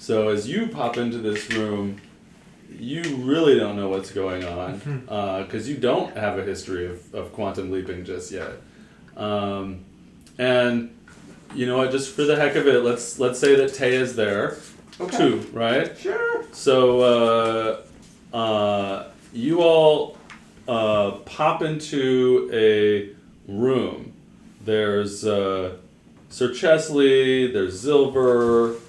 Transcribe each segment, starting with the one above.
So as you pop into this room, you really don't know what's going on because you don't have a history of quantum leaping just yet. And you know what? Just for the heck of it, let's say that Taya's there too, right? Sure. So you all pop into a room. There's Sir Chesley. There's Zilver.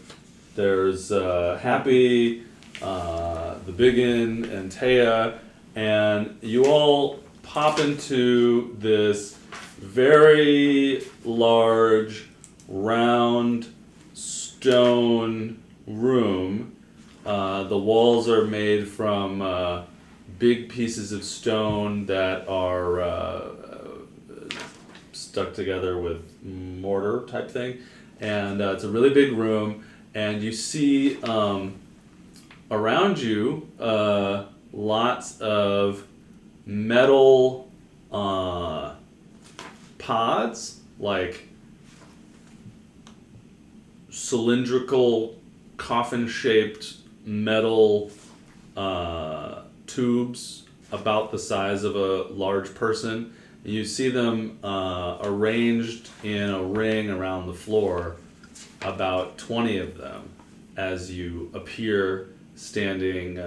There's Happy, the Biggin, and Taya, and you all pop into this very large, round, stone room. The walls are made from big pieces of stone that are stuck together with mortar type thing, and it's a really big room. And you see around you lots of metal pods, like cylindrical, coffin-shaped metal tubes about the size of a large person. And you see them arranged in a ring around the floor, about 20 of them, as you appear standing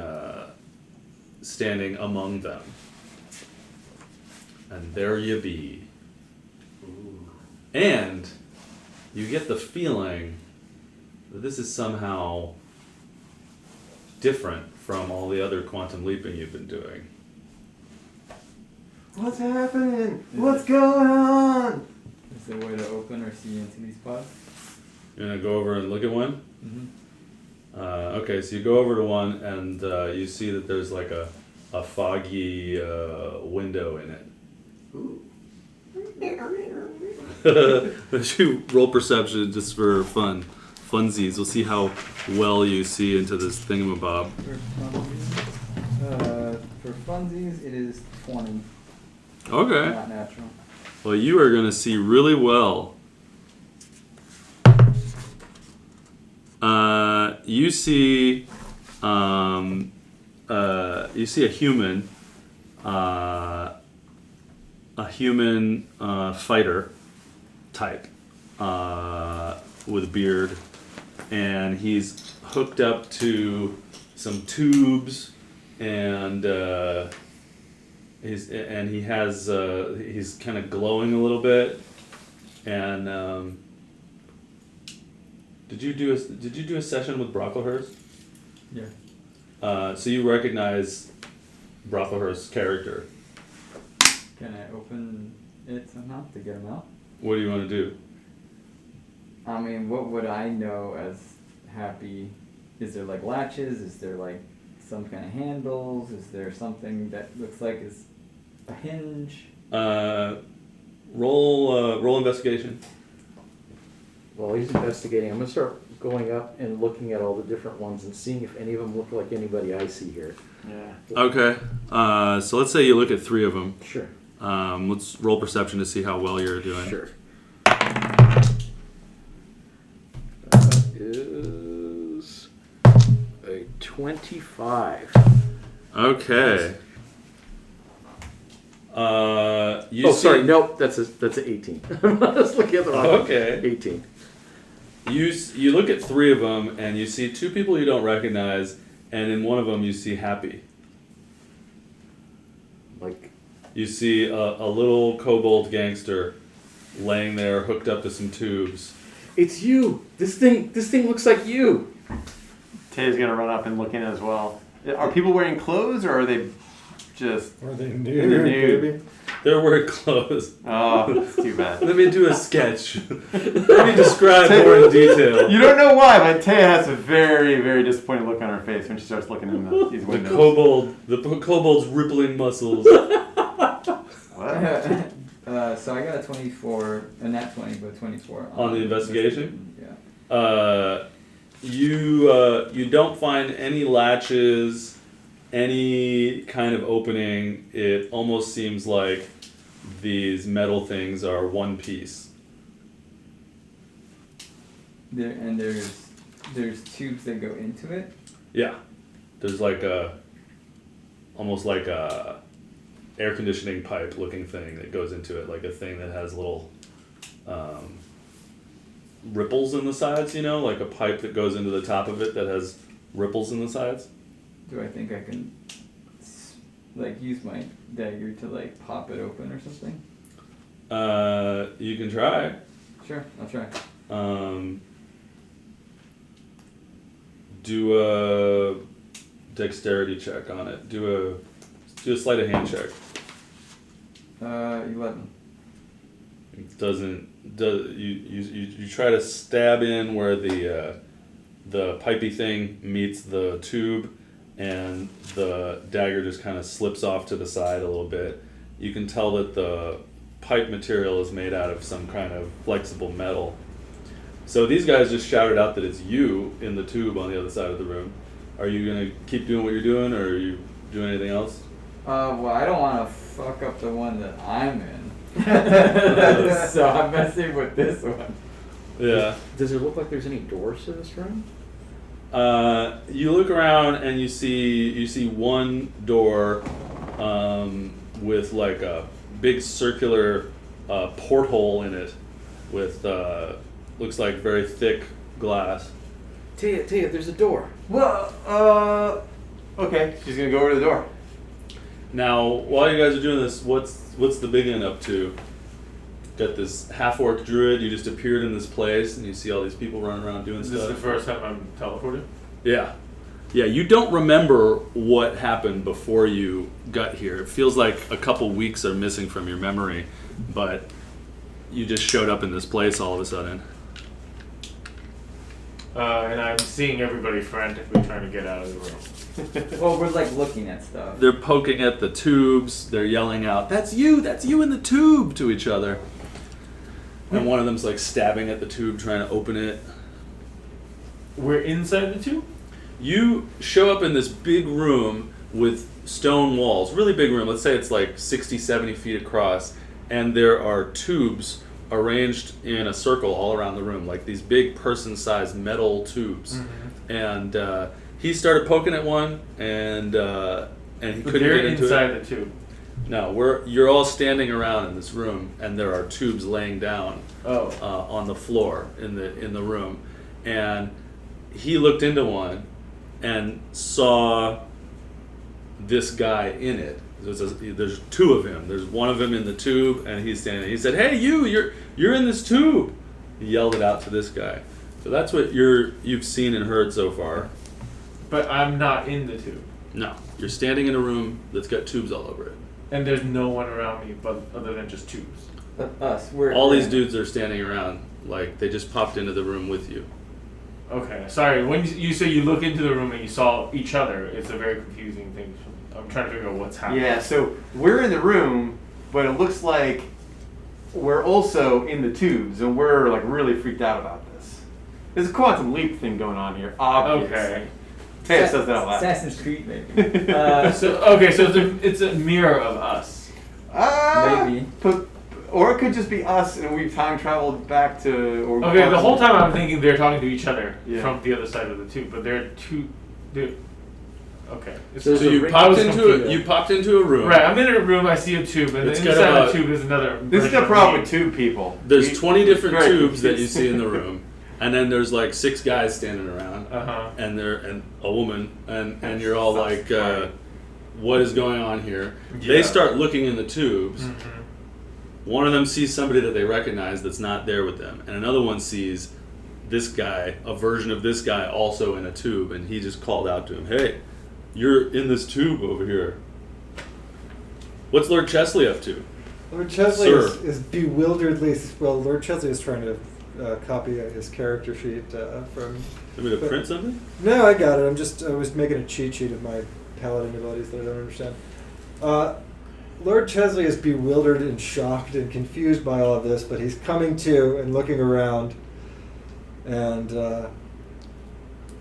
among them. And there you be. Ooh. And you get the feeling that this is somehow different from all the other quantum leaping you've been doing. What's happening? What's going on? Is there a way to open or see into these pods? You're gonna go over and look at one? Mm-hmm. Okay, so you go over to one and you see that there's like a foggy window in it. Ooh. Let's you roll perception just for funsies. We'll see how well you see into this thingamabob. For funsies, it is 20. Okay. Not natural. Well, you are gonna see really well. You see a human, fighter type, with a beard, and he's hooked up to some tubes, and he's kind of glowing a little bit, and Did you do a session with Brocklehurst? Yeah. So you recognize Brocklehurst's character. Can I open it somehow to get him out? What do you want to do? I mean, what would I know as Happy? Is there like latches? Is there like some kind of handles? Is there something that looks like is a hinge? Roll investigation. While he's investigating, I'm going to start going up and looking at all the different ones and seeing if any of them look like anybody I see here. Yeah. Okay. So let's say you look at 3 of them. Sure. Let's roll perception to see how well you're doing. Sure. That is a 25. Okay. Sorry, nope, that's a 18. I was looking at the wrong one. Okay. 18. You look at 3 of them and you see 2 people you don't recognize, and in one of them you see Happy. Like, you see a little kobold gangster laying there hooked up to some tubes. it's you. This thing looks like you. Taya's gonna run up and look in as well. Are people wearing clothes or are they just? Or they They're nude, nude. baby. They're wearing clothes. Oh, that's too bad. Let me do a sketch. Let me describe more in detail. You don't know why, but Taya has a very, very disappointed look on her face when she starts looking in these The windows. kobold's rippling muscles. What? So I got a 24, a nat 20, but 24. On the investigation? Yeah. You don't find any latches, any kind of opening. It almost seems like these metal things are one piece. There's there's tubes that go into it. Yeah, there's like almost like a air conditioning pipe looking thing that goes into it, like a thing that has little ripples in the sides, you know, like a pipe that goes into the top of it that has ripples in the sides. Do I think I can, like, use my dagger to like pop it open or something? You can try. Sure, I'll try. Do a dexterity check on it. Do a sleight of hand check. 11. It doesn't. You try to stab in where the pipey thing meets the tube, and the dagger just kind of slips off to the side a little bit. You can tell that the pipe material is made out of some kind of flexible metal. So these guys just shouted out that it's you in the tube on the other side of the room. Are you gonna keep doing what you're doing, or are you doing anything else? Well, I don't want to fuck up the one that I'm in. So I'm messing with this one. Yeah. Does it look like there's any doors to this room? You look around and you see one door with like a big circular porthole in it with looks like very thick glass. Tia, there's a door. Well, okay. She's gonna go over to the door. Now, while you guys are doing this, what's the big one up to? Got this half-orc druid. You just appeared in this place, and you see all these people running around doing Is stuff. this the first time I'm teleported? Yeah. Yeah, you don't remember what happened before you got here. It feels like a couple weeks are missing from your memory, but you just showed up in this place all of a sudden. And I'm seeing everybody frantically trying to get out of the room. Well, we're like looking at stuff. They're poking at the tubes. They're yelling out, that's you in the tube," to each other. And one of them's like stabbing at the tube, trying to open it. We're inside the tube? You show up in this big room with stone walls, really big room. Let's say it's like 60, 70 feet across, and there are tubes arranged in a circle all around the room, like these big person-sized metal tubes. Mm-hmm. And he started poking at one, and he But couldn't they're get into inside it. the tube. No, you're all standing around in this room, and there are tubes laying down Oh. on the floor in the room, and he looked into one and saw this guy in it. There's two of him. There's one of them in the tube, and he's standing. He said, "Hey, you're in this tube." He yelled it out to this guy. So that's what you've seen and heard so far. But I'm not in the tube. No, you're standing in a room that's got tubes all over it. And there's no one around me but other than just tubes. Us. All these dudes are standing around like they just popped into the room with you. Okay, sorry. When you say you look into the room and you saw each other, it's a very confusing thing. I'm trying to figure out what's happening. Yeah, so we're in the room, but it looks like we're also in the tubes, and we're like really freaked out about this. There's a quantum leap thing going on here, obviously. Okay. Taya says that out loud. Assassin's Creed, maybe. So it's a mirror of us. Maybe. Or it could just be us, and we've time traveled back to. Or Okay, the whole time I'm thinking they're talking to each other Yeah. from the other side of the tube, but they're two. Okay. So There's a you ring popped I was into confused. you popped into a room. Right, I'm in a room, I see a tube, and It's then got inside about- the tube is another. This is version the of problem me. with tube people. There's We- 20 different very tubes that you confused. see in the room, and then there's like 6 guys standing around, Uh-huh. and a woman, and you're all That's like, funny. "What is going on here?" Yeah. They start looking in the tubes. Mhm. One of them sees somebody that they recognize that's not there with them, and another one sees this guy, a version of this guy, also in a tube, and he just called out to him, "Hey, you're in this tube over here. What's Lord Chesley up to?" Lord Chesley Sir. is bewilderedly. Well, Lord Chesley is trying to copy his character sheet from. Want me to print something? No, I got it. I was making a cheat sheet of my paladin abilities that I don't understand. Lord Chesley is bewildered and shocked and confused by all of this, but he's coming to and looking around, and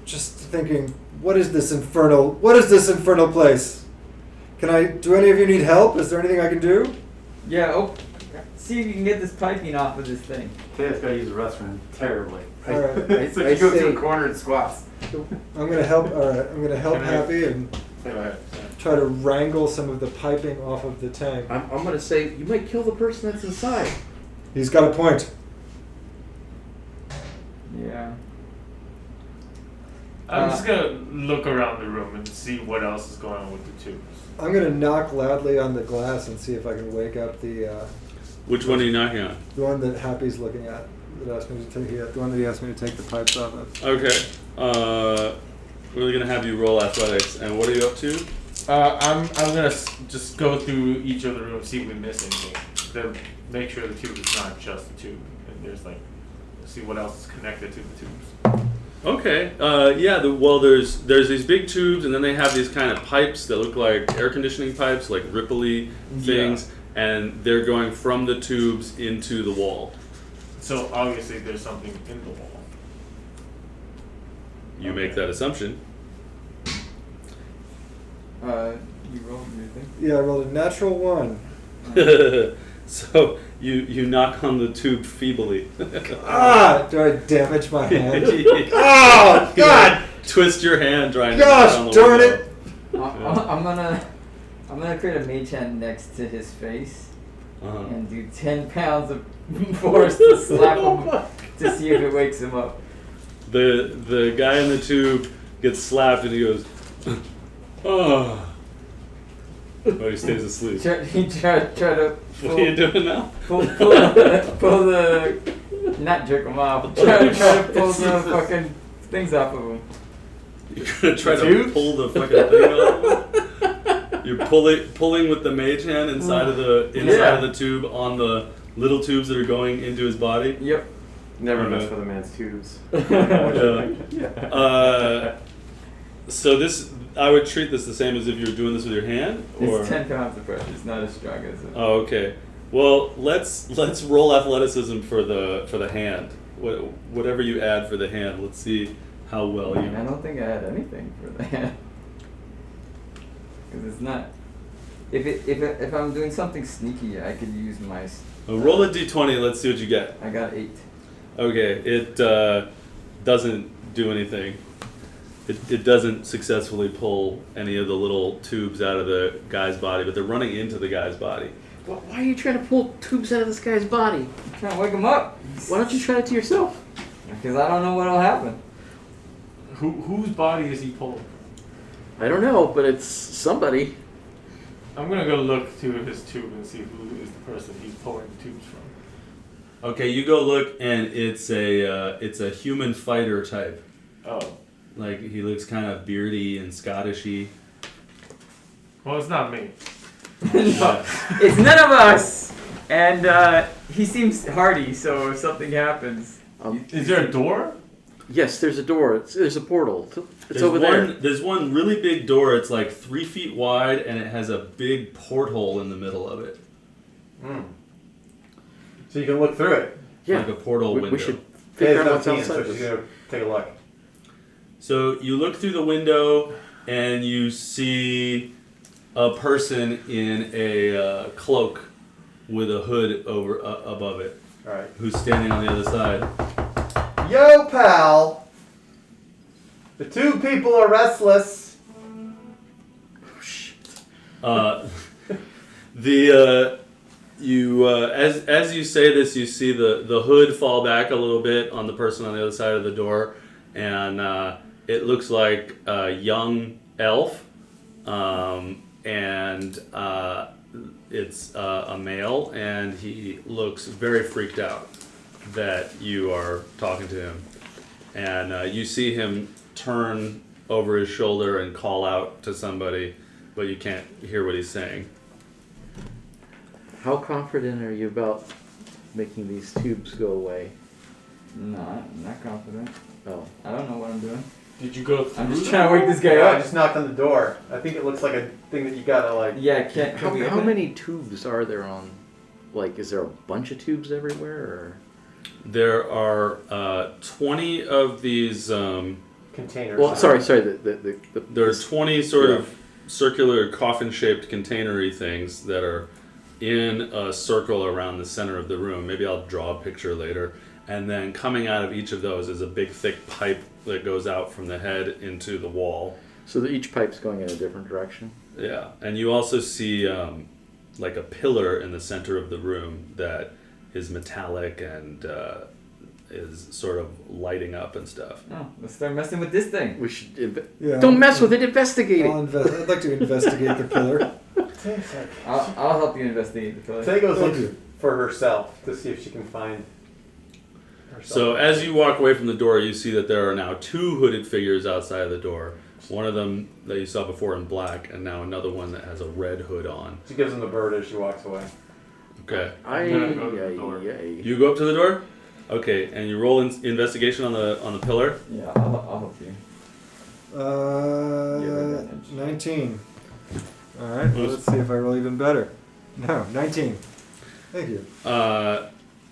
just thinking, "What is this infernal? What is this infernal place? Do any of you need help? Is there anything I can do?" Yeah. Oh, see if you can get this piping off of this thing. Taya's gotta use the restroom terribly. All right. So I she goes to say- a corner and squats. I'm gonna help. All right, I'm gonna help Can I- Happy and Go ahead. try to wrangle some of the piping off of the tank. I'm gonna say you might kill the person that's inside. He's got a point. Yeah. I'm just gonna look around the room and see what else is going on with the tubes. I'm gonna knock loudly on the glass and see if I can wake up the Which one are you knocking on? one that Happy's looking at. That asked me to take the one that he asked me to take the pipes off of. Okay. We're gonna have you roll athletics, and what are you up to? I'm gonna just go through each of the rooms, see if we miss anything. To make sure the tube is not just a tube, and there's like, see what else is connected to the tubes. Okay. Yeah. There's these big tubes, and then they have these kind of pipes that look like air conditioning pipes, like ripply things, and they're going from the tubes into the wall. So obviously there's something in the wall. You make that assumption. You rolled your thing? Yeah, I rolled a natural 1. So you knock on the tube feebly. Ah! Do I damage my hand? Oh God! Twist your hand trying to knock on Gosh the darn window. it! I'm gonna create a mage hand next to his face Uh-huh. and do 10 pounds of force to slap him to see if it wakes him up. The guy in the tube gets slapped and he goes, oh. But he stays asleep. He tried to What are you doing now? pull the not jerk him off. Try to pull the fucking things off of him. You're gonna try to Tubes? pull the fucking thing off? You're pulling with the mage hand inside of the tube on the little tubes that are going into his body. Yep. Never mess Okay. with a man's tubes. So this, I would treat this the same as if you were doing this with your hand, or It's 10 pounds of pressure. It's not as strong as it. oh, okay. Well, let's roll athleticism for the hand. Whatever you add for the hand, let's see how well I you. don't think I had anything for that. Because it's not. If I'm doing something sneaky, I could use my. Roll a d20. Let's see what you get. I got 8. Okay, it doesn't do anything. It doesn't successfully pull any of the little tubes out of the guy's body, but they're running into the guy's body. Why are you trying to pull tubes out of this guy's body? I'm trying to wake him up. Why don't you try it to yourself? Because I don't know what'll happen. Whose body is he pulling? I don't know, but it's somebody. I'm gonna go look through his tube and see who is the person he's pulling the tubes from. Okay, you go look, and it's a human fighter type. Oh. Like he looks kind of beardy and Scottishy. Well, it's not me. No, it's none of us. And he seems hardy, so if something happens, Is there a door? Yes, there's a door. There's a portal. It's There's over there. There's one really big door. It's like 3 feet wide, and it has a big porthole in the middle of it, So you can look through it. Yeah. like a portal window. We should Taya's figure out not what's seeing it, outside so this. she's gonna take a look. So you look through the window, and you see a person in a cloak with a hood over above it, All right. who's standing on the other side. Yo, pal. The two people are restless. As you say this, you see the hood fall back a little bit on the person on the other side of the door, and it looks like a young elf, and it's a male, and he looks very freaked out that you are talking to him, and you see him turn over his shoulder and call out to somebody, but you can't hear what he's saying. How confident are you about making these tubes go away? no, I'm not confident. Oh. I don't know what I'm doing. Did you go through? I'm just trying to wake this guy Yeah, I up. just knocked on the door. I think it looks like a thing that you gotta like. Yeah, can we How open it? many tubes are there on? Like, is there a bunch of tubes everywhere? Or? There are 20 of these. Containers. Well, sorry. There are 20 sort of circular coffin-shaped containery things that are in a circle around the center of the room. Maybe I'll draw a picture later. And then coming out of each of those is a big thick pipe that goes out from the head into the wall. So that each pipe's going in a different direction. Yeah, and you also see like a pillar in the center of the room that is metallic and is sort of lighting up and stuff. Oh, let's start messing with this thing. We should Yeah, don't mess with it. Investigate it. I'd like to investigate the pillar. I'll help you investigate the pillar. Tay goes Thank looks you. for herself to see if she can find herself. So as you walk away from the door, you see that there are now two hooded figures outside of the door. One of them that you saw before in black, and now another one that has a red hood on. She gives him the bird as she walks away. Okay. I'm gonna go to the door. You go up to the door? Okay, and you roll investigation on the pillar? Yeah, I'll help you. You have advantage. 19. All right, well, let's see if I roll even better. No, 19. Thank you.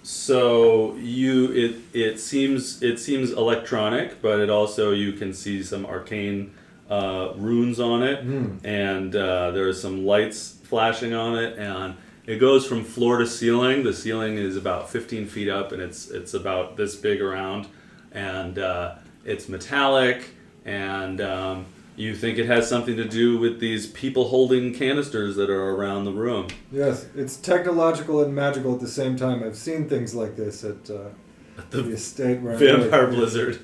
So it seems electronic, but it also you can see some arcane runes on it, and there are some lights flashing on it, and it goes from floor to ceiling. The ceiling is about 15 feet up, and it's about this big around, and it's metallic, and you think it has something to do with these people holding canisters that are around the room. Yes, it's technological and magical at the same time. I've seen things like this at the estate where I Vampire live. Blizzard.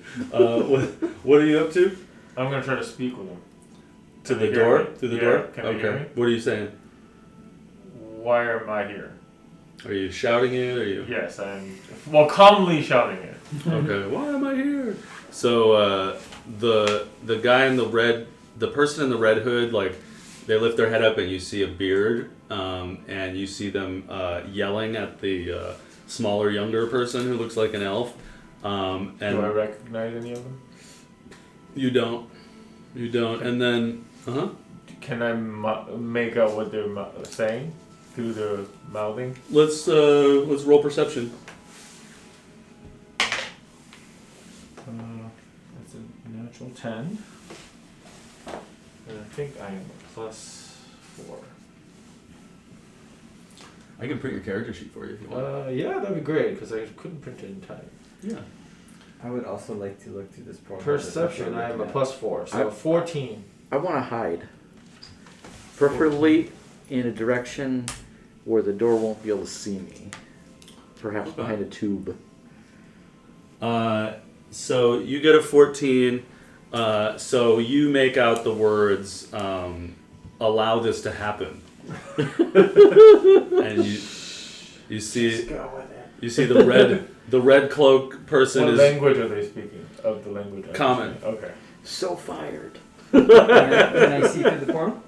What are you up to? I'm gonna try to speak with him. To Can the they hear door? me? Through the Yeah, door? can they hear me? What are you saying? Why am I here? Are you shouting it? Are you? Yes, I'm. Well, calmly shouting it. Okay. Why am I here? So the guy in the red, the person in the red hood, like they lift their head up and you see a beard, and you see them yelling at the smaller, younger person who looks like an elf. And Do I recognize any of them? you don't, and then Can I make out what they're saying through their mouthing? let's roll perception. That's a natural 10. And I think I am a +4. I can print your character sheet for you if you want. Yeah, that'd be great because I couldn't print it in time. Yeah. I would also like to look through this portal. Perception, I am a +4, so 14. I want to hide, preferably in a direction where the door won't be able to see me. Perhaps Okay. behind a tube. So you get a 14. So you make out the words, "Allow this to happen," and you see the red cloak person What is language are they speaking? Of the language? I Common. understand. Okay. So fired. Can I see through the portal?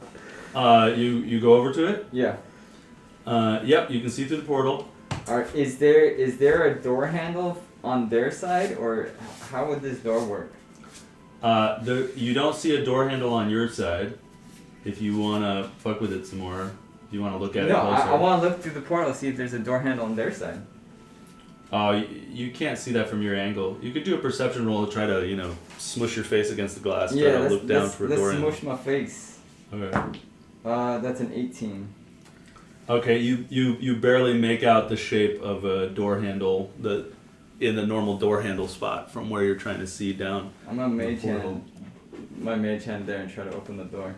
you go over to it. Yeah. Yep, you can see through the portal. Alright, is there a door handle on their side, or how would this door work? You don't see a door handle on your side. If you wanna fuck with it some more, if you wanna look at No, it closer. I want to look through the portal to see if there's a door handle on their side. You can't see that from your angle. You could do a perception roll to try to, smush your face against the glass, try Yeah, to look down for a door let's handle. smush my face. Okay. That's an 18. Okay, you barely make out the shape of a door handle in the normal door handle spot from where you're trying to see down. I'm gonna mage portal. hand my mage hand there and try to open the door.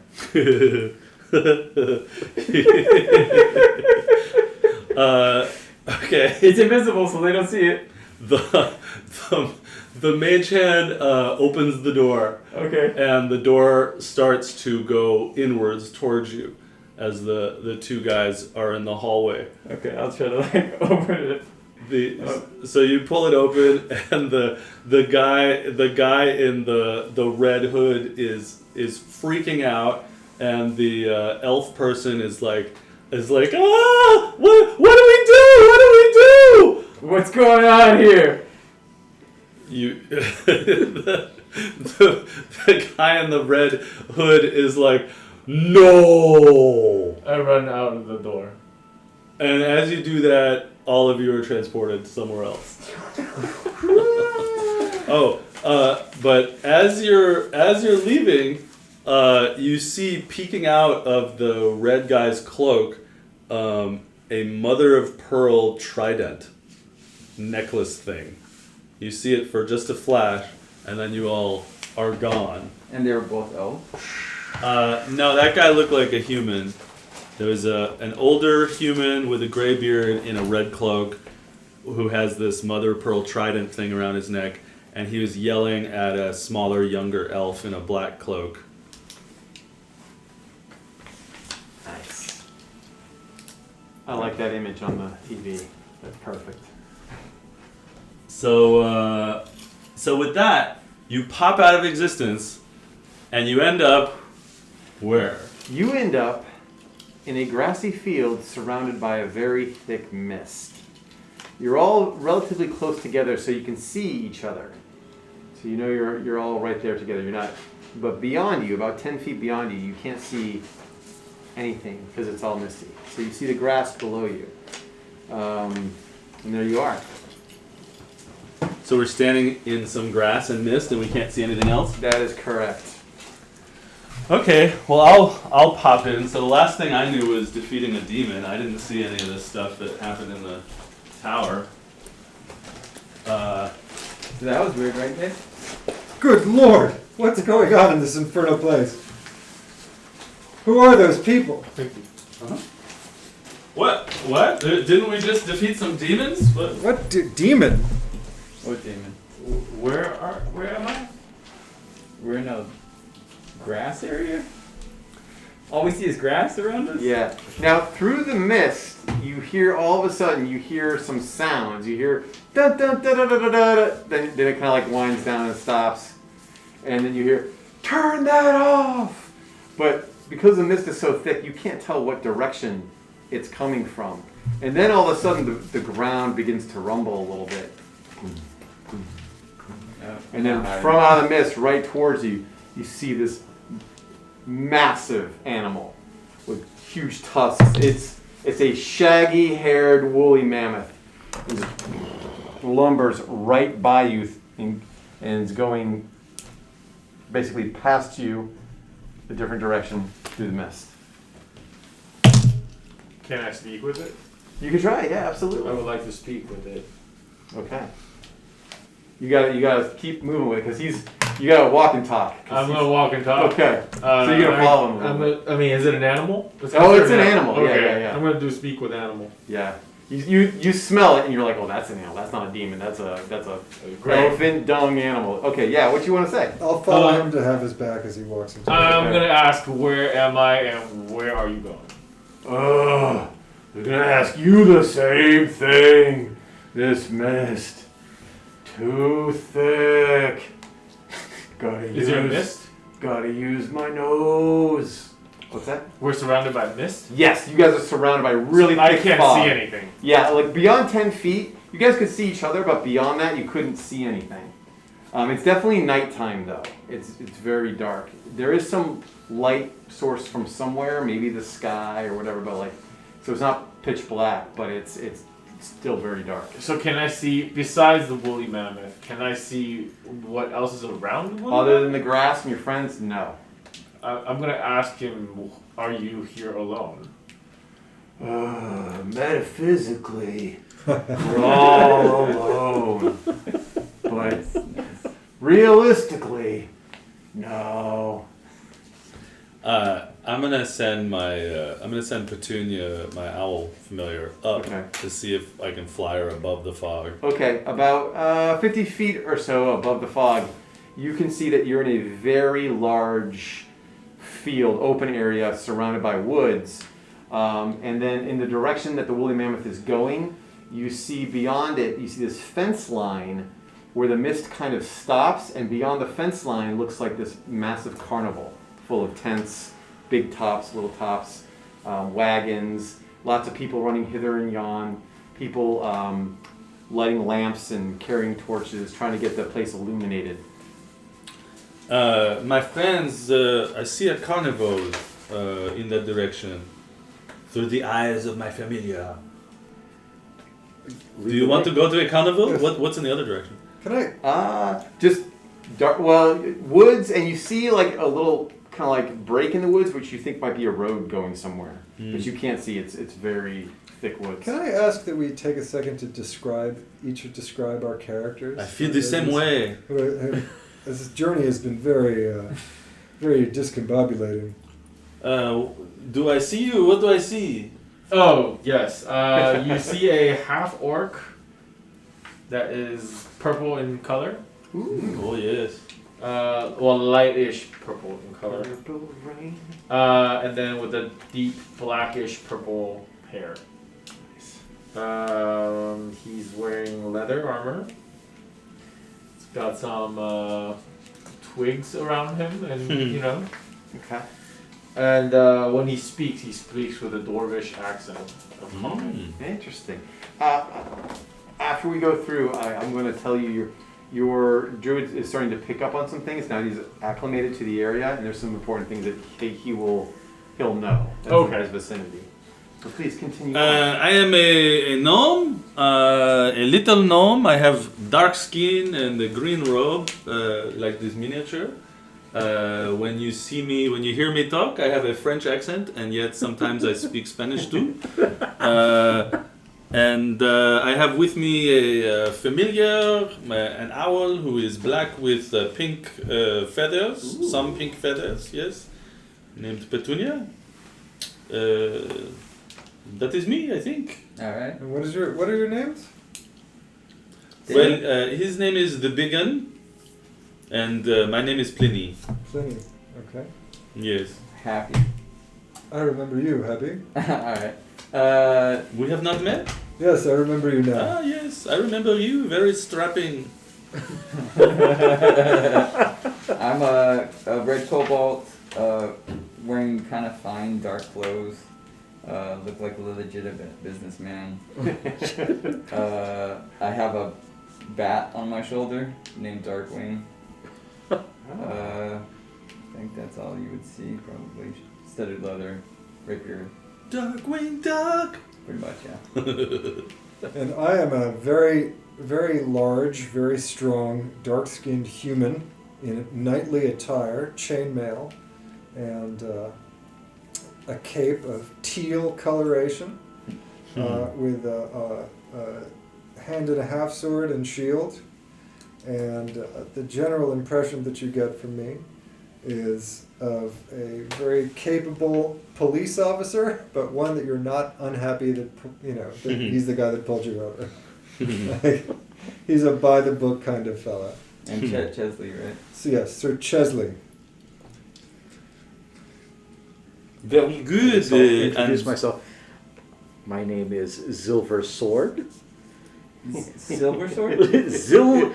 Okay. It's invisible, so they don't see it. The mage hand opens the door, Okay. and the door starts to go inwards towards you as the two guys are in the hallway. Okay, I'll try to open it. So you pull it open, and the guy in the red hood is freaking out, and the elf person is like what do we do? What do we do? What's going on here? You the guy in the red hood is like, no. I run out of the door. And as you do that, all of you are transported somewhere else. But as you're leaving, you see peeking out of the red guy's cloak a mother of pearl trident necklace thing. You see it for just a flash, and then you all are gone. And they were both elves. No, that guy looked like a human. There was an older human with a gray beard in a red cloak who has this mother of pearl trident thing around his neck, and he was yelling at a smaller, younger elf in a black cloak. Nice. I like that image on the TV. That's perfect. So with that, you pop out of existence, and you end up where? You end up in a grassy field surrounded by a very thick mist. You're all relatively close together, so you can see each other. So you know you're all right there together. You're not, but beyond you, about 10 feet beyond you, you can't see anything because it's all misty. So you see the grass below you, and there you are. So we're standing in some grass and mist, and we can't see anything else? That is correct. Okay, well I'll pop in. So the last thing I knew was defeating a demon. I didn't see any of this stuff that happened in the tower. That was weird, right, Dave? Good lord! What's going on in this infernal place? Who are those people? What? What? Didn't we just defeat some demons? What? What demon? What demon? Where am I? We're in a grass area? All we see is grass around us? Yeah. Now through the mist, you hear all of a sudden you hear some sounds. You hear dun dun da da da da da. Then it kind of like winds down and stops, and then you hear turn that off. But because the mist is so thick, you can't tell what direction it's coming from. And then all of a sudden the ground begins to rumble a little bit. And then from out of the mist, right towards you, you see this massive animal with huge tusks. It's a shaggy-haired woolly mammoth. It lumbers right by you and is going basically past you a different direction through the mist. Can I speak with it? You can try, yeah, I absolutely. would like to speak with it. Okay. You gotta keep moving with it because you gotta walk and talk. I'm gonna walk and talk. Okay. So you're gonna follow him. I mean, is it an animal? Oh, it's an animal. Yeah, Okay. yeah, yeah. I'm gonna do speak with animal. Yeah. You smell it and you're like, oh, that's an animal. That's not a demon. That's a Great. elephant dung animal. Okay, yeah. What you want to say? I'll follow him to have his back as he walks into I'm Okay. gonna ask, where am I and where are you going? Oh, they're gonna ask you the same thing. This mist, too thick. Is there a mist? Gotta use my nose. What's that? We're surrounded by mist. Yes, you guys are surrounded by really I thick can't fog. see anything. Yeah, like beyond 10 feet, you guys could see each other, but beyond that, you couldn't see anything. It's definitely nighttime, though. It's very dark. There is some light source from somewhere, maybe the sky or whatever, but so it's not pitch black, but it's still very dark. So can I see, besides the woolly mammoth, can I see what else is around the woolly Other than mammoth? the grass and your friends, no. I'm gonna ask him, are you here alone? Metaphysically, we're all alone. But realistically, no. I'm gonna send Petunia, my owl familiar, up Okay. to see if I can fly her above the fog. Okay, about 50 feet or so above the fog, you can see that you're in a very large field, open area surrounded by woods. And then in the direction that the woolly mammoth is going, you see beyond it, you see this fence line where the mist kind of stops, and beyond the fence line looks like this massive carnival full of tents, big tops, little tops, wagons, lots of people running hither and yon, people lighting lamps and carrying torches, trying to get the place illuminated. My friends, I see a carnival in that direction. Through the eyes of my familia. Do you want to go to a carnival? Yes. What's in the other direction? Can I? Just dark, woods, and you see like a little kind of like break in the woods, which you think might be a road going somewhere, but you can't see. It's very thick woods. Can I ask that we take a second to describe our characters? I feel the same way. This journey has been very discombobulating. Do I see you? What do I see? Oh, yes. You see a half orc that is purple in color. Oh yes. Well, lightish purple in color. Purple rain. And then with a deep blackish purple hair. He's wearing leather armor. It's got some twigs around him, and you know. Okay. And when he speaks with a Dwarvish accent of common. Interesting. After we go through, I'm going to tell you your druid is starting to pick up on some things. Now he's acclimated to the area, and there's some important things that he'll know. That's in his vicinity. So please continue. I am a gnome, a little gnome. I have dark skin and a green robe, like this miniature. When you hear me talk, I have a French accent, and yet sometimes I speak Spanish too. And I have with me a familiar, an owl who is black with pink feathers, some pink feathers, yes, named Petunia. That is me, I think. All right. And what are your names? Well, his name is the Big Un, and my name is Pliny. Pliny. Okay. Yes. Happy. I remember you, Happy. All right. We have not met? Yes, I remember you now. Ah, yes, I remember you. Very strapping. I'm a red cobalt, wearing kind of fine dark clothes. Look like a legitimate businessman. I have a bat on my shoulder named Darkwing. I think that's all you would see, probably. Studded leather, rapier, Darkwing Duck. pretty much, yeah. And I am a very, very large, very strong, dark-skinned human in knightly attire, chainmail, and a cape of teal coloration, with a hand and a half sword and shield. And the general impression that you get from me is of a very capable police officer, but one that you're not unhappy that he's the guy that pulled you over. Like, he's a by-the-book kind of fella. And Chesley, right? So yes, Sir Chesley. Very good. So I'll introduce and myself. My name is Silver Sword. Silver sword? Silver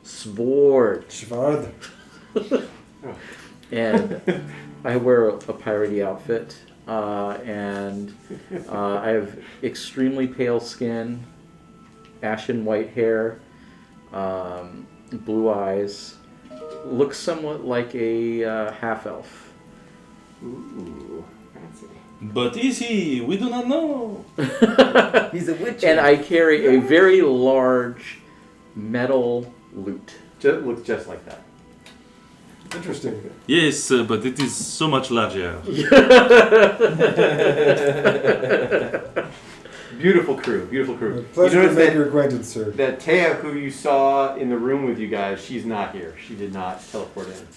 Sword. Schward. And I wear a piratey outfit, and I have extremely pale skin, ashen white hair, blue eyes, looks somewhat like a half-elf. Ooh, fancy. but is he? We do not know. He's a witch. And I carry a very large metal lute. Looks just like that. Interesting. Yes, but it is so much larger. Beautiful crew, beautiful crew. Pleasure You to notice make that, your acquaintance, sir. that Taya, who you saw in the room with you guys, she's not here. She did not teleport in.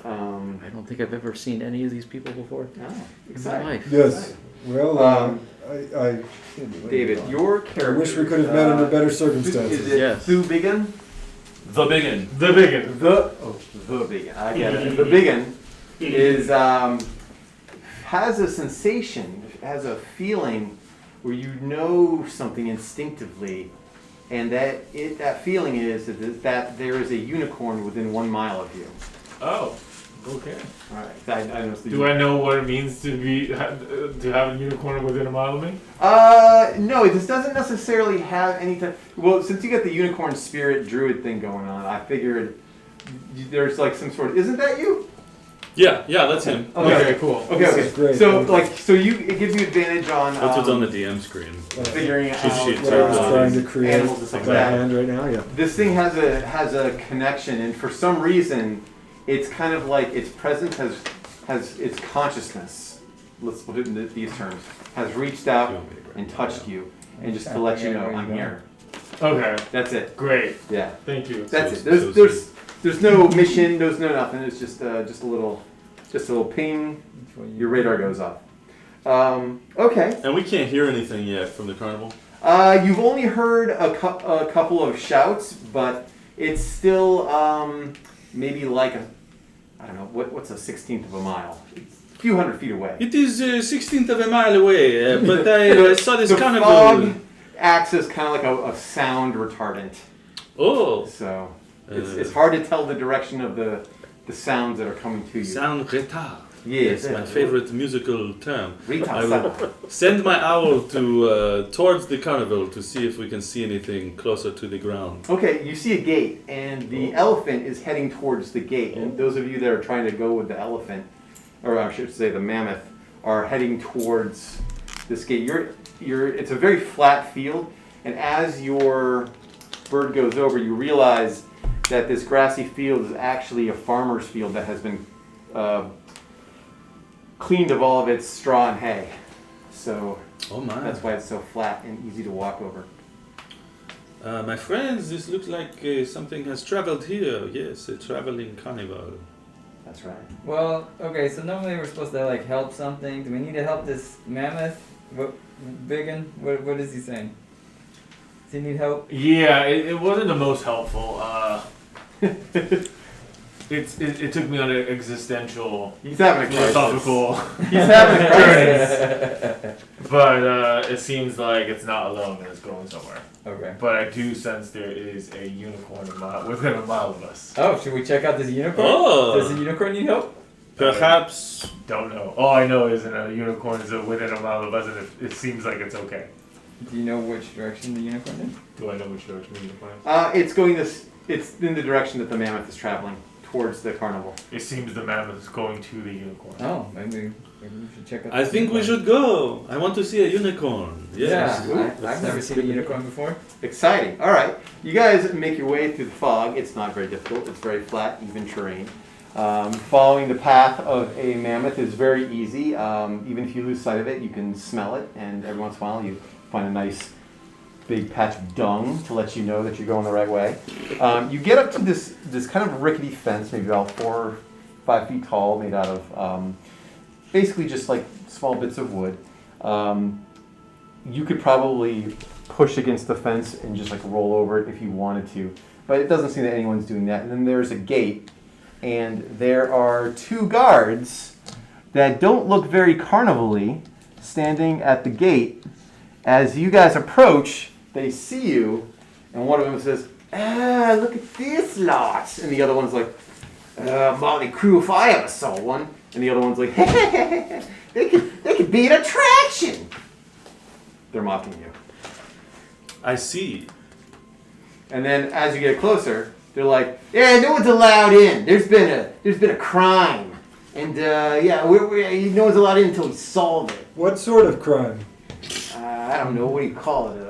I don't think I've ever seen any of these people before Oh, in my exciting. life. Yes. Well, I David, your character. wish we could have met under better Is circumstances. it Yes. Thu Biggin? The Big Un. The biggin. The Biggin. I get it. The Biggin is has a sensation, has a feeling where you know something instinctively, and that feeling is that there is a unicorn within 1 mile of you. Oh, okay. All right. I know. Do I know what it means to have a unicorn within a mile of me? No, this doesn't necessarily have any type. Well, since you got the unicorn spirit druid thing going on, I figured there's like some sort of. Isn't that you? Yeah, that's him. Okay, cool. Okay, This okay. is great. So it gives you advantage on. That's what's on the DM screen. Figuring Cheat out sheets What I was trying to create animals and stuff by like that. hand right now, yeah. This thing has a connection, and for some reason, it's kind of like its presence has its consciousness let's put it in these terms, has reached out and touched you, and just to let you know, I'm here. Okay, That's it. great. Yeah, Thank you. that's So- it. There's no mission, there's no nothing. It's just a little ping. Your radar goes off. Okay. And we can't hear anything yet from the carnival. You've only heard a couple of shouts, but it's still maybe like I don't know, what's a 16th of a mile? It's a few hundred feet away. It is 16th of a mile away, but I saw this the carnival. fog acts as kind of like a sound retardant. Oh, So it's hard to tell the direction of the sounds that are coming to you. sound retard. Yes, It's my favorite musical term. Retard I will sound. send my owl to towards the carnival to see if we can see anything closer to the ground. Okay, you see a gate, and the elephant is heading towards the gate. And those of you that are trying to go with the elephant, or I should say the mammoth, are heading towards this gate. It's a very flat field, and as your bird goes over, you realize that this grassy field is actually a farmer's field that has been cleaned of all of its straw and hay. So Oh my! that's why it's so flat and easy to walk over. My friends, this looks like something has traveled here. Yes, a traveling carnival. That's right. Well, okay, so normally we're supposed to like help something. Do we need to help this mammoth? What, Biggin? What is he saying? Does he need help? Yeah, it wasn't the most helpful. It took me on an existential, He's having a crisis. philosophical He's having a crisis. but it seems like it's not alone and it's going somewhere. Okay. But I do sense there is a unicorn within a mile of us. Oh, should we check out this unicorn? Oh. Does the unicorn need help? Perhaps. Don't know. All I know is that a unicorn is within a mile of us, and it seems like it's okay. Do you know which direction the unicorn is? Do I know which direction the unicorn is? It's in the direction that the mammoth is traveling towards the carnival. It seems the mammoth is going to the unicorn. Oh, maybe we should check out. I this think we unicorn. should go. I want to see a unicorn. Yes. Yeah, I've never seen a unicorn before. Exciting. All right, you guys make your way through the fog. It's not very difficult. It's very flat, even terrain. Following the path of a mammoth is very easy. Even if you lose sight of it, you can smell it, and every once in a while you find a nice big patch of dung to let you know that you're going the right way. You get up to this kind of rickety fence, maybe about 4 or 5 feet tall, made out of basically just like small bits of wood. You could probably push against the fence and just like roll over it if you wanted to, but it doesn't seem that anyone's doing that. And then there's a gate, and there are 2 guards that don't look very carnival-y standing at the gate. As you guys approach, they see you, and one of them says, look at this lot. And the other one's like, Molly Crew, if I ever saw one. And the other one's like, they could be an attraction. They're mocking you. I see. And then as you get closer, they're like, yeah, no one's allowed in. There's been a crime. And no one's allowed in until we solve it. What sort of crime? I don't know, what do you call it?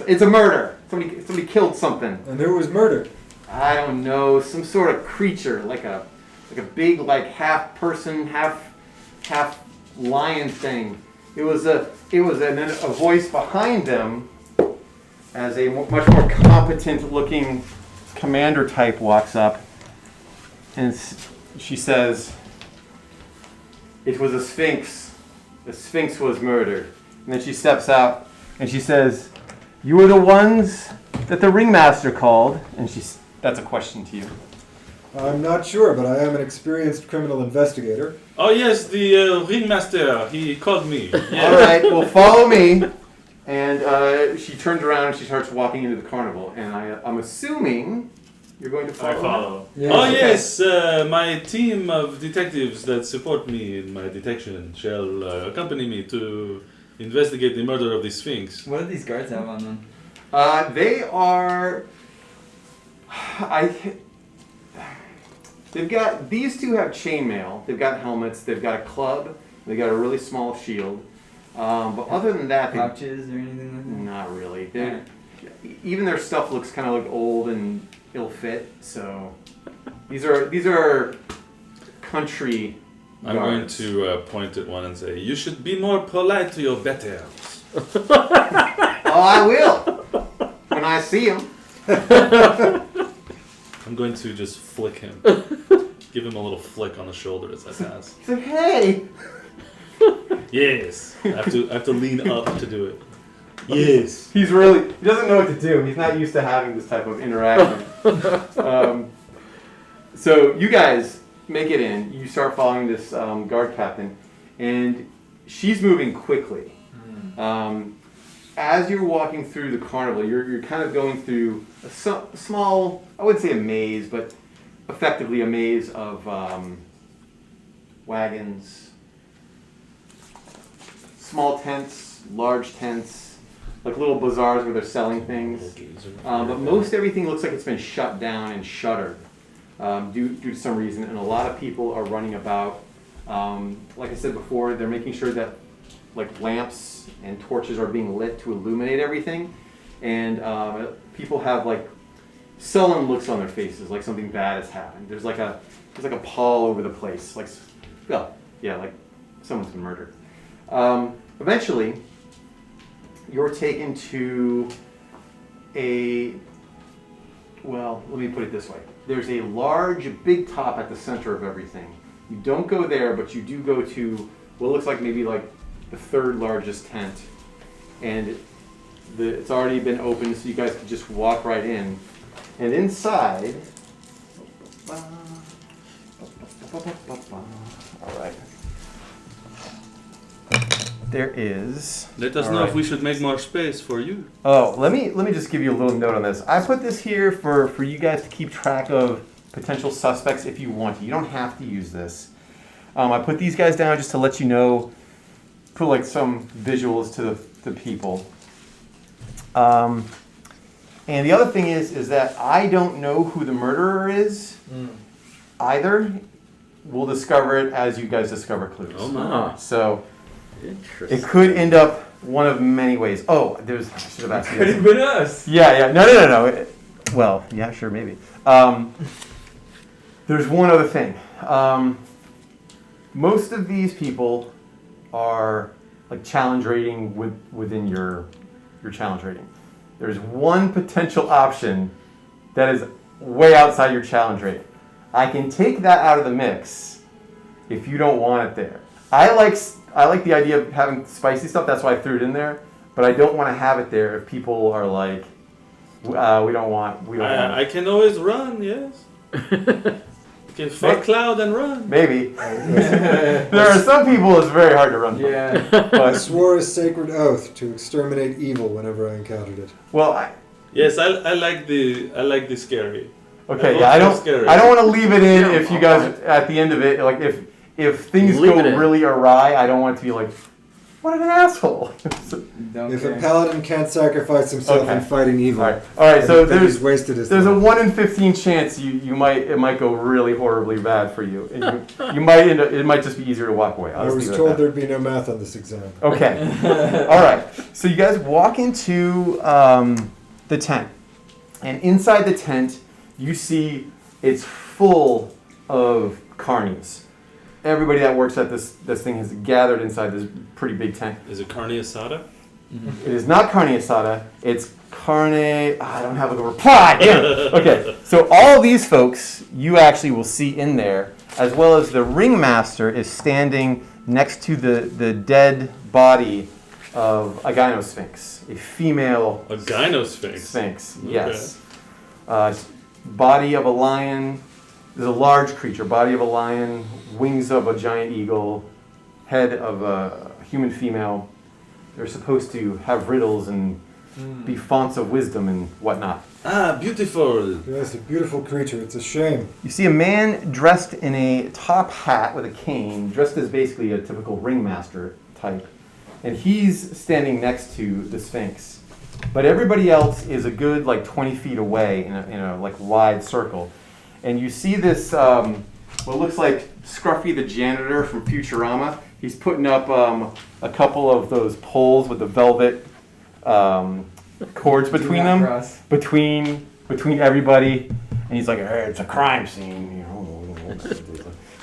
It's a murder. Somebody killed something. And who was murdered? I don't know, some sort of creature, like a big, like half person, half lion thing. It was a voice behind them as a much more competent looking commander type walks up, and she says, "It was a Sphinx. The Sphinx was murdered." And then she steps out and she says, "You were the ones that the ringmaster called?" And that's a question to you. I'm not sure, but I am an experienced criminal investigator. Oh yes, the ringmaster. He called me. All right, well, follow me. And she turns around and she starts walking into the carnival. And I'm assuming you're going to follow. I follow. Yes. Oh yes, my team of detectives that support me in my detection shall accompany me to investigate the murder of the Sphinx. What do these guards have on them? They are. These 2 have chainmail. They've got helmets. They've got a club. They've got a really small shield. But other than that, Pouches or anything like that? not really. Even their stuff looks kind of like old and ill-fit. So these are country I'm going guards. to point at one and say, "You should be more polite to your betters." Oh, I will. When I see him. I'm going to just flick him. Give him a little flick on the shoulder as I pass. Say, hey. Yes. I have to lean up to do it. Yes. He doesn't know what to do. He's not used to having this type of interaction. So you guys make it in. You start following this guard captain, and she's moving quickly. As you're walking through the carnival, you're kind of going through a small, I wouldn't say a maze, but effectively a maze of wagons, small tents, large tents, like little bazaars where they're selling things. But most everything looks like it's been shut down and shuttered due to some reason, and a lot of people are running about. Like I said before, they're making sure that like lamps and torches are being lit to illuminate everything, and people have like sullen looks on their faces, like something bad has happened. There's like a pall over the place, like like someone's been murdered. Eventually, you're taken to let me put it this way. There's a large, big top at the center of everything. You don't go there, but you do go to what looks like maybe like the third largest tent. And it's already been opened, so you guys can just walk right in. And inside, all right. There is. Let us all know right. if we should make more space for you. Oh, let me just give you a little note on this. I put this here for you guys to keep track of potential suspects if you want to. You don't have to use this. I put these guys down just to let you know, put like some visuals to the people. And the other thing is that I don't know who the murderer is either. We'll discover it as you guys discover clues. Oh my. So Interesting. it could end up one of many ways. Oh, I should have asked you Could this. have been us. Yeah. No. Well, yeah, sure, maybe. There's one other thing. Most of these people are like challenge rating within your challenge rating. There's one potential option that is way outside your challenge rating. I can take that out of the mix if you don't want it there. I like the idea of having spicy stuff. That's why I threw it in there. But I don't want to have it there if people are like, we don't want I it. can always run, yes. You can fuck Cloud and run. Maybe. There are some people it's very hard to run from. Yeah. I But, swore a sacred oath to exterminate evil whenever I encountered it. well, Yes, I like the scary. okay, I yeah, I don't don't feel scary. want to leave it in if you guys at the end of it, like if things Leave go it in. really awry, I don't want it to be like, what an asshole. Don't If care. a paladin can't sacrifice himself Okay. in fighting evil, All right. So then he's there's wasted his a life. 1 in 15 chance it might go really horribly bad for you, and you might end up, it might just be easier to walk away. I I'll just was leave it at told that. there'd be no math on this exam. Okay. All right. So you guys walk into the tent, and inside the tent, you see it's full of carnies. Everybody that works at this thing has gathered inside this pretty big tent. Is it carne asada? It is not carne asada. It's carne. I don't have a reply. Damn it. Okay. So all these folks you actually will see in there, as well as the ringmaster is standing next to the dead body of a gynosphinx, a female A gynosphinx. sphinx. Yes. Body of a lion. There's a large creature. Body of a lion, wings of a giant eagle, head of a human female. They're supposed to have riddles and be fonts of wisdom and whatnot. Ah, beautiful. Yes, a beautiful creature. It's a shame. You see a man dressed in a top hat with a cane, dressed as basically a typical ringmaster type. And he's standing next to the Sphinx. But everybody else is a good like 20 feet away in a like wide circle. And you see this, what looks like Scruffy the janitor from Futurama. He's putting up a couple of those poles with the velvet cords between them, Cross. between everybody. And he's like, hey, it's a crime scene. You know,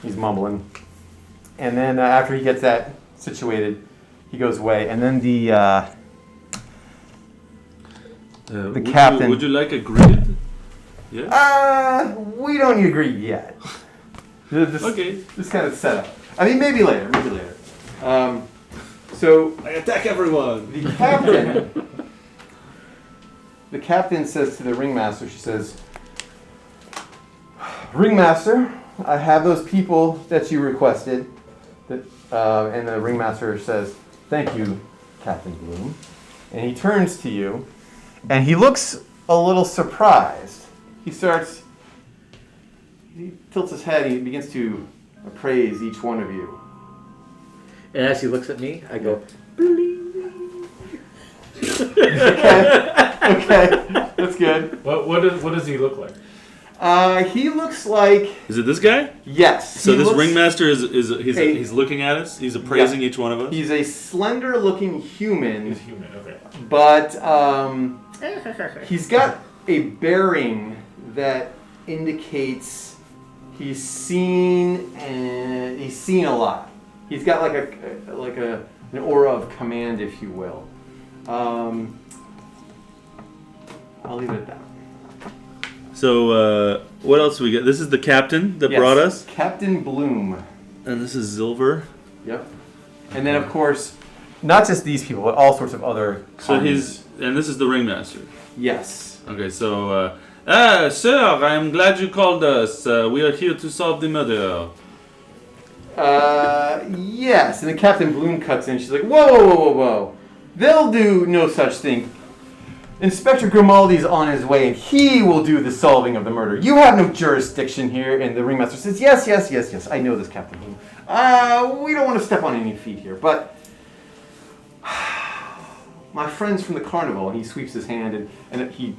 he's mumbling. And then after he gets that situated, he goes away. And then the captain. Would you like a grid? Yeah. We don't need to agree yet. Okay. Just kind of set up. I mean, maybe later. So I attack everyone. The captain says to the ringmaster, she says, "Ringmaster, I have those people that you requested." And the ringmaster says, "Thank you, Captain Bloom." And he turns to you, and he looks a little surprised. He tilts his head, he begins to appraise each one of you. And as he looks at me, I go, Okay, that's good. What does he look like? He looks like, Is it this guy? yes. So he this looks- ringmaster he's looking at us. He's appraising each one of us. He's a slender-looking human, He's human. Okay. but he's got a bearing that indicates he's seen a lot. He's got like an aura of command, if you will. I'll leave it at that. So what else do we get? This is the captain that Yes, brought us, Captain Bloom. and this is Silver. Yep. And then, of course, not just these people, but all sorts of other. So commies. and this is the ringmaster. Yes. Okay, so sir, I am glad you called us. We are here to solve the murder. Yes. And then Captain Bloom cuts in. She's like, whoa. They'll do no such thing. Inspector Grimaldi's on his way, and he will do the solving of the murder. You have no jurisdiction here. And the ringmaster says, yes. I know this, Captain Bloom. We don't want to step on any feet here, but my friends from the carnival, and he sweeps his hand, and he,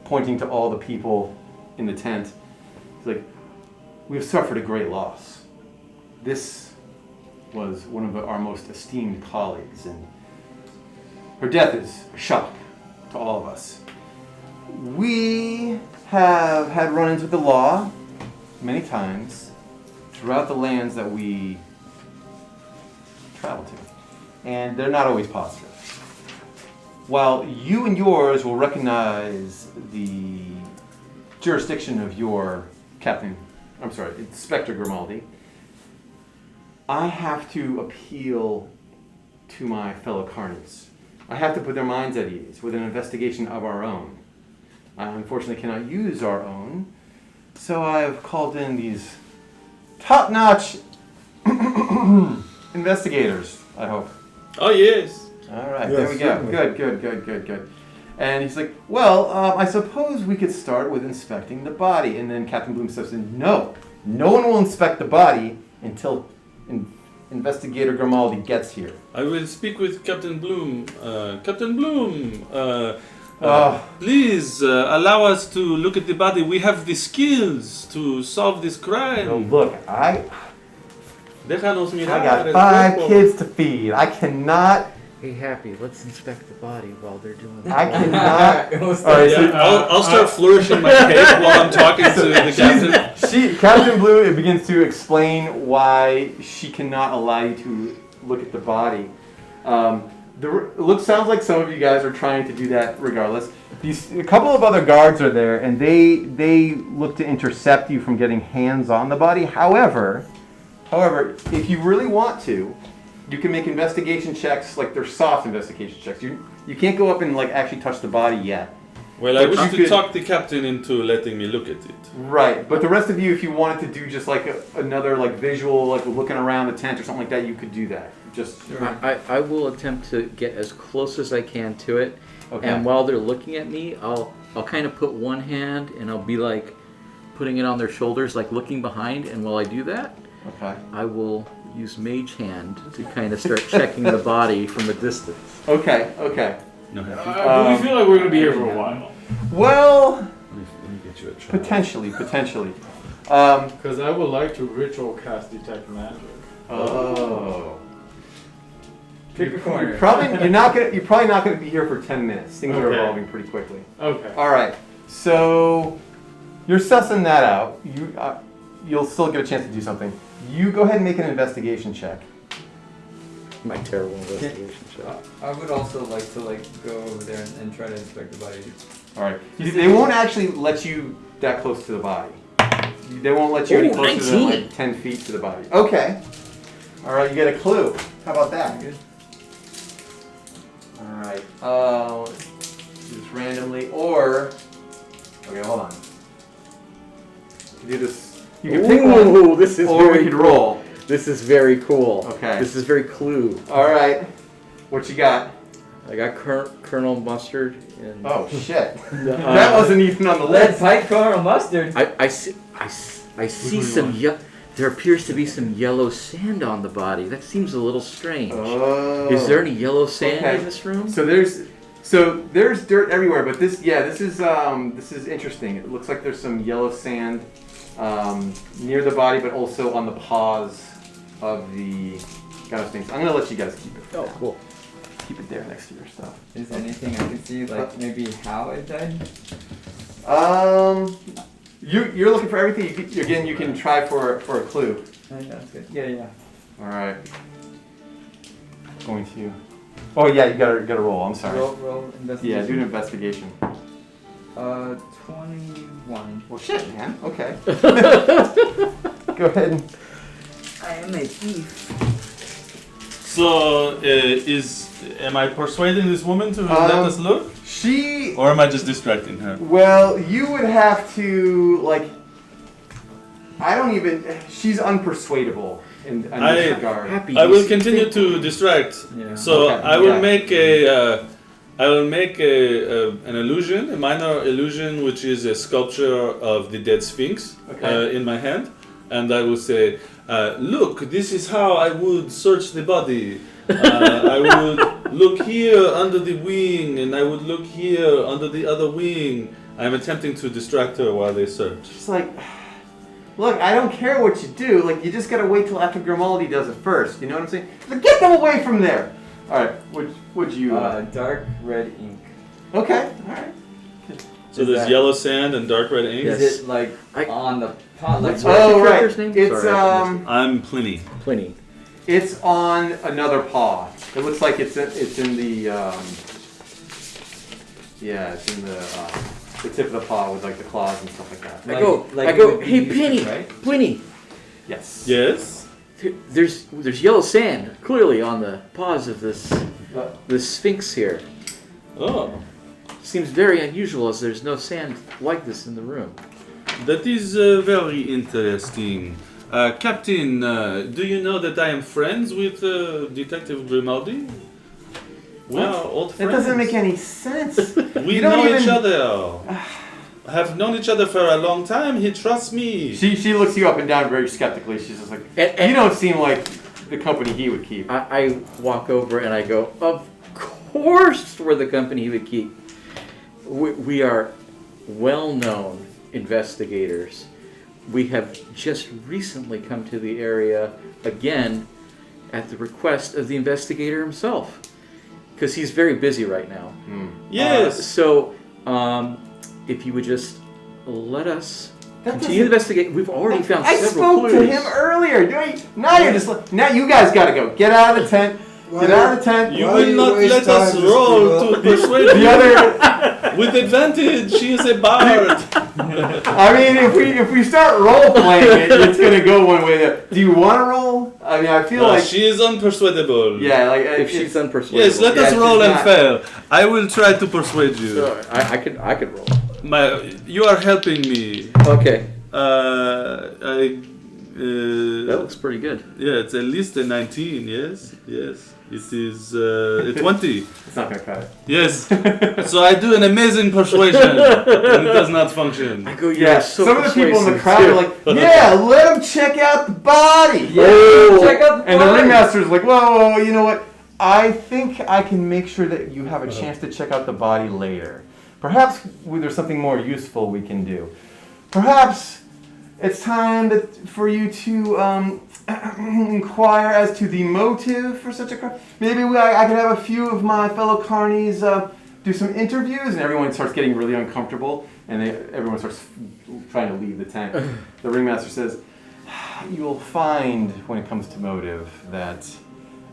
pointing to all the people in the tent, he's like, we have suffered a great loss. This was one of our most esteemed colleagues, and her death is a shock to all of us. We have had run-ins with the law many times throughout the lands that we travel to, and they're not always positive. While you and yours will recognize the jurisdiction of your Inspector Grimaldi, I have to appeal to my fellow carnies. I have to put their minds at ease with an investigation of our own. I unfortunately cannot use our own, so I've called in these top-notch investigators, I hope. Oh yes. All right, Yes, there we go. certainly. Good. And he's like, well, I suppose we could start with inspecting the body. And then Captain Bloom steps in, no one will inspect the body until Investigator Grimaldi gets here. I will speak with Captain Bloom. Captain Bloom, Oh. please allow us to look at the body. We have the skills to solve this crime. No, look, I Déjanos mirar got el 5 cuerpo. kids to feed. I cannot. hey, Happy, let's inspect the body while they're doing that. I cannot. All right, so I'll start flourishing my cape while I'm talking to the captain. Captain Blue begins to explain why she cannot allow you to look at the body. Sounds like some of you guys are trying to do that regardless. A couple of other guards are there, and they look to intercept you from getting hands on the body. However, if you really want to, you can make investigation checks, like they're soft investigation checks. You can't go up and like actually touch the body yet. Well, I But wish you to could- talk the captain into letting me look at it. Right, but the rest of you, if you wanted to do just like another like visual, like looking around the tent or something like that, you could do that. Just I will attempt to get as close as I can to it, okay. and while they're looking at me, I'll kind of put one hand and I'll be like putting it on their shoulders, like looking behind. And while I do that, Okay. I will use Mage Hand to kind of start checking the body from a distance. Okay. No, happy. Do we feel like we're gonna be here for a while? Well, Let me get you a try. potentially. Because I would like to ritual cast detect magic. Oh. Pick a corner. You're probably not gonna be here for 10 minutes. Things are Okay. evolving pretty quickly. Okay. All right. So you're sussing that out. you'll still get a chance to do something. You go ahead and make an investigation check. My terrible investigation check. I would also like to go over there and try to inspect the body. All right. They won't actually let you that close to the body. They won't let you any Ooh, closer than 19. like 10 feet to the body. Okay. All right, you get a clue. How about that? Good. All right. Just randomly, or okay, hold on. You do this. You can pick one, Ooh, this is or we very could cool. roll. This is very cool. Okay. This is very clue. All right. What you got? I got Colonel Mustard. And, Oh shit! that That wasn't even on the Lead list. pipe, Carl mustard. I see some. There appears to be some yellow sand on the body. That seems a little strange. Oh. Is there any yellow sand Okay. in this room? So there's dirt everywhere, but this is interesting. It looks like there's some yellow sand near the body, but also on the paws of the Sphinx. I'm gonna let you guys keep it. Oh, cool. Keep it there next to your stuff. Is there anything I can see, like maybe how it died? You're looking for everything. You can try for a clue. That's good. Yeah. All right. Going to. Oh yeah, you gotta roll. I'm sorry. Roll investigation. Yeah, do an investigation. 21. Well, shit, man. Okay. Go ahead. And, I am a thief. So, am I persuading this woman to let us look? she. Or am I just distracting her? Well, you would have to like. I don't even. She's unpersuadable in this regard. Happy. I will continue to distract. Yeah. So Okay, I will yeah. make an illusion, a minor illusion, which is a sculpture of the dead Sphinx Okay. in my hand, and I will say, "Look, this is how I would search the body. I would look here under the wing, and I would look here under the other wing." I am attempting to distract her while they search. She's like, look, I don't care what you do. Like, you just gotta wait till after Grimaldi does it first. You know what I'm saying? Like, get them away from there. All right. Would you? Dark red ink. Okay. All right. So Is there's that- yellow sand and dark red ink. Yes. Is it like I- on the pot? Like What's your Oh right. character's name? It's Sorry, I missed I'm Pliny. Pliny. It's on another paw. It looks like it's in the it's in the tip of the paw with like the claws and stuff like that. I go, it would be hey, used, Pliny, right? Pliny. Yes. Yes. There's yellow sand clearly on the paws of this Sphinx here. Oh. Seems very unusual, as there's no sand like this in the room. That is very interesting. Captain, do you know that I am friends with Detective Grimaldi? We are old That friends. doesn't make any sense. We You don't know even- each other. Have known each other for a long time. He trusts me. She looks you up and down very skeptically. She's just like, And- you don't seem like the company he would keep. I walk over and I go, of course we're the company he would keep. We are well-known investigators. We have just recently come to the area again at the request of the investigator himself, because he's very busy right now. Yes. So, if you would just let us That continue to doesn't- investigate, we've already found I several spoke clues. to him earlier. Now you guys gotta go. Get out of the tent. Get out of the tent. You Why will do you not waste let time us just roll keep to persuade The you. other, With advantage, she is a bard. I mean, if we start role playing it, it's gonna go one way. Do you want to roll? I mean, I feel like She is unpersuadable. yeah, like If she's unpersuadable. Yes, let Yeah, us she's not- and fail. I will try to persuade you. So, I could roll. You are helping me. Okay, that looks pretty good. Yeah, it's at least a 19. Yes. It is a 20. it's not gonna cut it. Yes. So I do an amazing persuasion, and it does not function. I go, Yeah, so some of the people in the persuasive, crowd too. are like, yeah, let him check out the body. Oh. Check out the And the body. ringmaster's like, whoa, you know what? I think I can make sure that you have a chance to check out the body later. Perhaps there's something more useful we can do. Perhaps it's time for you to inquire as to the motive for such a crime. Maybe I could have a few of my fellow carnies do some interviews, and everyone starts getting really uncomfortable. and everyone starts trying to leave the tent. The ringmaster says, "You will find, when it comes to motive, that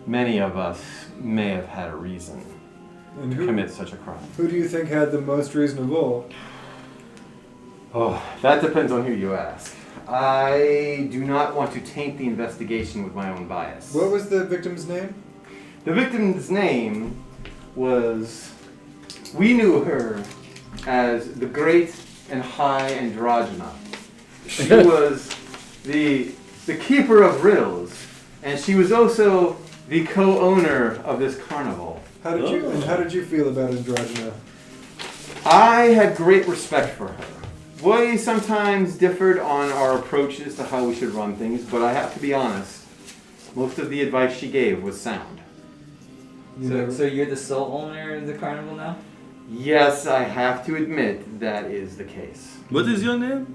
many of us may have had a reason And to commit such a crime." who do you think had the most reason of all? Oh, that depends on who you ask. I do not want to taint the investigation with my own bias. What was the victim's name? The victim's name was, we knew her as the Great and High Androgyna. She was the keeper of riddles, and she was also the co-owner of this carnival. How did you feel about Androgyna? I had great respect for her. We sometimes differed on our approaches to how we should run things, but I have to be honest, most of the advice she gave was sound. So you're the sole owner of the carnival now? Yes, I have to admit that is the case. What is your name?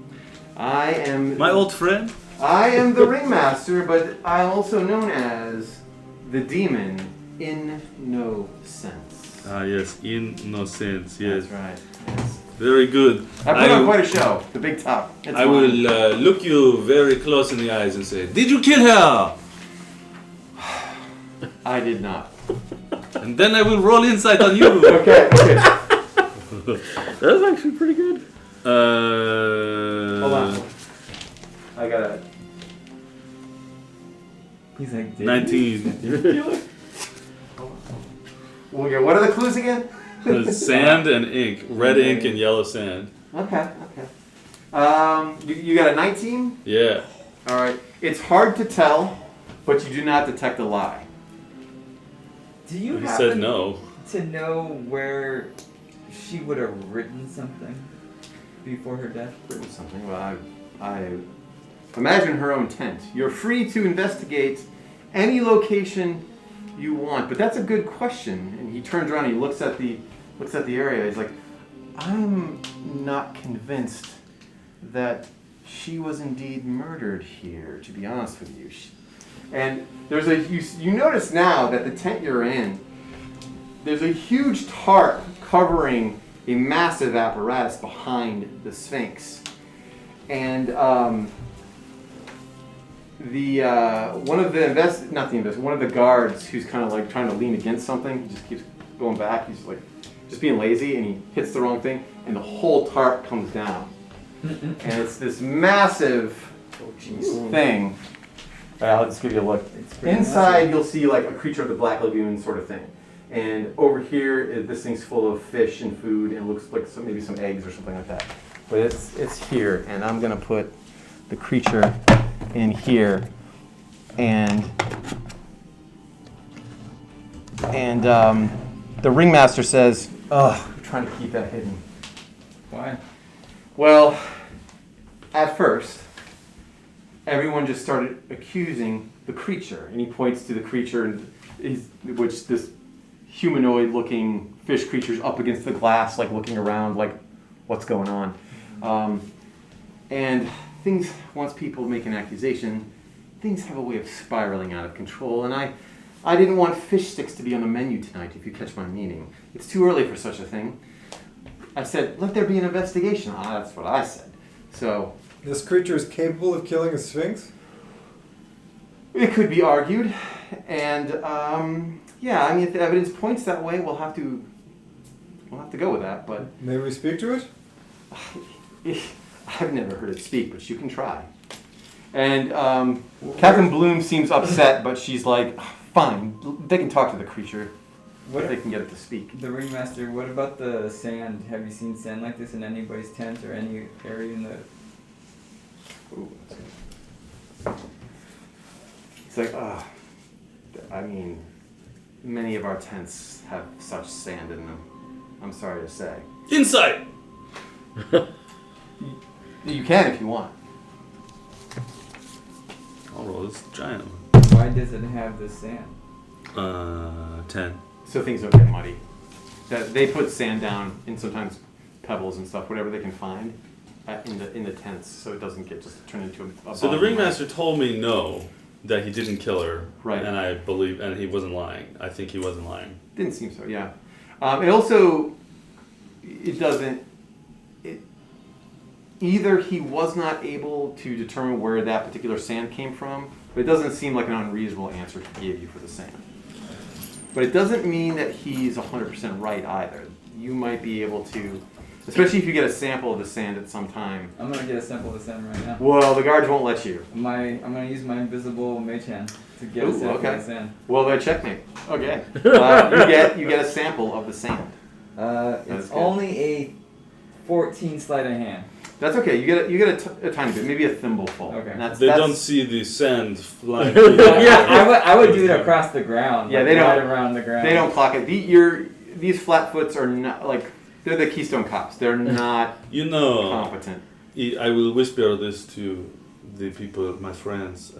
I am My old friend? I am the ringmaster, but I'm also known as the demon in no sense. Ah, yes, innocence, yes. That's right. Yes. Very good. I put on quite a show. The big top. It's I fine. will look you very close in the eyes and say, "Did you kill her?" I did not. And then I will roll insight on you. Okay. That's actually pretty good. Hold on. I gotta. He's like, 19. Okay, what are the clues again? Sand and ink. Red ink and yellow sand. Okay. You got a 19? Yeah. All right. It's hard to tell, but you do not detect a lie. Do you He happen said no. to know where she would have written something before her death? Written something. Well, I imagine her own tent. You're free to investigate any location you want, but that's a good question. And he turns around and he looks at the area. He's like, I'm not convinced that she was indeed murdered here, to be honest with you. And there's you notice now that the tent you're in, there's a huge tarp covering a massive apparatus behind the Sphinx. And one of the guards who's kind of like trying to lean against something, he just keeps going back. He's like just being lazy, and he hits the wrong thing, and the whole tarp comes down. And it's this massive thing. I'll just give you a look. Inside, you'll see like a creature of the Black Lagoon sort of thing. And over here, this thing's full of fish and food, and it looks like maybe some eggs or something like that. But it's here, and I'm gonna put the creature in here, and the ringmaster says, "Oh, I'm trying to keep that hidden." Why? Well, at first, everyone just started accusing the creature, and he points to the creature, which this humanoid-looking fish creature's up against the glass, like looking around, like what's going on. And things, once people make an accusation, things have a way of spiraling out of control. And I didn't want fish sticks to be on the menu tonight, if you catch my meaning. It's too early for such a thing. I said, let there be an investigation. That's what I said. So This creature is capable of killing a sphinx? it could be argued. And yeah, I mean, if the evidence points that way, we'll have to go with that. But May we speak to it? I've never heard it speak, but you can try. And Captain Bloom seems upset, but she's like, fine, they can talk to the creature. What if they can get it to speak? The ringmaster, what about the sand? Have you seen sand like this in anybody's tent or any area in the... Ooh, that's good. It's like, I mean, many of our tents have such sand in them. I'm sorry to say. Insight! You can if you want. I'll roll this giant Why does it have the sand? one. 10. So things don't get muddy. They put sand down and sometimes pebbles and stuff, whatever they can find in the tents, so it doesn't get just turned into a So the body of ringmaster told me no, that he didn't kill her. Right. And I believe, and he wasn't lying. I think he wasn't lying. mud. Didn't seem so, yeah. It also, it doesn't, either he was not able to determine where that particular sand came from, but it doesn't seem like an unreasonable answer he gave you for the sand. But it doesn't mean that he's 100% right either. You might be able to, especially if you get a sample of the sand at some time. I'm gonna get a sample of the sand right now. Well, the guards won't let you. I'm gonna use my invisible mage hand to get a Ooh, sample okay. of the sand. Well, then checkmate. Okay. You get a sample of the sand. It's That's good. only a 14 sleight of hand. That's okay. You get a tiny bit, maybe a thimbleful. Okay. And that's, They that's, don't see the sand flying. I would do it across the ground. Yeah, like they don't- right around the ground. They don't clock it. These flatfoots are not like they're the Keystone Cops. They're not You know, competent. I will whisper this to the people, my friends.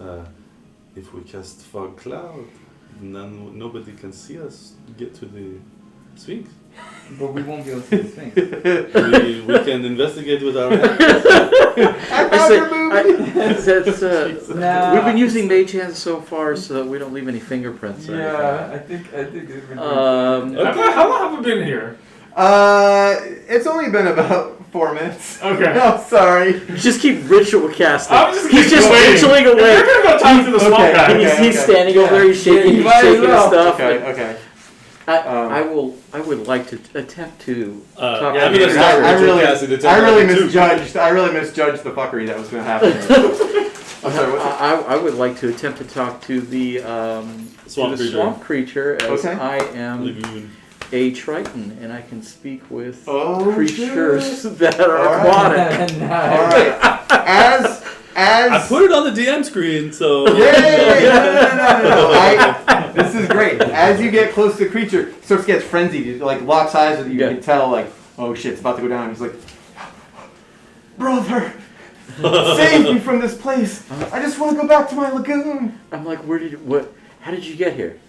If we cast fog cloud, then nobody can see us get to the Sphinx. But we won't be able to see the Sphinx. We can investigate with our hands. I found your booby. Nah. We've been using mage hands so far so that we don't leave any fingerprints. or Yeah, I think it's been anything. How long have we been here? It's only been about 4 minutes. Okay. No, sorry. Just keep ritual casting. I'm just He's just waiting. ritualing away. You're gonna go talk to the small Okay. guy. He's standing over there. He's Yeah, shaking. you He's might as shaking his well. stuff. Okay, and okay. I would like to attempt to talk I'm to gonna the start guy. I really misjudged the fuckery that was going to happen. I'm sorry, what's it? I would like to attempt to talk to the Swamp creature. swamp creature as Okay. I am Lagoon. a Triton and I can speak with Oh, creatures shit. that are All right. aquatic. All right. I put it on the DM screen, so. No. This is great. As you get close to the creature, it starts to get frenzied. It like locks eyes with you. Yeah. You can tell, like, oh shit, it's about to go down. He's like, brother, save me from this place. I just want to go back to my lagoon. I'm like, how did you get here?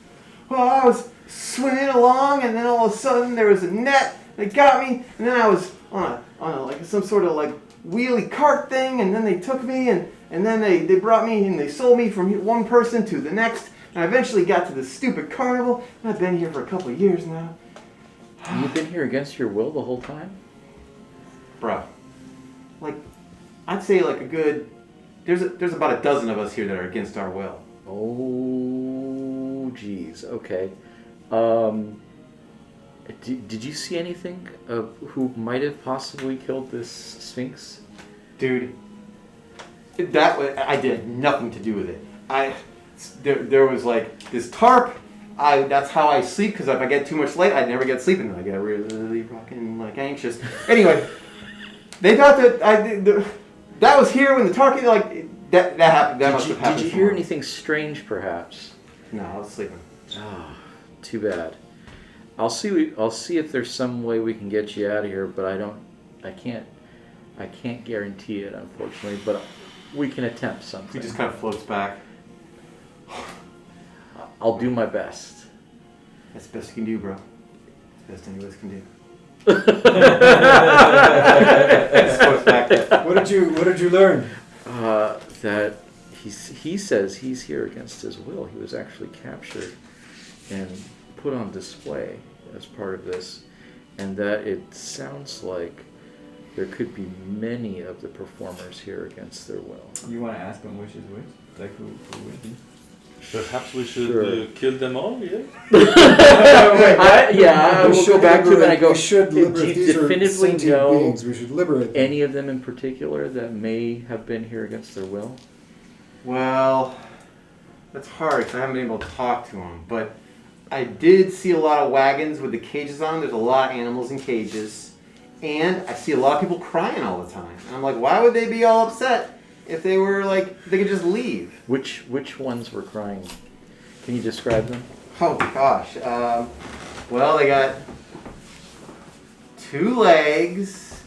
Well, I was swimming along, and then all of a sudden there was a net that got me, and then I was on a like some sort of like wheelie cart thing, and then they took me, and then they brought me and they sold me from one person to the next, and I eventually got to this stupid carnival, and I've been here for a couple of years now. You've been here against your will the whole time? Bro, like, I'd say like a good, there's about a dozen of us here that are against our will. Oh, geez. Okay. Did you see anything of who might have possibly killed this Sphinx? Dude, I did nothing to do with it. There was like this tarp. That's how I sleep, because if I get too much light, I never get sleeping. I get really fucking like anxious. Anyway, they thought that that was here when the tarp like that happened. That must have happened. Did you hear somewhere. anything strange, perhaps? No, I was sleeping. Ah, too bad. I'll see if there's some way we can get you out of here, but I can't guarantee it, unfortunately. But we can attempt something. He just kind of floats back. I'll do my best. That's the best you can do, bro. That's the best any of us can do. Just floats back. What did you learn? That he says he's here against his will. He was actually captured and put on display as part of this, and that it sounds like there could be many of the performers here against their will. You want to ask him which is which? Like who would be? Perhaps we should Sure. kill them all, yeah? I We will should go back to him and I go, We should do liberate you these are definitively sentient know beings. We should liberate them. any of them in particular that may have been here against their will? Well, that's hard because I haven't been able to talk to him. But I did see a lot of wagons with the cages on. There's a lot of animals in cages. And I see a lot of people crying all the time. And I'm like, why would they be all upset if they were like, they could just leave? Which ones were crying? Can you describe them? Oh gosh. Well, they got 2 legs,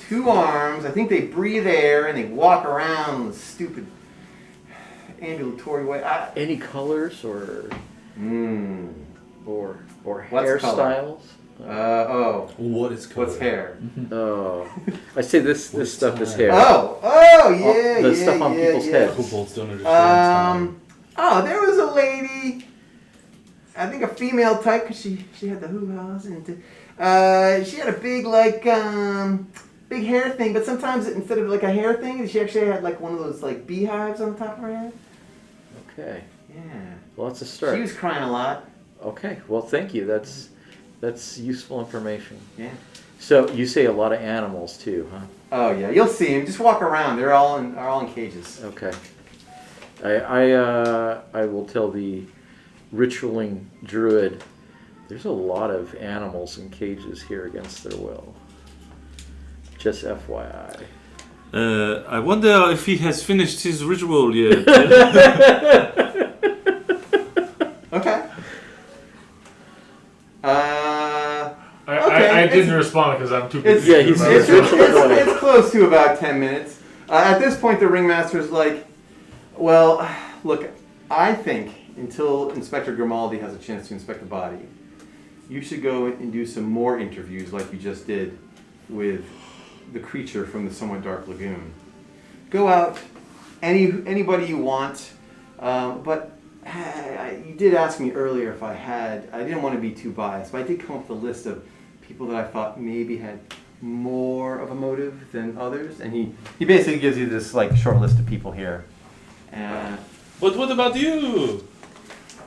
2 arms. I think they breathe air and they walk around with stupid ambulatory way. Any colors or What's hairstyles? What is What's hair? Oh, I say this What's stuff is time? hair. Oh, yeah, the yeah, stuff on yeah, people's yeah. heads. Kobolds don't understand There was a lady, I think a female type, because she had the hoo-haws, and she had a big, like, big hair thing, but sometimes instead of like a hair thing, she actually had like one of those like beehives on the top of her head. Okay. Yeah. Well, that's a start. She was crying a lot. Okay. Well, thank you. That's useful information. Yeah. So you say a lot of animals too, huh? Oh yeah, you'll see them. Just walk around. They're all in cages. Okay. I will tell the ritualing druid. There's a lot of animals in cages here against their will. Just FYI. I wonder if he has finished his ritual yet. Okay. I didn't respond because I'm too It's, busy. Yeah, he's- about it's, it. it's close to about 10 minutes. At this point, the ringmaster's like, well, look, I think until Inspector Grimaldi has a chance to inspect the body, you should go and do some more interviews like you just did with the creature from the somewhat dark lagoon. Go out, anybody you want, but you did ask me earlier if I didn't want to be too biased, but I did come up with a list of people that I thought maybe had more of a motive than others, and he basically gives you this like short list of people here. But what about you?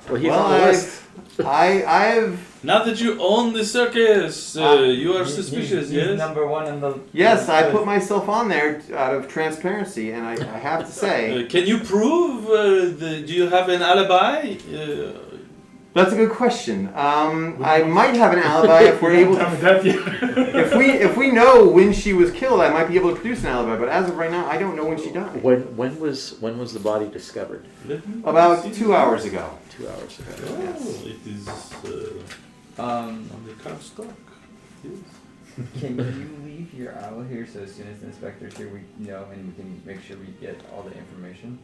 Well, he's on the list. I've Now that you own the circus, you are suspicious, He's yes? number one in the. yes, I put myself on there out of transparency, and I have to say Can you prove? Do you have an alibi? that's a good question. I might have an alibi if we're able Tell me to. that yet. If we know when she was killed, I might be able to produce an alibi. But as of right now, I don't know when she died. When was the body discovered? About 2 hours ago. 2 hours ago. Oh, it is on the cardstock. Yes. Can you leave your owl here so as soon as the inspector's here, we know and we can make sure we get all the information?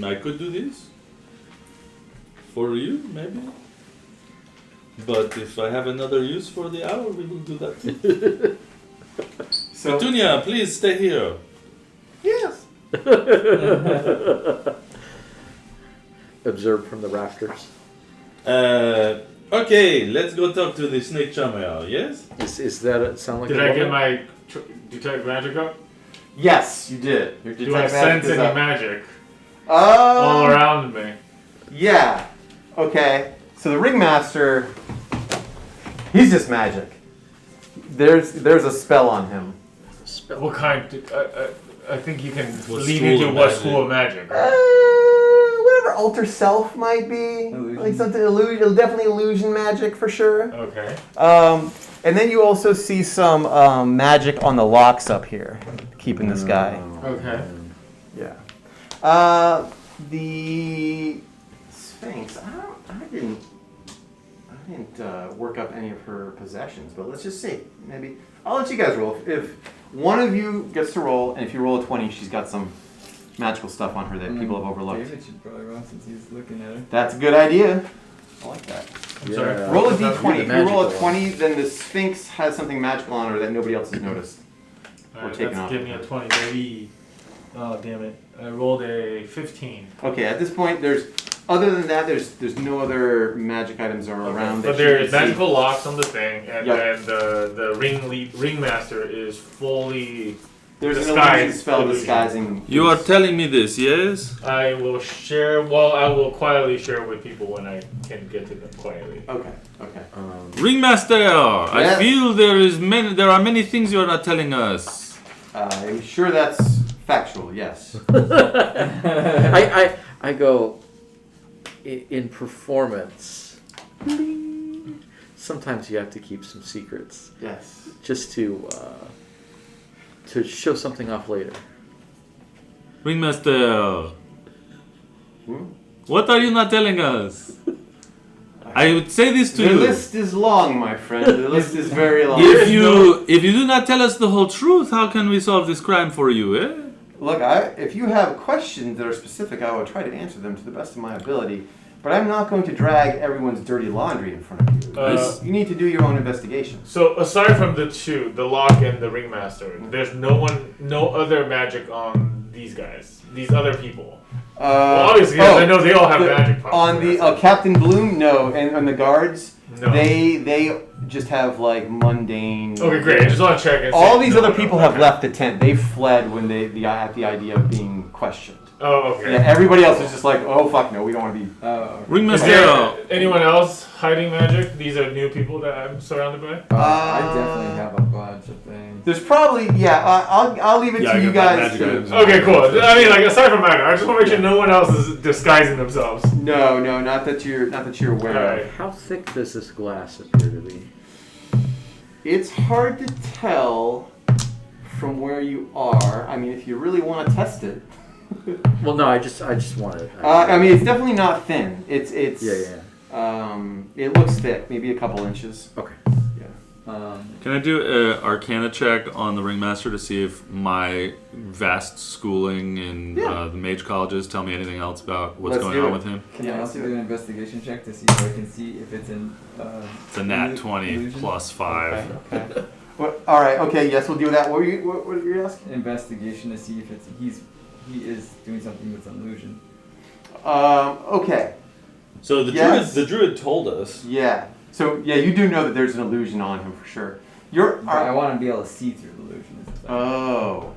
I could do this. For you, maybe. But if I have another use for the owl, we will do that too. So Petunia, please stay here. yes. Observed from the rafters. Okay, let's go talk to the snake charmer, yes? Is that sound like? Did a I get woman? my detect magic up? Yes, you did. Your Do I detect sense magic is any up. magic all around me? Yeah. Okay. So the ringmaster, he's just magic. There's a spell on him. Spell. What kind? I think you can What lead school into of what magic? school of magic. Right? Whatever alter self might be. Illusion. Like something illusion, definitely illusion magic for sure. Okay. And then you also see some magic on the locks up here, keeping this guy. Okay. Yeah. The Sphinx. I didn't work up any of her possessions, but let's just see. Maybe I'll let you guys roll. If one of you gets to roll, and if you roll a 20, she's got some magical stuff on her that people have overlooked. David should probably roll since he's looking at her. That's a good idea. I like that. I'm sorry. Roll a What was that? d20. If The you roll a magical 20, then the Sphinx has something magical on her that nobody else has noticed. Alright, taken let's off. give me a 20, baby. Oh, damn it. I rolled a 15. Okay, at this point, other than that, there's no other magic items are around. But that you there's can see. magical locks on the thing, and Yep. then the ringmaster is fully. There's an disguise illusion spell illusion. disguising. You are telling me this, yes? I will share. Well, I will quietly share with people when I can get to them quietly. Okay. Okay. Ringmaster, I Yes? feel there are many things you are not telling us. I'm sure that's factual. Yes. I go in performance. Sometimes you have to keep some secrets Yes. just to show something off later. Ringmaster, Hmm? what are you not telling us? I would say this to The you. list is long, my friend. The list is very long. If you do not tell us the whole truth, how can we solve this crime for you, eh? Look, if you have questions that are specific, I will try to answer them to the best of my ability. But I'm not going to drag everyone's dirty laundry in front of you. You need to do your own investigation. So aside from the two, the lock and the ringmaster, there's no other magic on these guys, these other people. Well, obviously, yes, I know they all have magic powers. On the Captain Bloom, no, and on the guards, No. they just have like mundane. Okay, great. I just want to check. And All say, these no, other no, people okay. have left the tent. They fled when at the idea of being questioned. Oh, okay. Yeah, everybody else is just like, oh fuck no, we don't want to be. Oh. Is there anyone else hiding magic? These are new people that I'm surrounded by. I definitely have a bunch of things. There's probably I'll leave it Yeah, to I you got guys. magic To, items. Okay, cool. I mean, like aside from magic, I just want to make sure no one else is disguising themselves. no, not that you're aware Alright. of. How thick does this glass appear to be? It's hard to tell from where you are. I mean, if you really want to test it. Well, no, I just wanted. I mean, it's definitely not thin. It's Yeah. it looks thick, maybe a couple inches. Okay. Can I do an Arcana check on the Ringmaster to see if my vast schooling in the mage colleges tell me anything else about what's Let's going do on it. with him? Can Yeah, I let's also do do it. an investigation check to see if I can see if it's in? It's a nat 20 illusion? plus 5. Okay. All right. Okay. Yes, we'll do that. What were you asking? Investigation to see if it's he is doing something that's an illusion. Okay. So the Yes. druid told us. Yeah. So yeah, you do know that there's an illusion on him for sure. But I want to be able to see through the illusion. Is the thing. Oh.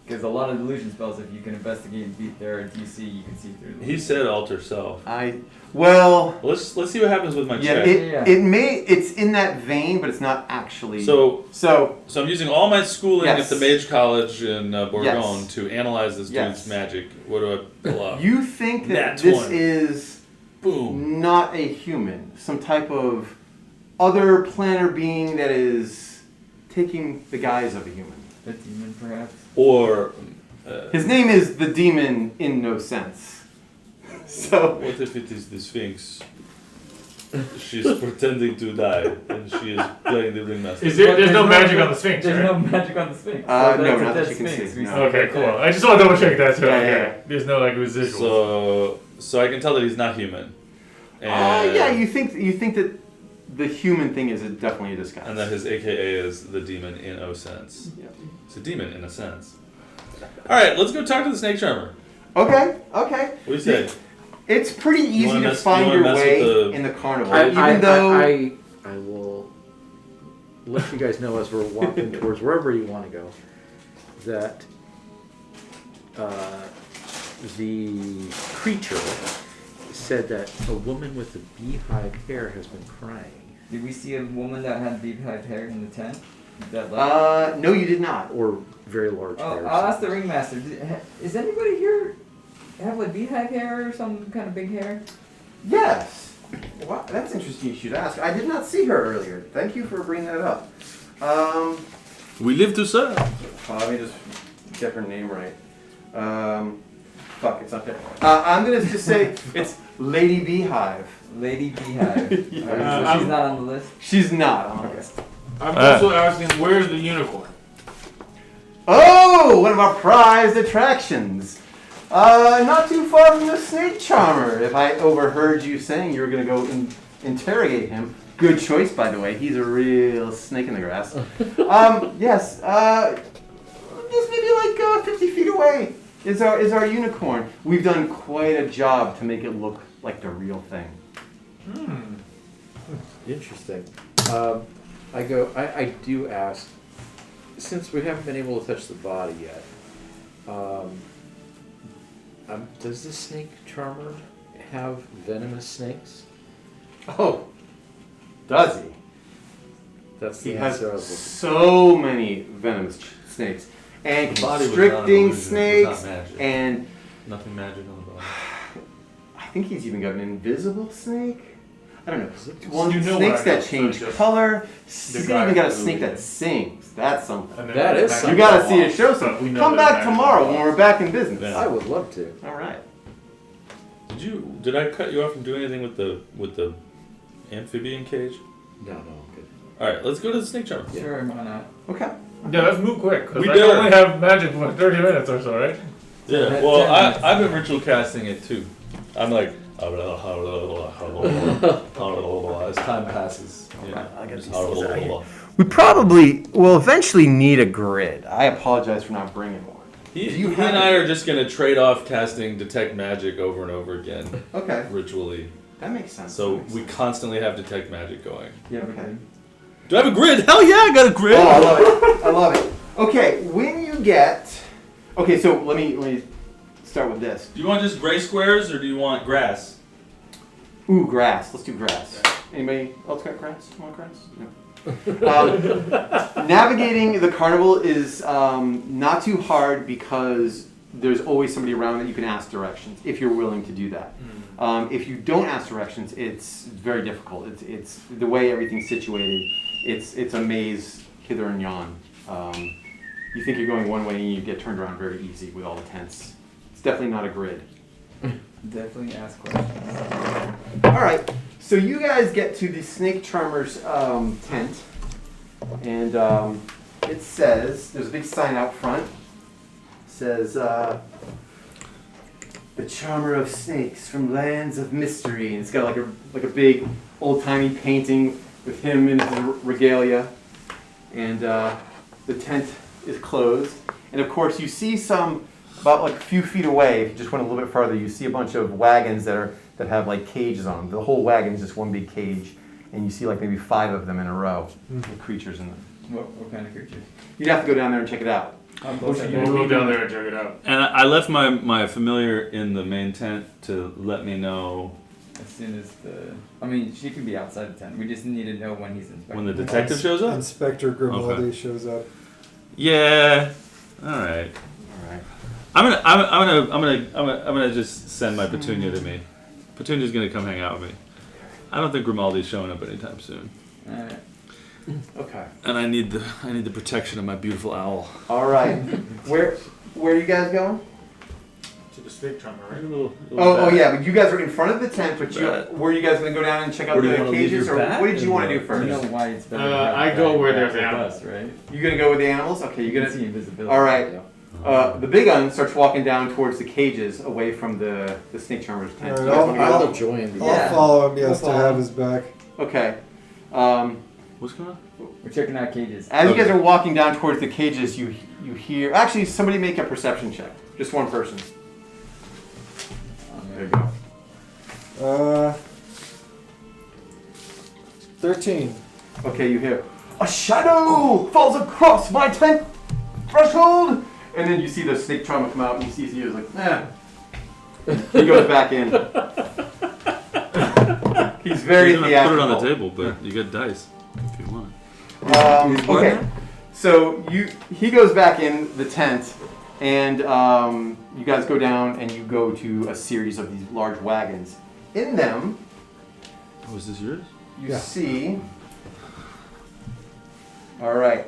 Because a lot of illusion spells, if you can investigate and beat their DC, you can see through. The He said alter self. Well. Let's see what happens with my Yeah. check. It's in that vein, but it's not actually. So So I'm using all my schooling Yes. at the Mage College in Bourgogne Yes. to analyze this Yes. dude's magic. What do I pull up? you think that Nat this 20. is Boom. not a human, some type of other planar being that is taking the guise of a human. A demon, perhaps. Or His name is the demon in no sense. So what if it is the Sphinx? She's pretending to die, and she is playing the ringmaster. There's no magic on the Sphinx, There's right? no magic on the Sphinx. No, that's a not that dead you can Sphinx. see, We no. saw Okay, that cool. there. I just want to double check that too. Yeah, Okay. yeah. There's no like residuals. So I can tell that he's not human. yeah, you think that the human thing is definitely a disguise. And that his AKA is the demon in O sense. Yeah. It's a demon in a sense. All right, let's go talk to the snake charmer. Okay. What do you say? It's pretty easy wanna to mess- find you your wanna mess way with the- in the carnival, I will let you guys know as we're walking towards wherever you want to go that the creature said that a woman with a beehive hair has been crying. Did we see a woman that had beehive hair in the tent? That left? No, you did not. Or very large Oh, hair. I'll ask the ringmaster. Is anybody here have like beehive hair or some kind of big hair? Yes. Wow, that's interesting. You should ask. I did not see her earlier. Thank you for bringing that up. We live to serve. Let me just get her name right. Fuck, it's not there. I'm gonna just say it's Lady Beehive. Lady Beehive. Yeah. Alright, so she's not on the list. She's not on the list. I'm also asking, where's the unicorn? Oh, one of our prized attractions. Not too far from the snake charmer. If I overheard you saying you were gonna go interrogate him, good choice, by the way. He's a real snake in the grass. Yes. Just maybe like 50 feet away is our unicorn. We've done quite a job to make it look like the real thing. Interesting. I do ask, since we haven't been able to touch the body yet, does the snake charmer have venomous snakes? Oh, does he? That's the He has answer. so many venomous snakes and The body was not an constricting illusion, it was snakes not magic. and Nothing magic on the body. I think he's even got an invisible snake. I don't know. Well, you know snakes what I know, that change so just color. He's guy even got a who- snake that sings. That's something. And then That is magic You something. gotta see on a show the wall. some. We know Come there's back magic tomorrow on the when wall. we're back in business. Yeah. I would love to. All right. Did I cut you off from doing anything with the amphibian cage? No, I'm good. All right, let's go to the snake charmer. Sure, why not? Okay. Yeah, let's move quick, because We I did. only have magic for 30 minutes or so, right? Yeah, Ten well, minutes. I've been ritual casting it too. I'm like, as time passes. Yeah. I gotta see these out here. We will eventually need a grid. I apologize for not bringing one. He, Do you he have and I it? are just gonna trade off casting detect magic over and over again, Okay, ritually. that makes sense. So That makes we sense. constantly have detect magic going. Yeah, Okay. Do I have a grid? Hell yeah, I got a grid. Oh, I love it. I love it. Okay, when you get. Okay, so let me start with this. Do you want just gray squares or do you want grass? Ooh, grass. Let's do grass. Anybody else got grass? Want grass? No. Navigating the carnival is not too hard because there's always somebody around that you can ask directions if you're willing to do that. If you don't ask directions, it's very difficult. It's the way everything's situated. It's a maze hither and yon. You think you're going one way and you get turned around very easy with all the tents. It's definitely not a grid. Definitely ask questions. All right, so you guys get to the Snake Charmer's tent, and it says, there's a big sign out front. It says, the Charmer of Snakes from lands of mystery. And it's got like a big old-timey painting with him in his regalia. And the tent is closed. And of course you see some, about like a few feet away, if you just went a little bit farther, you see a bunch of wagons that have like cages on them. The whole wagon is just one big cage, and you see like maybe 5 of them in a row with creatures in them. What kind of creatures? You'd have to go down there and check it out. How close are We'll you? go down there and check it out. And I left my familiar in the main tent to let me know As soon as I mean, she can be outside the tent. We just need to know when he's inspecting. when the detective shows up. Inspector Grimaldi Okay. shows up. Yeah. All right. All right. I'm gonna just send my Petunia to me. Petunia's gonna come hang out with me. I don't think Grimaldi's showing up anytime soon. Alright. Okay. And I need the protection of my beautiful owl. All right. Where are you guys going? To the Snake Charmer, right? Oh yeah, but you guys are in front of the tent. But Bat. were you guys going to go down and check out Where do you the wanna leave cages, your or bat what did you want to do You first? know why it's better. I go where there's animals, animals. right? You gonna go with the animals? Okay, You you're can gonna. see invisibility. All right. The big un starts walking down towards the cages, away from the Snake Charmer's tent. All You right, guys wanna go? I'll join. I'll Yeah. follow him, yes, We'll to follow have him. his back. Okay. What's going on? We're checking out cages. As you guys are walking down towards the cages, you hear. Actually, somebody make a perception check. Just one person. There you go. 13. Okay, you hear a shadow falls across my tent threshold, and then you see the Snake Charmer come out, and he sees you. He's like, He goes back in. He's very You don't have to theatrical. put it on the table, but you get dice if you want. Okay, so he goes back in the tent, and you guys go down and you go to a series of these large wagons. In them, Oh, is this yours? you Yeah. see. All right.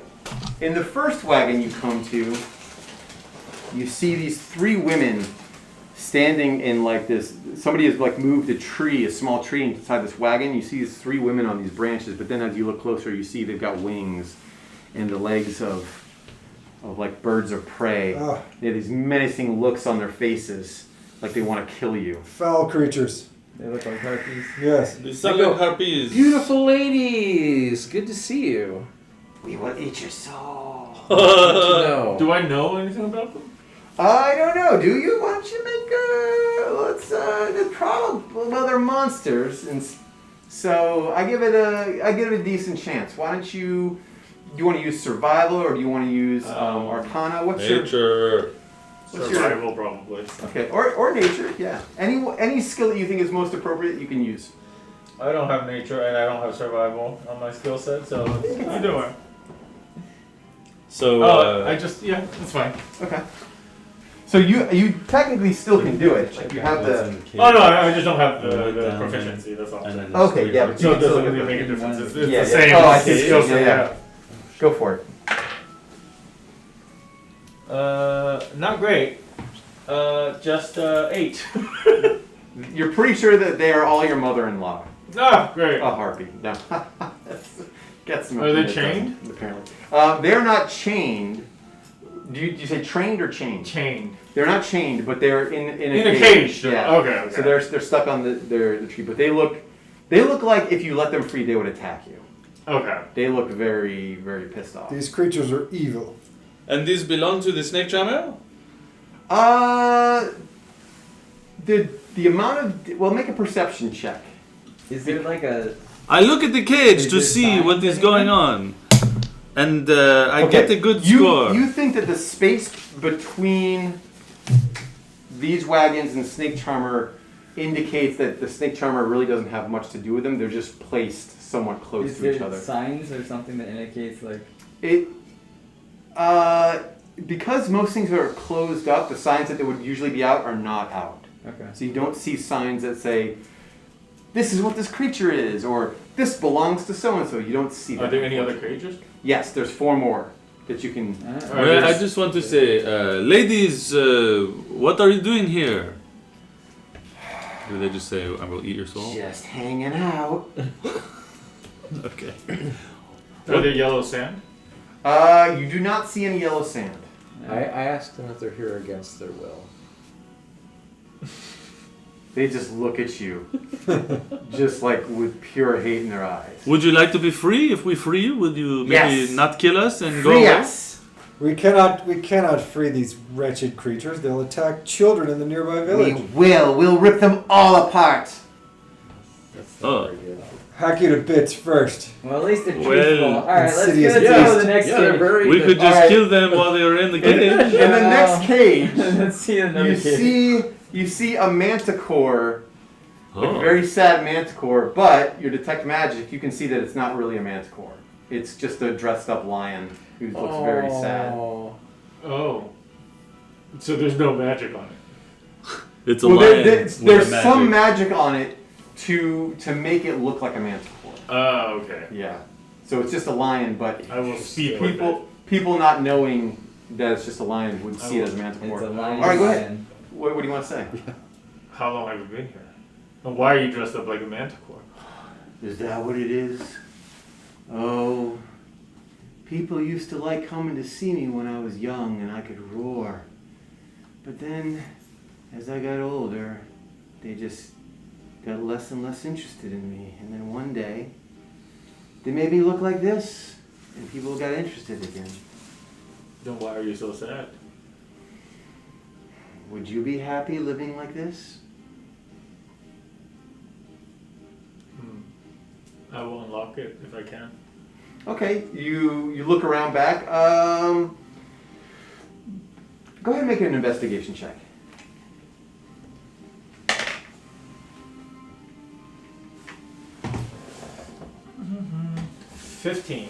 In the first wagon you come to, you see these 3 women standing in like this. Somebody has like moved a small tree inside this wagon. You see these 3 women on these branches, but then as you look closer, you see they've got wings and the legs of like birds of prey. Ah, They have these menacing looks on their faces, like they want to kill you. foul creatures. They look like harpies. Yes. They sound like harpies. Beautiful ladies, good to see you. We will eat your soul. No. Do I know anything about them? I don't know. Do you? Why don't you make they're probably, well, they're monsters, and so I give it a decent chance. Why don't you? Do you want to use survival or do you want to use arcana? What's Nature. What's your- Survival, probably. okay? Or nature? Yeah. Any skill that you think is most appropriate, you can use. I don't have nature and I don't have survival on my skill set, so either way. So That's fine. Okay. So you technically still can do it. Like you have the. Oh no, I just don't have Went the down proficiency. That's all. And then Okay, yeah, but So you it can still doesn't get really the. make a difference. It's Yeah, the yeah. same. Oh, I It's the see. skill set, Yeah. Go for it. Not great. Just 8. You're pretty sure that they are all your mother-in-law. Ah, great. A harpy. No. Gets them. Are they It doesn't, chained? Apparently. They're not chained. Do you say trained or chained? Chained. They're not chained, but they're in In a cage. Yeah. Okay. So they're stuck on the tree, but they look like if you let them free, they would attack you. Okay. They look very, very pissed off. These creatures are evil. And these belong to the Snake Charmer? The amount of make a perception check. Is there like a? I look at the cage Is to there see signs what is anywhere? going on, and I Okay, get a good you, score. You think that the space between these wagons and Snake Charmer indicates that the Snake Charmer really doesn't have much to do with them. They're just placed somewhat close Is to each there other. signs or something that indicates like? It, because most things are closed up, the signs that they would usually be out are not out. Okay. So you don't see signs that say, "This is what this creature is," or "This belongs to so and so." You don't see that. Are there any other creatures? Yes, there's 4 more that you can. Ah. Alright, Well, I there's- just want to say, ladies, what are you doing here? Do they just say, "I will eat your soul"? Just hanging out. Okay. Are there yellow sand? You do not see any yellow sand. I asked them if they're here against their will. They just look at you, just like with pure hate in their eyes. Would you like to be free? If we free you, would you maybe Yes. not kill us and go Free away? us. We cannot free these wretched creatures. They'll attack children in the nearby village. We'll rip them all apart. That's Oh. very good. Hack you to bits first. Well, at least they're Well, truthful. All right, let's insidious go to beast. the next Yeah, they're cage. very We good. could just Alright. kill them while they were in the cage. In the next cage, Let's see another cage. you see a manticore, like a Oh. very sad manticore, but your detect magic, you can see that it's not really a manticore. It's just a dressed up lion who looks very sad. Oh. Oh. So there's no magic on it. It's a Well, lion. there's with a some magic. magic on it to make it look like a manticore. Oh, okay. Yeah. So it's just a lion, but I will speak with it. people not knowing that it's just a lion would see it as a It's manticore. a lion. All right, go ahead. lion. What do you want to say? How long have you been here? And why are you dressed up like a manticore? Is that what it is? Oh, people used to like coming to see me when I was young and I could roar. But then, as I got older, they just got less and less interested in me. And then one day, they made me look like this, and people got interested again. Then why are you so sad? Would you be happy living like this? I will unlock it if I can. Okay, you look around back. Go ahead and make an investigation check. Mm-hmm. 15.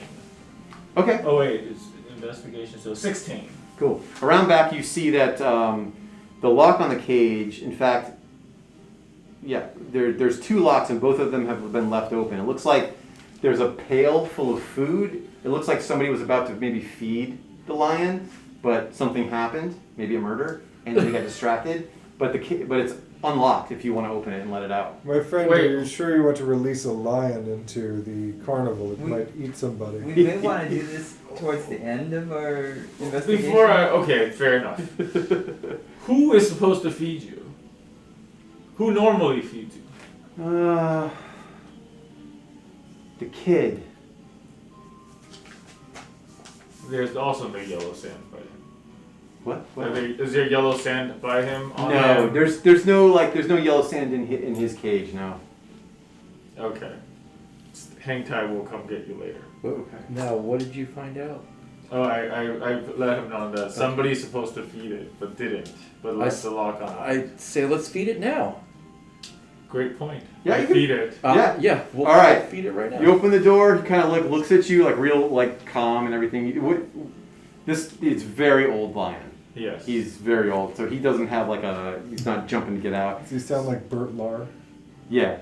Okay. Oh wait, it's investigation, so 16. Cool. Around back, you see that the lock on the cage, in fact, yeah, there's 2 locks and both of them have been left open. It looks like there's a pail full of food. It looks like somebody was about to maybe feed the lion, but something happened, maybe a murder, and they got distracted. But but it's unlocked if you want to open it and let it out. My friend, Wait. are you sure you want to release a lion into the carnival? It We- might eat somebody. We may want to do this towards the end of our investigation. Okay, fair enough. Who is supposed to feed you? Who normally feeds you? The kid. There's also no yellow sand by him. What? Is there yellow sand by him? On No, him? there's no yellow sand in his cage. No. Okay. Hang tight, we'll come get you later. Okay. Now, what did you find out? Oh, I let him know that somebody's supposed to feed it, but didn't. But left the lock on. I say let's feed it now. Great point. Yeah, I you can- feed it. Yeah. We'll All right. feed it right now. You open the door. He kind of looks at you like real calm and everything. This is very old lion. Yes. He's very old, so he doesn't have he's not jumping to get out. Does he sound like Bert Lahr? Yeah.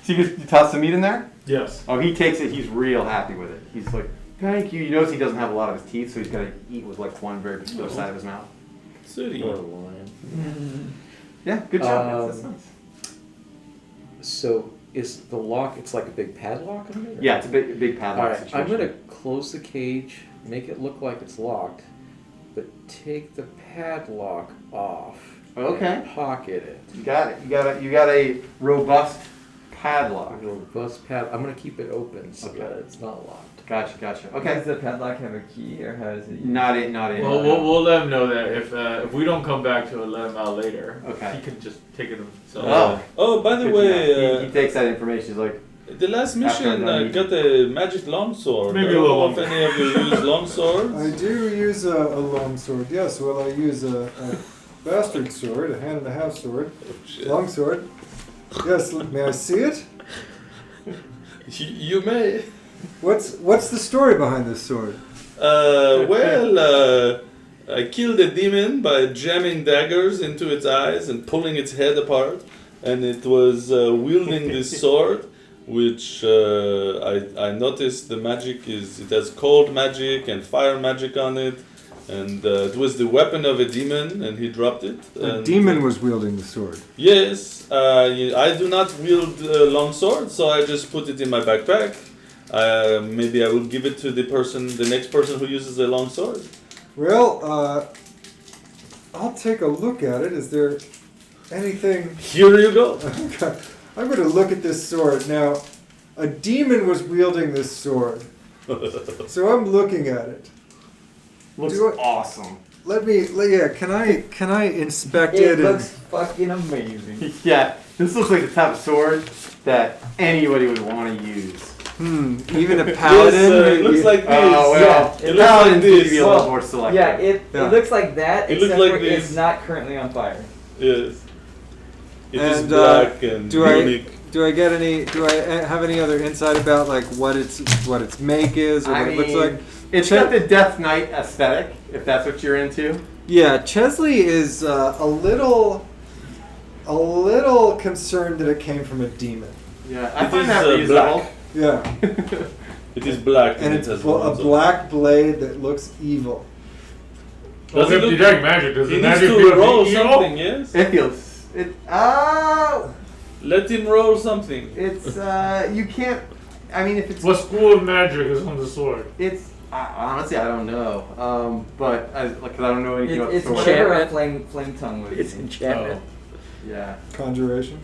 So you toss some meat in there? Yes. Oh, he takes it. He's real happy with it. He's like, thank you. You notice he doesn't have a lot of his teeth, so he's got to eat with one very particular side of his mouth. City. Poor lion. Yeah, good job. That's nice. So is the lock? It's like a big padlock on it. or- Yeah, it's a big padlock All right. situation. I'm gonna close the cage, make it look like it's locked, but take the padlock off. Okay. And pocket it. You got it. You got a robust padlock. Robust pad. I'm gonna keep it open so Okay. that it's not locked. Gotcha. Does Okay. the padlock have a key, or how does it? Not it. Well, we'll let him know that if we don't come back to it, let him out later. Okay. He can just take it himself. Oh. Oh, by the Good to know. way, he takes that information. He's like, the last mission After I'm done got a magic longsword. Maybe I a don't little know if longer. any of you use longswords. I do use a long sword. Yes, well, I use a bastard sword, a hand and a half sword, Shit. long sword. Yes, may I see it? You may. What's the story behind this sword? I killed a demon by jamming daggers into its eyes and pulling its head apart, and it was wielding this sword, which I noticed the magic it has cold magic and fire magic on it, and it was the weapon of a demon, and he dropped it. A and, demon was wielding the sword. Yes, I do not wield long swords, so I just put it in my backpack. Maybe I will give it to the next person who uses a long sword. Well, I'll take a look at it. Is there anything? Here you go. I'm going to look at this sword. Now, a demon was wielding this sword. So I'm looking at it. looks Do it. awesome. Can I inspect It it? looks fucking amazing. Yeah, this looks like the type of sword that anybody would want to use. Even a Yes, paladin? it looks like this. Oh well, Yeah, it looks like paladins need to be this. a little more selective. Yeah, it Yeah. looks like that, It looks except like for this. it's not currently on fire. Yes. It is And, black and do I- unique. Do I get any? Do I have any other insight about like what its make is or what it looks like? It's got the Death Knight aesthetic, if that's what you're into. Yeah, Chesley is a little concerned that it came from a demon. Yeah, I It find is, that black. reasonable. Yeah, It is black and it it's has a horns on it. black blade that looks evil. Well, Does it if you look- detect magic, does He the needs magic to feel roll evil? something, yes? It feels it. Oh, Let him roll something. it's you can't. I mean, if it's What school of magic is on the sword? it's honestly I don't know. But because I don't know anything about the It's sword. whatever a Enchantment. flame tongue would It's be. enchantment. Yeah, Conjuration,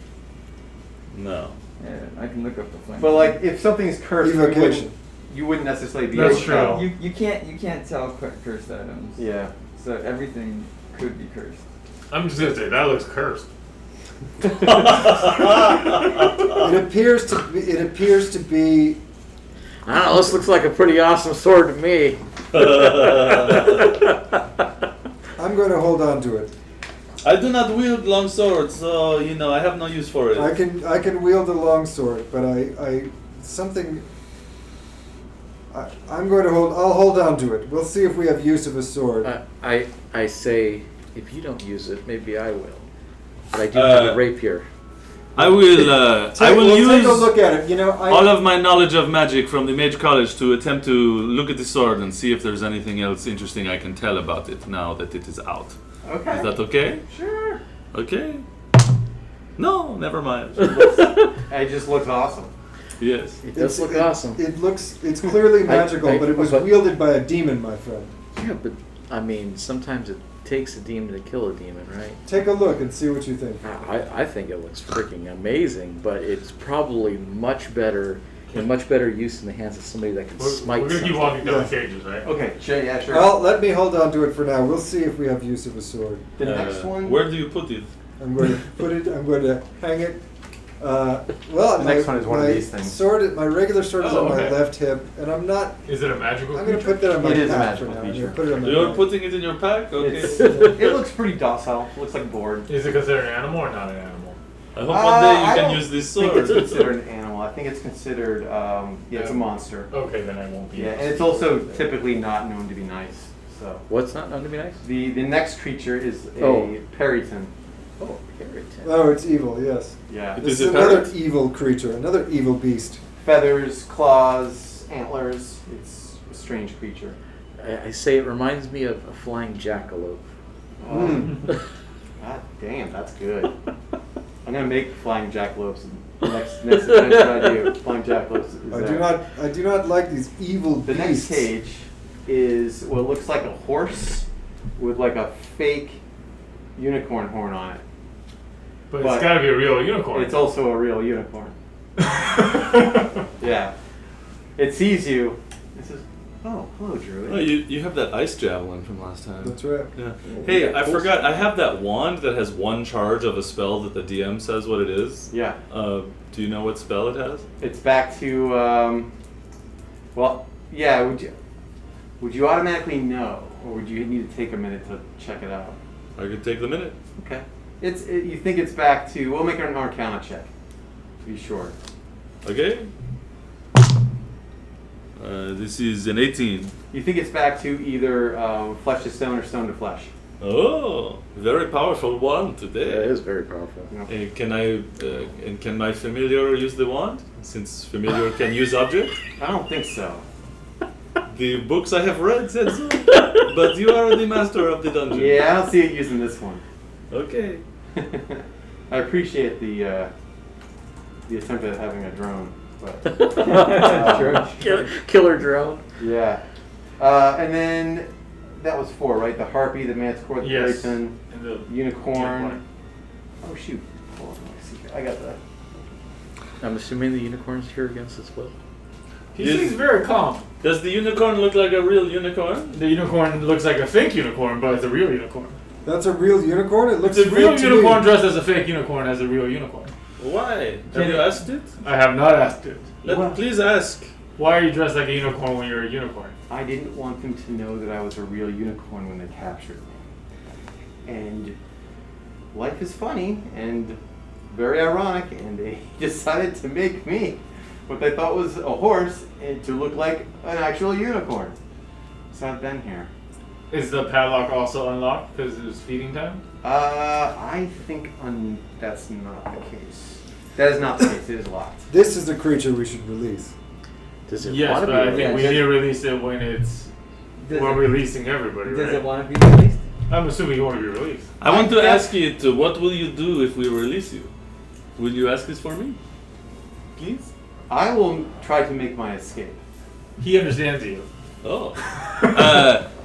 No. Yeah, I can look up the flame but tongue. like if something's cursed, evocation. you wouldn't necessarily be That's able to tell. true. you can't tell cursed items. Yeah. So everything could be cursed. I'm just gonna say that looks cursed. It appears to be. It appears to be. I don't know, this looks like a pretty awesome sword to me. I'm going to hold on to it. I do not wield long swords, so I have no use for it. I can wield a long sword, but I'm going to hold. I'll hold on to it. We'll see if we have use of a sword. I say, if you don't use it, maybe I will. But I do have a rapier. I will. I will We'll use take a look at it. all of my knowledge of magic from the Mage College to attempt to look at the sword and see if there's anything else interesting I can tell about it now that it is out. Okay. Is that okay? Sure. Okay. No, never mind. It just looks awesome. Yes. It does look awesome. It's clearly magical, but it was wielded by a demon, my friend. Yeah, but I mean, sometimes it takes a demon to kill a demon, right? Take a look and see what you think. I think it looks freaking amazing, but it's probably much better use in the hands of somebody that can smite We're gonna keep something. walking down Yeah. the cages, right? Okay. Sure. Yeah. Sure. Well, let me hold on to it for now. We'll see if we have use of a sword. the next one. Where do you put it? I'm going to put it. I'm going to hang it. Well, The next one is one of my these things. Sword, my regular sword is Oh, on my okay. left hip, and I'm not. Is it a magical I'm going to creature? put that on my It is a pack for magical now. I'm feature. gonna put it on my You're pack. putting it in your pack? Okay. It looks pretty docile. Looks like a board. Is it considered an animal or not an animal? I hope one day you I can don't use this I think it's sword. considered an animal. I think it's considered. It's a monster. Okay, then I won't be. Yeah, and it's also typically not known to be nice. So What's not known to be nice? the next creature is a Oh. Periton. Oh, Puritan. Oh, it's evil. Yes. Yeah. It This is is a another parrot? evil creature, another evil beast. Feathers, claws, antlers. It's a strange creature. I say it reminds me of a flying jackalope. God damn, that's good. I'm gonna make flying jackalopes. Next adventure I do, flying jackalopes. Is I do not like these evil The beasts. next cage is what looks like a horse with like a fake unicorn horn on it. But But it's gotta be a real unicorn. It's also a real unicorn. Yeah. It sees you, It says, "Oh, hello, Druid." Oh, you have that ice javelin from last time. That's right. Yeah. Hey, I forgot. I have that wand that has one charge of a spell that the DM says what it is. Yeah, Do you know what spell it has? it's back to. Well, yeah. Would you automatically know, or would you need to take a minute to check it out? I could take the minute. Okay. You think it's back to? We'll make an Arcana check. To be sure. Okay. This is an 18. You think it's back to either flesh to stone or stone to flesh? Oh, very powerful wand Yeah, it today. is very powerful. Can my familiar use the wand? Since familiar can use object? I don't think so. The books I have read said so. But you are the master of the dungeon. Yeah, I don't see it using this one. Okay. I appreciate the attempt at having a drone, but Killer drone. yeah. And then that was 4, right? The harpy, the manticore, the Yes. Grayson, And the unicorn. Oh shoot! Hold on, let me see here. I got that. I'm assuming the unicorn's here against as well. He Yes. seems very calm. Does the unicorn look like a real unicorn? The unicorn looks like a fake unicorn, but it's a real unicorn. That's a real unicorn? It looks It's a real fake to unicorn me. dressed as a fake unicorn as a real unicorn. Why? Can Have you it- asked it? I have not asked it. Please ask. Why are you dressed like a unicorn when you're a unicorn? I didn't want them to know that I was a real unicorn when they captured me. And life is funny and very ironic, and they decided to make me what they thought was a horse and to look like an actual unicorn. So I've been here. Is the padlock also unlocked because it was feeding time? I think that's not the case. That is not the case. It is locked. This is the creature we should release. Does it Yes, want to but be I think released? we need to release it when it's Does we're it- releasing everybody, Does right? it want to be released? I'm assuming you want to be released. I want to I- ask you, what will you do if we release you? Will you ask this for me? Please? I will try to make my escape. He understands you. Oh.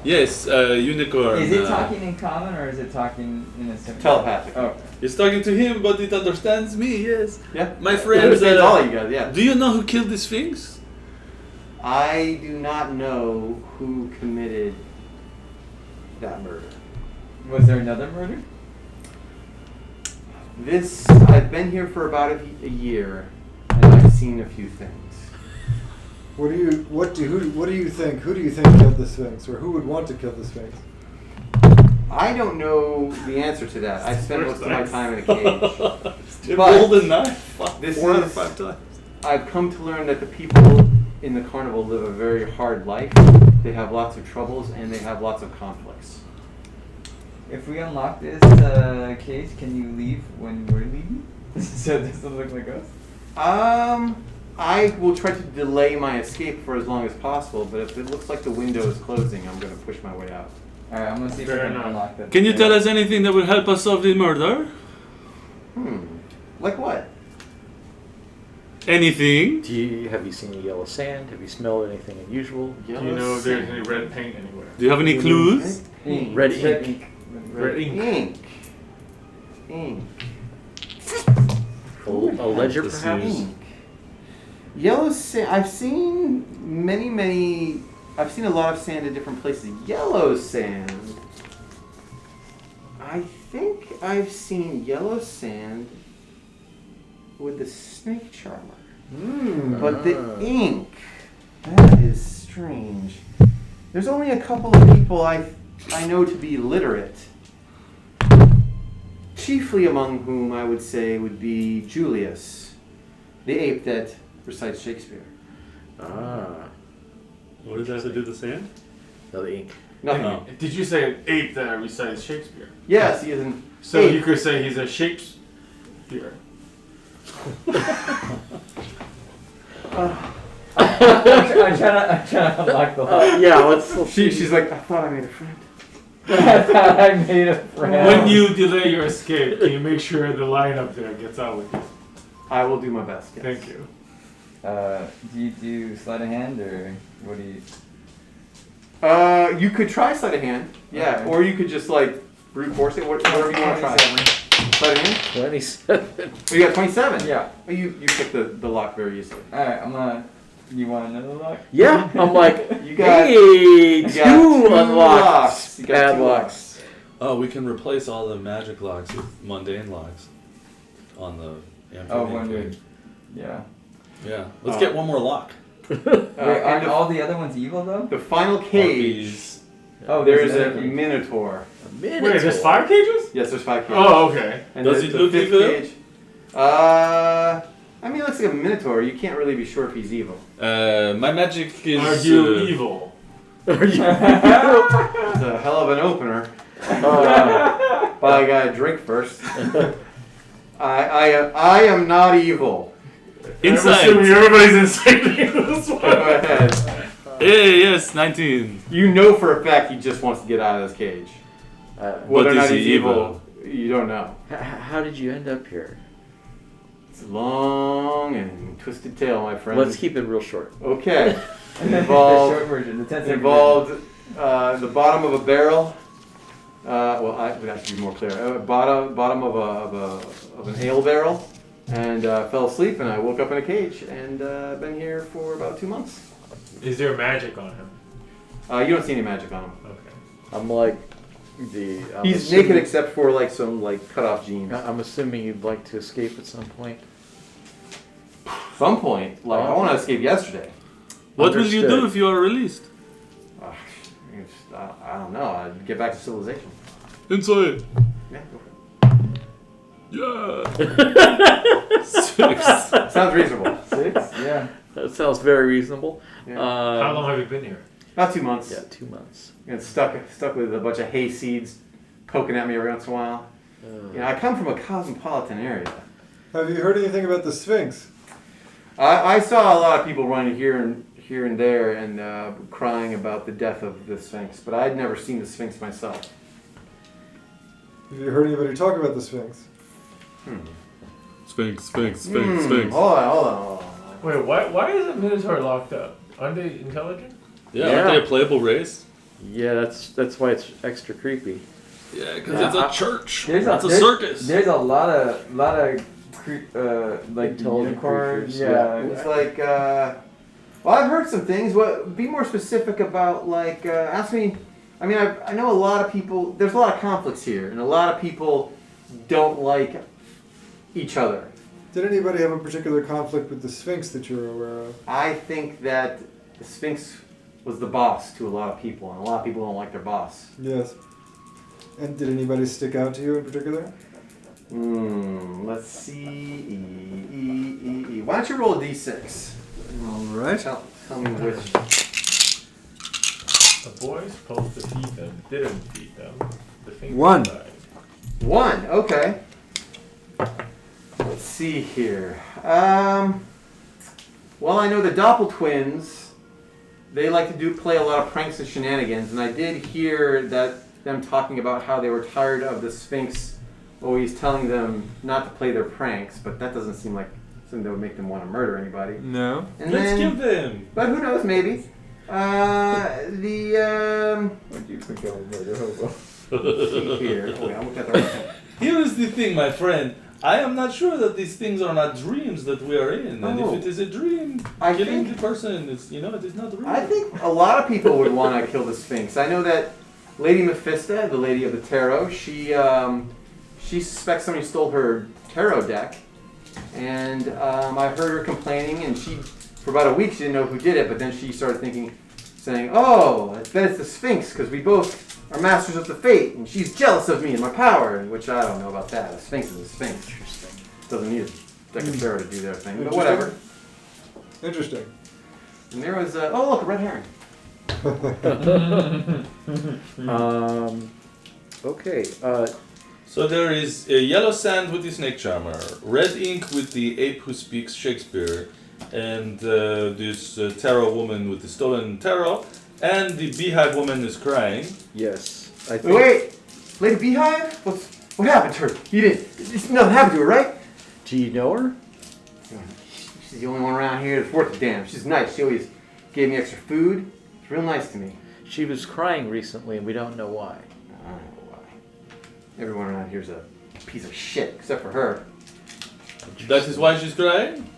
Yes, unicorn. Is it talking in common or is it talking in a similar? Telepathic. Oh, It's talking to him, but it understands me, yes. Yeah. My It friends, understands all you guys, yeah. do you know who killed the Sphinx? I do not know who committed that murder. was there another murder? I've been here for about a year, and I've seen a few things. What do you think? Who do you think killed the Sphinx, or who would want to kill the Sphinx? I don't know the answer to that. I spent most of my time in a cage. A But golden knife. Fuck, this 4 out of is- 5 times. I've come to learn that the people in the carnival live a very hard life. They have lots of troubles, and they have lots of conflicts. If we unlock this cage, can you leave when we're leaving? So it doesn't look like us? I will try to delay my escape for as long as possible, but if it looks like the window is closing, I'm going to push my way out. Alright, I'm gonna see if Fair I can enough. unlock that. Can you tell us anything that will help us solve the murder? Like what? Anything? Have you seen the yellow sand? Have you smelled anything unusual? Do you know if there's any red paint anywhere? Do you have any clues? Ink. Red ink. Red ink. Ink. Ink. A ledger, This perhaps? is- Ink. Yellow sand. I've seen I've seen a lot of sand in different places. Yellow sand. I think I've seen yellow sand with the snake charmer. But the ink, that is strange. There's only a couple of people I know to be literate. Chiefly among whom I would say would be Julius, the ape that recites Shakespeare. Ah, What does that have to do with the sand? no, the ink. Nothing. Oh. Did you say an ape that recites Shakespeare? Yes, he is an So ape. you could say he's a Shakespeare. I'm trying to unlock the lock. Yeah, let's. She's like, I thought I made a friend. I thought I made a friend. When you delay your escape, can you make sure the line up there gets out with you? I will do my best. Yes. Thank you. Do you do sleight of hand or what do you? You could try sleight of hand, yeah, Okay. or you could just like brute force it, whatever you want to try. 27. Sleight of hand. 27. Oh, you got 27. Yeah. Oh, you picked the lock very easily. Alright, I'm gonna You want another lock? Yeah, I'm like, You got- hey, you got two two unlocked locks. You got two padlocks. Oh, we can replace all the magic locks with mundane locks on the Oh, amphibian when we. cage. Yeah. Yeah, let's get one more lock. Wait, and aren't the- all the other ones evil though? The final cage. Harpies. Oh, There's another a cage. minotaur. Wait, there's 5 cages? Yes, there's 5 cages. Oh, okay. And Does the, it the look fifth evil? cage. I mean, it looks like a minotaur. You can't really be sure if he's evil. My magic is. Are you evil? Are you? It's a hell of an opener. But I gotta drink first. I am not evil. I'm assuming everybody's inside this Go one. ahead. Hey, yes, 19. You know for a fact he just wants to get out of this cage. Whether or But not is he he's evil, you don't know. How did you end up here? It's a long and twisted tale, my friend. Let's keep it real short. Okay. The Involved. short version, the 10-second Involved the bottom of a barrel. Well, I have to be more clear. Bottom of an ale barrel, and fell asleep. And I woke up in a cage, and been here for about 2 months. Is there magic on him? You don't see any magic on him. Okay. I'm like He's naked except for like some cut off jeans. I'm assuming you'd like to escape at some point. Some point, like I want to escape yesterday. What will you do Understood. if you are released? I don't know. I'd get back to civilization. Inside. Yeah, go for it. Yeah. 6. Sounds reasonable. 6? Yeah. That sounds very reasonable. Yeah. How long have you been here? About 2 months. Yeah, 2 months. And stuck with a bunch of hay seeds poking at me every once in a while. You know, I come from a cosmopolitan area. Have you heard anything about the Sphinx? I saw a lot of people running here and there and crying about the death of the Sphinx, but I'd never seen the Sphinx myself. Have you heard anybody talk about the Sphinx? Sphinx, Sphinx, Hold on. Wait, why is a Minotaur locked up? Aren't they intelligent? Yeah, Yeah. aren't they a playable race? Yeah, that's why it's extra creepy. Yeah, because Yeah, it's a church. There's It's a circus. There's a lot of like Intelligent unicorns. creatures, Yeah. It's like, well, I've heard some things. What? Be more specific about, like, ask me. I mean, I know a lot of people. There's a lot of conflicts here, and a lot of people don't like each other. Did anybody have a particular conflict with the Sphinx that you're aware of? I think that the Sphinx was the boss to a lot of people, and a lot of people don't like their boss. Yes. And did anybody stick out to you in particular? Let's see. Why don't you roll a d6? All right. Tell me which. The boys supposed to feed them, didn't feed them. The thing 1. died. 1. Okay. Let's see here. Well, I know the Doppel twins. They like to play a lot of pranks and shenanigans, and I did hear them talking about how they were tired of the Sphinx always telling them not to play their pranks, but that doesn't seem like something that would make them want to murder anybody. No. And Let's then, give them. but who knows? Maybe. What do you think of murder hobo? See here. Oh, wait, I'm looking at the right thing. Here is the thing, my friend. I am not sure that these things are not dreams that we are in, and Oh. if it is a dream, I killing think- the person is, it is not real. I think a lot of people would want to kill the Sphinx. I know that Lady Mephista, the Lady of the Tarot, she suspects somebody stole her tarot deck, and I heard her complaining, and for about a week she didn't know who did it, but then she started saying, "Oh, I bet it's the Sphinx because we both are masters of the fate, and she's jealous of me and my power," which I don't know about that. A Sphinx is a Sphinx. Doesn't need a deck of tarot to do their thing, but whatever. Interesting. And there was look, a red herring. Okay. So there is a yellow sand with the snake charmer, red ink with the ape who speaks Shakespeare, and this tarot woman with the stolen tarot, and the beehive woman is crying. Yes. I think. Wait, Lady Beehive? What happened to her? You didn't. Nothing happened to her, right? Do you know her? She's the only one around here that's worth a damn. She's nice. She always gave me extra food. She's real nice to me. She was crying recently, and we don't know why. I don't know why. Everyone around here's a piece of shit, except for her. That is why she's crying?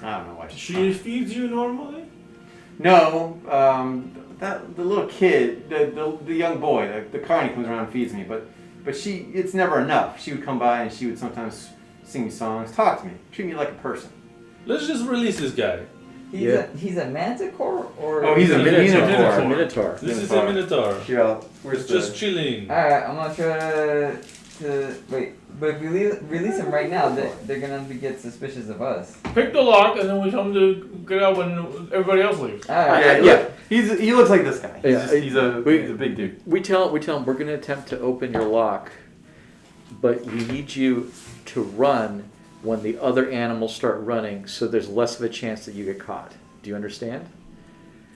I don't know why. She feeds you normally? No, the little kid, the young boy, the carny comes around and feeds me, but it's never enough. She would come by and she would sometimes sing me songs, talk to me, treat me like a person. Let's just release this guy. He's a manticore or? Oh, he's a Minotaur. minotaur. Minotaur. This is a minotaur. Yeah, where's It's just chilling. Alright, I'm gonna try to wait. But if we release him right now, they're gonna get suspicious of us. Pick the lock, and then we tell him to get out when everybody else leaves. Alright. Yeah, he looks like this guy. Yeah, He's a big dude. We tell him we're going to attempt to open your lock, but we need you to run when the other animals start running, so there's less of a chance that you get caught. Do you understand?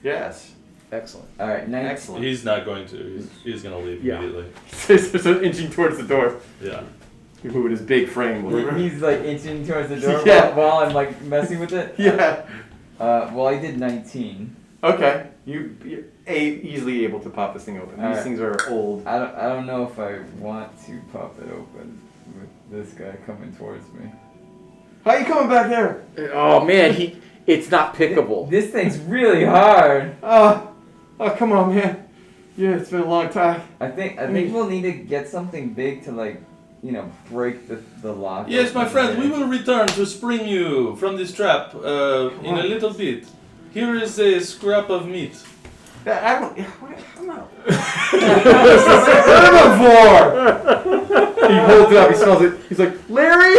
Yes. Excellent. Alright, nice. Excellent. He's not going to. He's going to leave Yeah. immediately. So inching towards the door. Yeah. He's moving his big frame. He's like inching towards the door Yeah. while I'm like messing with it. Yeah. Well, I did 19. Okay. You're easily able to pop this thing open. These Alright. things are old. I don't know if I want to pop it open with this guy coming towards me. How you coming back there? Oh man, it's not pickable. This thing's really hard. Oh, come on, man. Yeah, it's been a long time. I think we'll need to get something big to like, break the lock. Yes, my open. friend, we will return to spring you from this trap in a little bit. Here is a scrap of meat. I'm not. Herbivore! He holds it up, he smells it. He's like, Larry?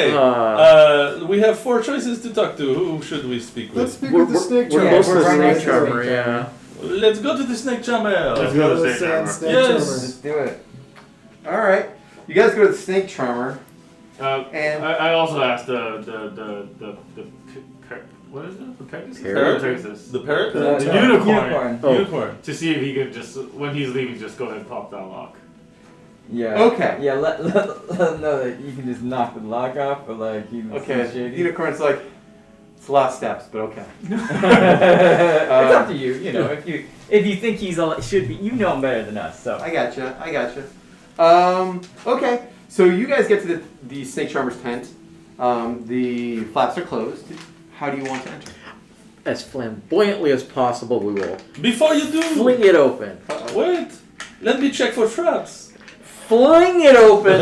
Goodbye! We have 4 choices to talk to. Who should we speak Let's with? speak with the snake We're charmer. close to the we're right snake next to the charmer, snake yeah. Let's go to the snake charmer. Let's Go go to to the the sand snake snake Yes. Let's charmer. do it. Alright. You guys go to the snake charmer. And- I also asked what is it? The Pegasus? Parrot? Pegasus. The parrot? The unicorn. Oh. Unicorn. To see if he can just, when he's leaving, just go ahead and pop that lock. Yeah. Okay. Yeah. Let him know that you can just knock the lock off, but like he's Okay. shady. Unicorn's like, it's a lot of steps, but okay. It's up to you. If you think should be, you know him better than us. So. I gotcha. Okay. So you guys get to the snake charmer's tent. The flaps are closed. How do you want to enter? As flamboyantly as possible, we will Before you do, fling it open. wait. Let me check for traps. Fling it open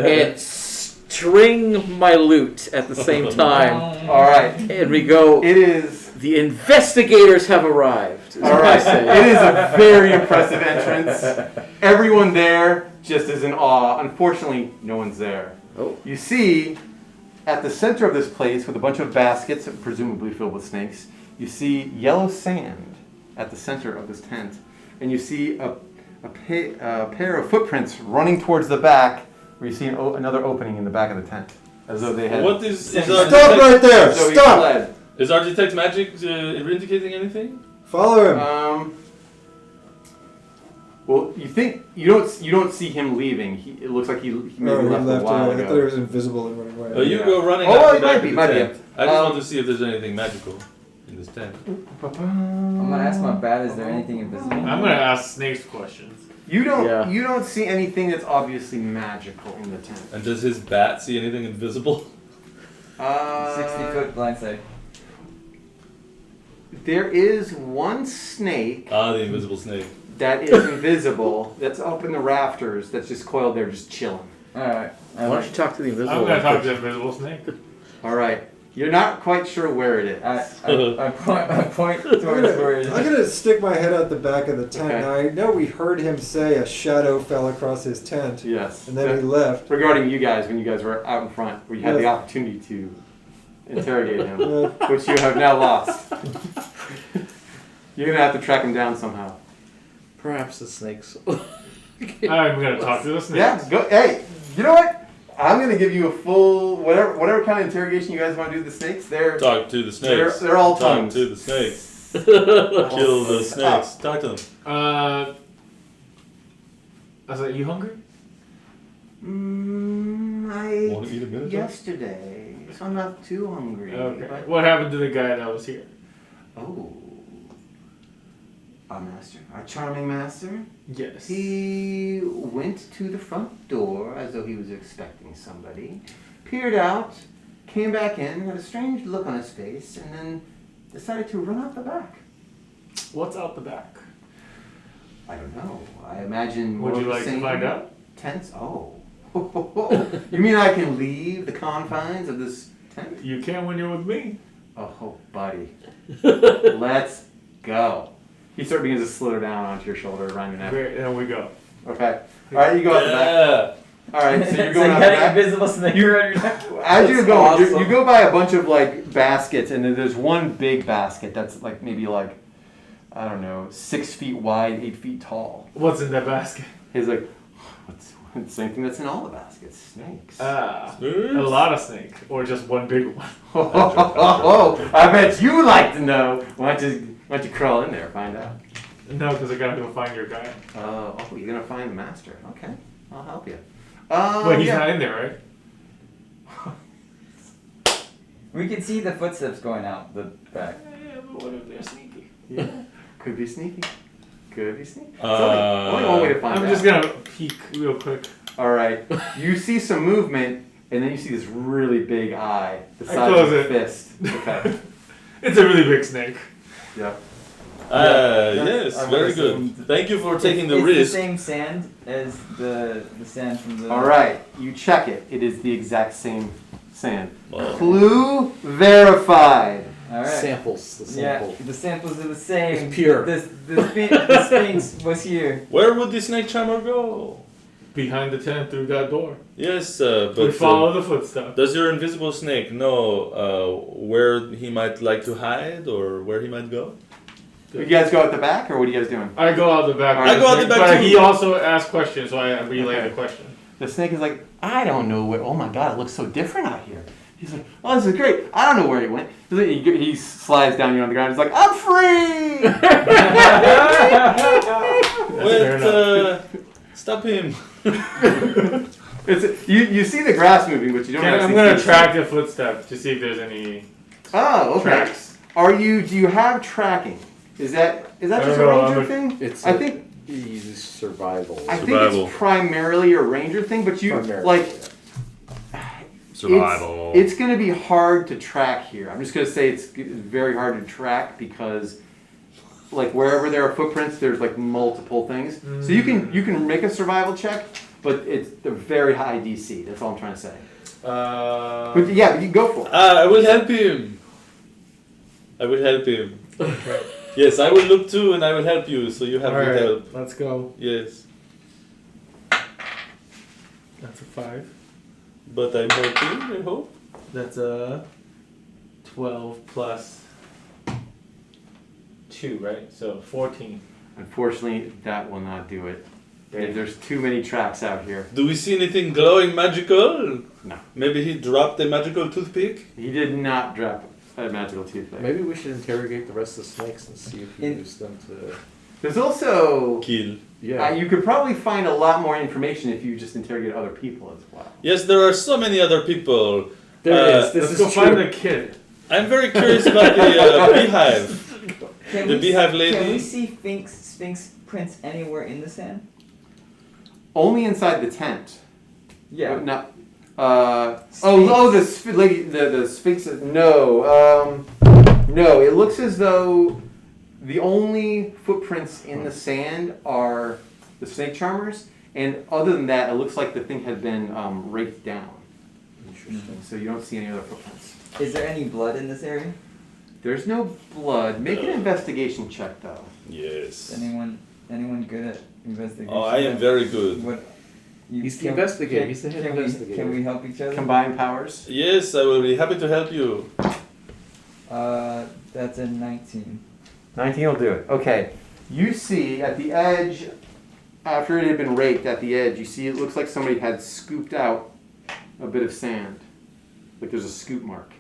and string my loot at the same time. All right. And we go, It is. the investigators have arrived. Is All what I right. say. It is a very impressive entrance. Everyone there just is in awe. Unfortunately, no one's there. Oh. You see, at the center of this place, with a bunch of baskets, presumably filled with snakes, you see yellow sand at the center of this tent, and you see a pair of footprints running towards the back, where you see another opening in the back of the tent, as though they had. What is our Stop detect- right there! So he Stop! fled. Is our detect magic indicating anything? Follow him. Well, you don't see him leaving. It looks like he maybe Oh, he left a left. while I thought he ago. was invisible and running away. You Yeah. go running Oh, out the it back might of be, the might be. tent. I just Um, want to see if there's anything magical in this tent. I'm gonna ask my bat. Is there anything invisible? I'm gonna ask Snake's questions. You don't Yeah. you don't see anything that's obviously magical in the tent. And does his bat see anything invisible? 60-foot blindside. There is one snake Ah, the invisible snake. that is invisible. That's up in the rafters. That's just coiled there, just chilling. All right. Why don't you talk to the invisible I'm gonna one talk to first? the invisible snake. All right. You're not quite sure where it is. I point towards where it is. I'm gonna stick my head out the back of the tent. Okay. Now I know we heard him say a shadow fell across his tent, Yes. and then he left. Regarding you guys, when you guys were out in front, where you had the Yes. opportunity to interrogate him, Uh, which you have now lost. You're gonna have to track him down somehow. Perhaps the snakes. I'm gonna talk to the snake. Yeah. Go. Hey, you know what? I'm gonna give you a full whatever kind of interrogation you guys want to do with the snakes. Talk to the snakes. They're all Talk tongues. to the snakes. Kill the snakes. Talk to them. I was like, you hungry? I Want to eat a minotaur? yesterday, so I'm not too hungry. Okay. but- What happened to the guy that was here? Oh, our master, our charming master. Yes. He went to the front door as though he was expecting somebody, peered out, came back in, had a strange look on his face, and then decided to run out the back. What's out the back? I don't know. I imagine. Would more you of the like to same find out? Tents. Oh. You mean I can leave the confines of this tent? You can when you're with me. Oh, buddy. Let's go. He sort of begins to slither down onto your shoulder, around your neck. There we go. Okay. All right, you go out the back. All right, so you're going you out got the an back. invisible snake around your neck. As you That's go, awesome. you go by a bunch of like baskets, and then there's one big basket that's like maybe like, I don't know, 6 feet wide, 8 feet tall. What's in that basket? He's like, what's the same thing that's in all the baskets? Snakes. A lot of snake, or just one big one. Oh, I bet you like to know. Why don't you crawl in there, find out? No, because I gotta go find your guy. Oh, you're gonna find the master. Okay, I'll help you. Wait, he's yeah. not in there, right? We can see the footsteps going out the back. Yeah, but what if they're sneaky? Yeah, could be sneaky. Could be sneaky. Uh, Only one way to find I'm out. just gonna peek real quick. All right, you see some movement, and then you see this really big eye, the I size close of a it. fist. Okay. It's a really big snake. Yep. Yes, I would very assume good. Thank you for taking the it's risk. the same sand as the sand from the. All right, you check it. It is the exact same sand. Wow. Clue verified. All right. Samples. The Yeah, sample. the samples are the same. It's pure. The Sphinx was here. Where would the snake charmer go? Behind the tent through that door. Yes, We but follow the footsteps. does your invisible snake know where he might like to hide or where he might go? You guys go out the back, or what are you guys doing? I go out the back. I go out the back but too. he also asks questions, so I relay Okay. the question. The snake is like, I don't know where. Oh my god, it looks so different out here. He's like, oh, this is great. I don't know where he went. He slides down you on the ground. He's like, I'm free. Fair Wait, stop him. You see the grass moving, but you don't. I'm actually gonna see track the footsteps to see if there's any Oh, okay. tracks. Do you have tracking? Is that I just a don't know, ranger I'm thing? It's I a- think Easy survival. I think Survival. it's primarily a ranger thing, but you Primarily. like Survival. It's going to be hard to track here. I'm just going to say it's very hard to track because, like, wherever there are footprints, there's like multiple things. So you can make a survival check, but it's a very high DC. That's all I'm trying to say. But yeah, but you go for it. I will help him. I will help him. Yes, I will look too, and I will help you. So you have all to right, help. let's go. Yes, That's a 5. but I'm helping. I hope. That's a 12 plus 2, right? So 14. Unfortunately, that will not do it. There's too many tracks out here. Do we see anything glowing magical? No. Maybe he dropped a magical toothpick. He did not drop a magical toothpick. Maybe we should interrogate the rest of the snakes and see if we In- use them to. There's also Kill. Yeah. you could probably find a lot more information if you just interrogate other people as well. Yes, there are so many other people. There is. This Let's is go true. find the kid. I'm very curious about the beehive. Can The we beehive Can lady? we see Sphinx prints anywhere in the sand? Only inside the tent. Yeah. But not. The Sphinx. No. No. It looks as though the only footprints in the sand are the snake charmers, and other than that, it looks like the thing had been raked down. Interesting. So you don't see any other footprints. Is there any blood in this area? There's no blood. Make an investigation check, though. Yes. Anyone good at investigation? Oh, I am very good. What? He's the investigator. He's the head investigator. Can we help each other? Combine powers. Yes, I will be happy to help you. That's a 19. 19 will do it. Okay. You see at the edge, after it had been raked at the edge, you see it looks like somebody had scooped out a bit of sand. Like there's a scoop mark.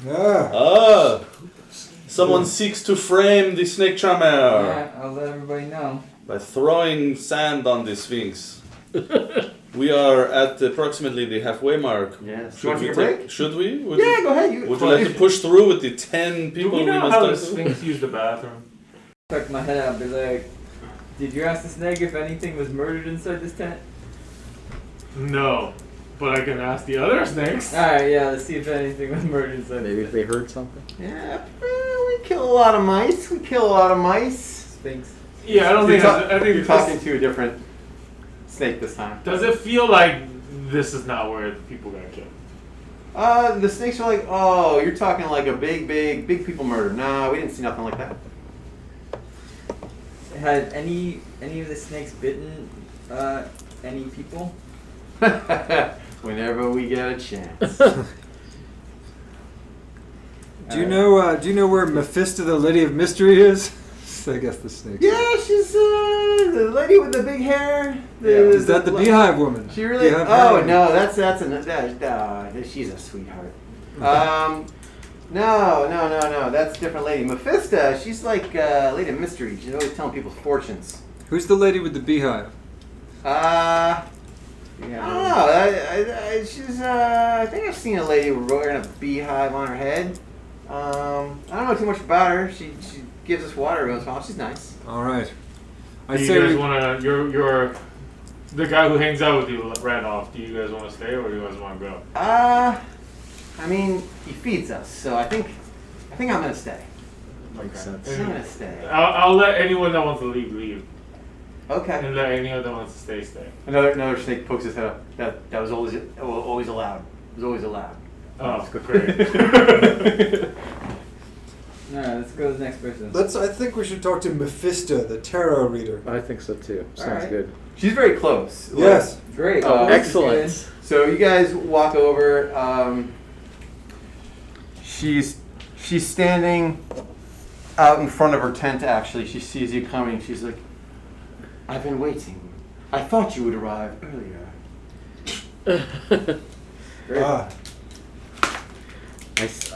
Ah, Someone seeks to frame the snake charmer Yeah, I'll let everybody know. by throwing sand on the Sphinx. We are at approximately the halfway mark. Yes. Should we take a break? Should we? Would Yeah, you, go ahead. would you like to push through with the 10 Do people we know must how the talk to? Sphinx used the bathroom? Tuck my head out and be like, did you ask the snake if anything was murdered inside this tent? No. But I can ask the other snakes. Alright, yeah, let's see if anything was murdered inside. Maybe if they heard something. Yeah, we kill a lot of mice. We kill a lot of mice. Sphinx. Yeah, I don't You're think. ta- I think you're talking to a different snake this time. Does it feel like this is not where people got killed? The snakes are like, oh, you're talking like a big people murder. Nah, we didn't see nothing like that. Had any of the snakes bitten any people? Whenever we get a chance. Do you know where Mephisto, the Lady of Mystery, is? I guess the snake. Yeah, she's the lady with the big hair. Is that the beehive woman? She really? Beehive Oh heroine? no, she's a sweetheart. No, that's a different lady. Mephisto, she's like Lady of Mystery. She's always telling people's fortunes. Who's the lady with the beehive? I don't know. She's I think I've seen a lady wearing a beehive on her head. I don't know too much about her. She gives us water every once in a while. She's nice. All right. I Do you say guys we, wanna? You're the guy who hangs out with you ran off. Do you guys want to stay or do you guys want to go? I mean, he feeds us, so I think I'm gonna stay. Makes sense. I'm gonna stay. I'll let anyone that wants to leave, Okay. and let anyone that wants to stay. Another snake pokes his head up. That was always allowed. It was always allowed. Oh, great. Alright, let's go to the next person. I think we should talk to Mephisto, the tarot reader. I think so too. Sounds Alright. good. She's very close. Yes. Great. Oh, this is excellent. good. So you guys walk over. She's standing out in front of her tent. Actually, she sees you coming. She's like, "I've been waiting. I thought you would arrive earlier." Great. Ah,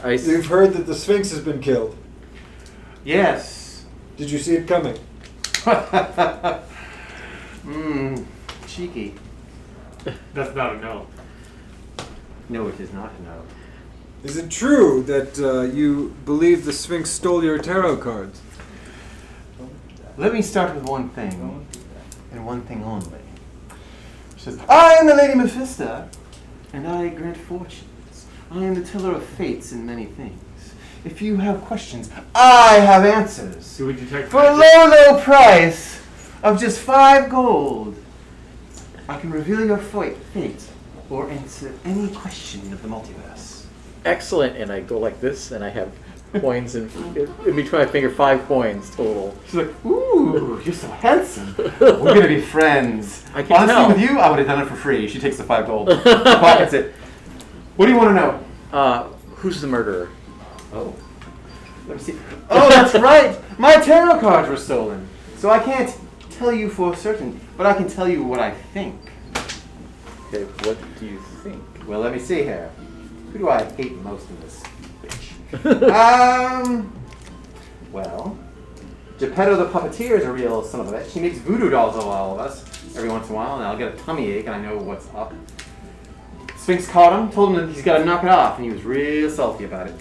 I you've heard that the Sphinx has been killed. Yes. Did you see it coming? Cheeky. That's not a no. No, it is not a no. Is it true that you believe the Sphinx stole your tarot cards? Let me start with one thing, and one thing only. She says, "I am the Lady Mephisto, and I grant fortunes. I am the teller of fates in many things. If you have questions, I have answers. Do we detect For a magic? low price of just 5 gold, I can reveal your fate or answer any question of the multiverse." excellent, and I go like this, and I have coins in between my finger, 5 coins total. She's like, "Ooh, you're so handsome. We're gonna be friends." I can Honestly, tell. with you, I would have done it for free. She takes the 5 gold, pockets it. What do you want to know? Who's the murderer? Oh, let me see. Oh, that's right. My tarot cards were stolen, so I can't tell you for certain, but I can tell you what I think. Okay, what do you think? Well, let me see here. Who do I hate most in this bitch? Well, Geppetto the puppeteer is a real son of a bitch. He makes voodoo dolls of all of us every once in a while, and I'll get a tummy ache, and I know what's up. Sphinx caught him, told him that he's got to knock it off, and he was real salty about it.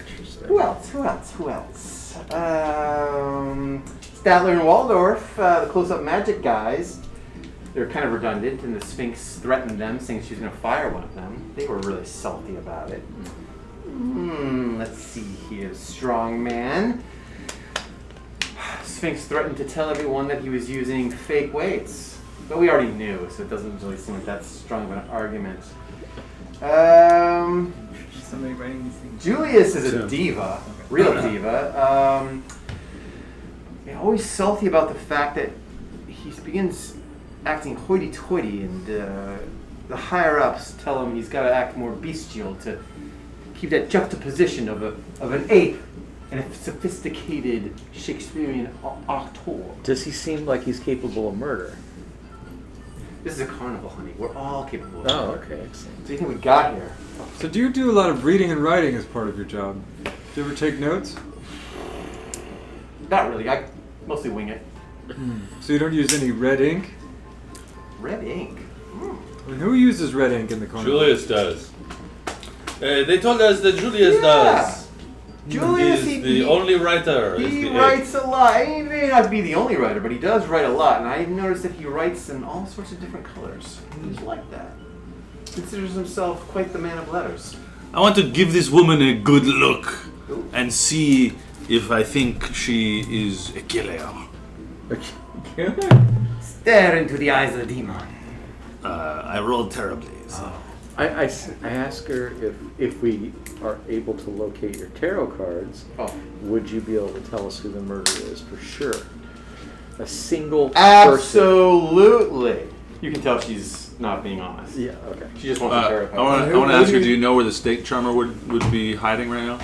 Who else? Statler and Waldorf, the close-up magic guys. They're kind of redundant, and the Sphinx threatened them, saying she was going to fire one of them. They were really salty about it. Let's see here, strong man. Sphinx threatened to tell everyone that he was using fake weights, but we already knew, so it doesn't really seem like that's strong of an argument. Somebody writing these things. Julius is a diva, real diva. Always salty about the fact that he begins acting hoity-toity, and the higher-ups tell him he's got to act more bestial to keep that juxtaposition of an ape and a sophisticated Shakespearean actor. Does he seem like he's capable of murder? This is a carnival, honey. We're all capable of Oh, murder. okay, excellent. So do you think we got here? So do you do a lot of reading and writing as part of your job? Do you ever take notes? Not really. I mostly wing it. So you don't use any red ink? Red ink. I mean, who uses red ink in the carnival? Julius does. They told us that Julius Yeah. does. Julius, He's the only writer. is He the writes a lot. He may not be the only writer, but he does write a lot. And I noticed that he writes in all sorts of different colors. I just like that. considers himself quite the man of letters. I want to give this woman a good look and see if I think she is a killer. Stare into the eyes of the demon. I rolled terribly. So. I ask her if we are able to locate your tarot cards, would you be able to tell us who the murderer is for sure? A single person. Absolutely. You can tell she's not being honest. Yeah, okay. She just wants to verify. I want to ask you, do you know where the snake charmer would be hiding right now?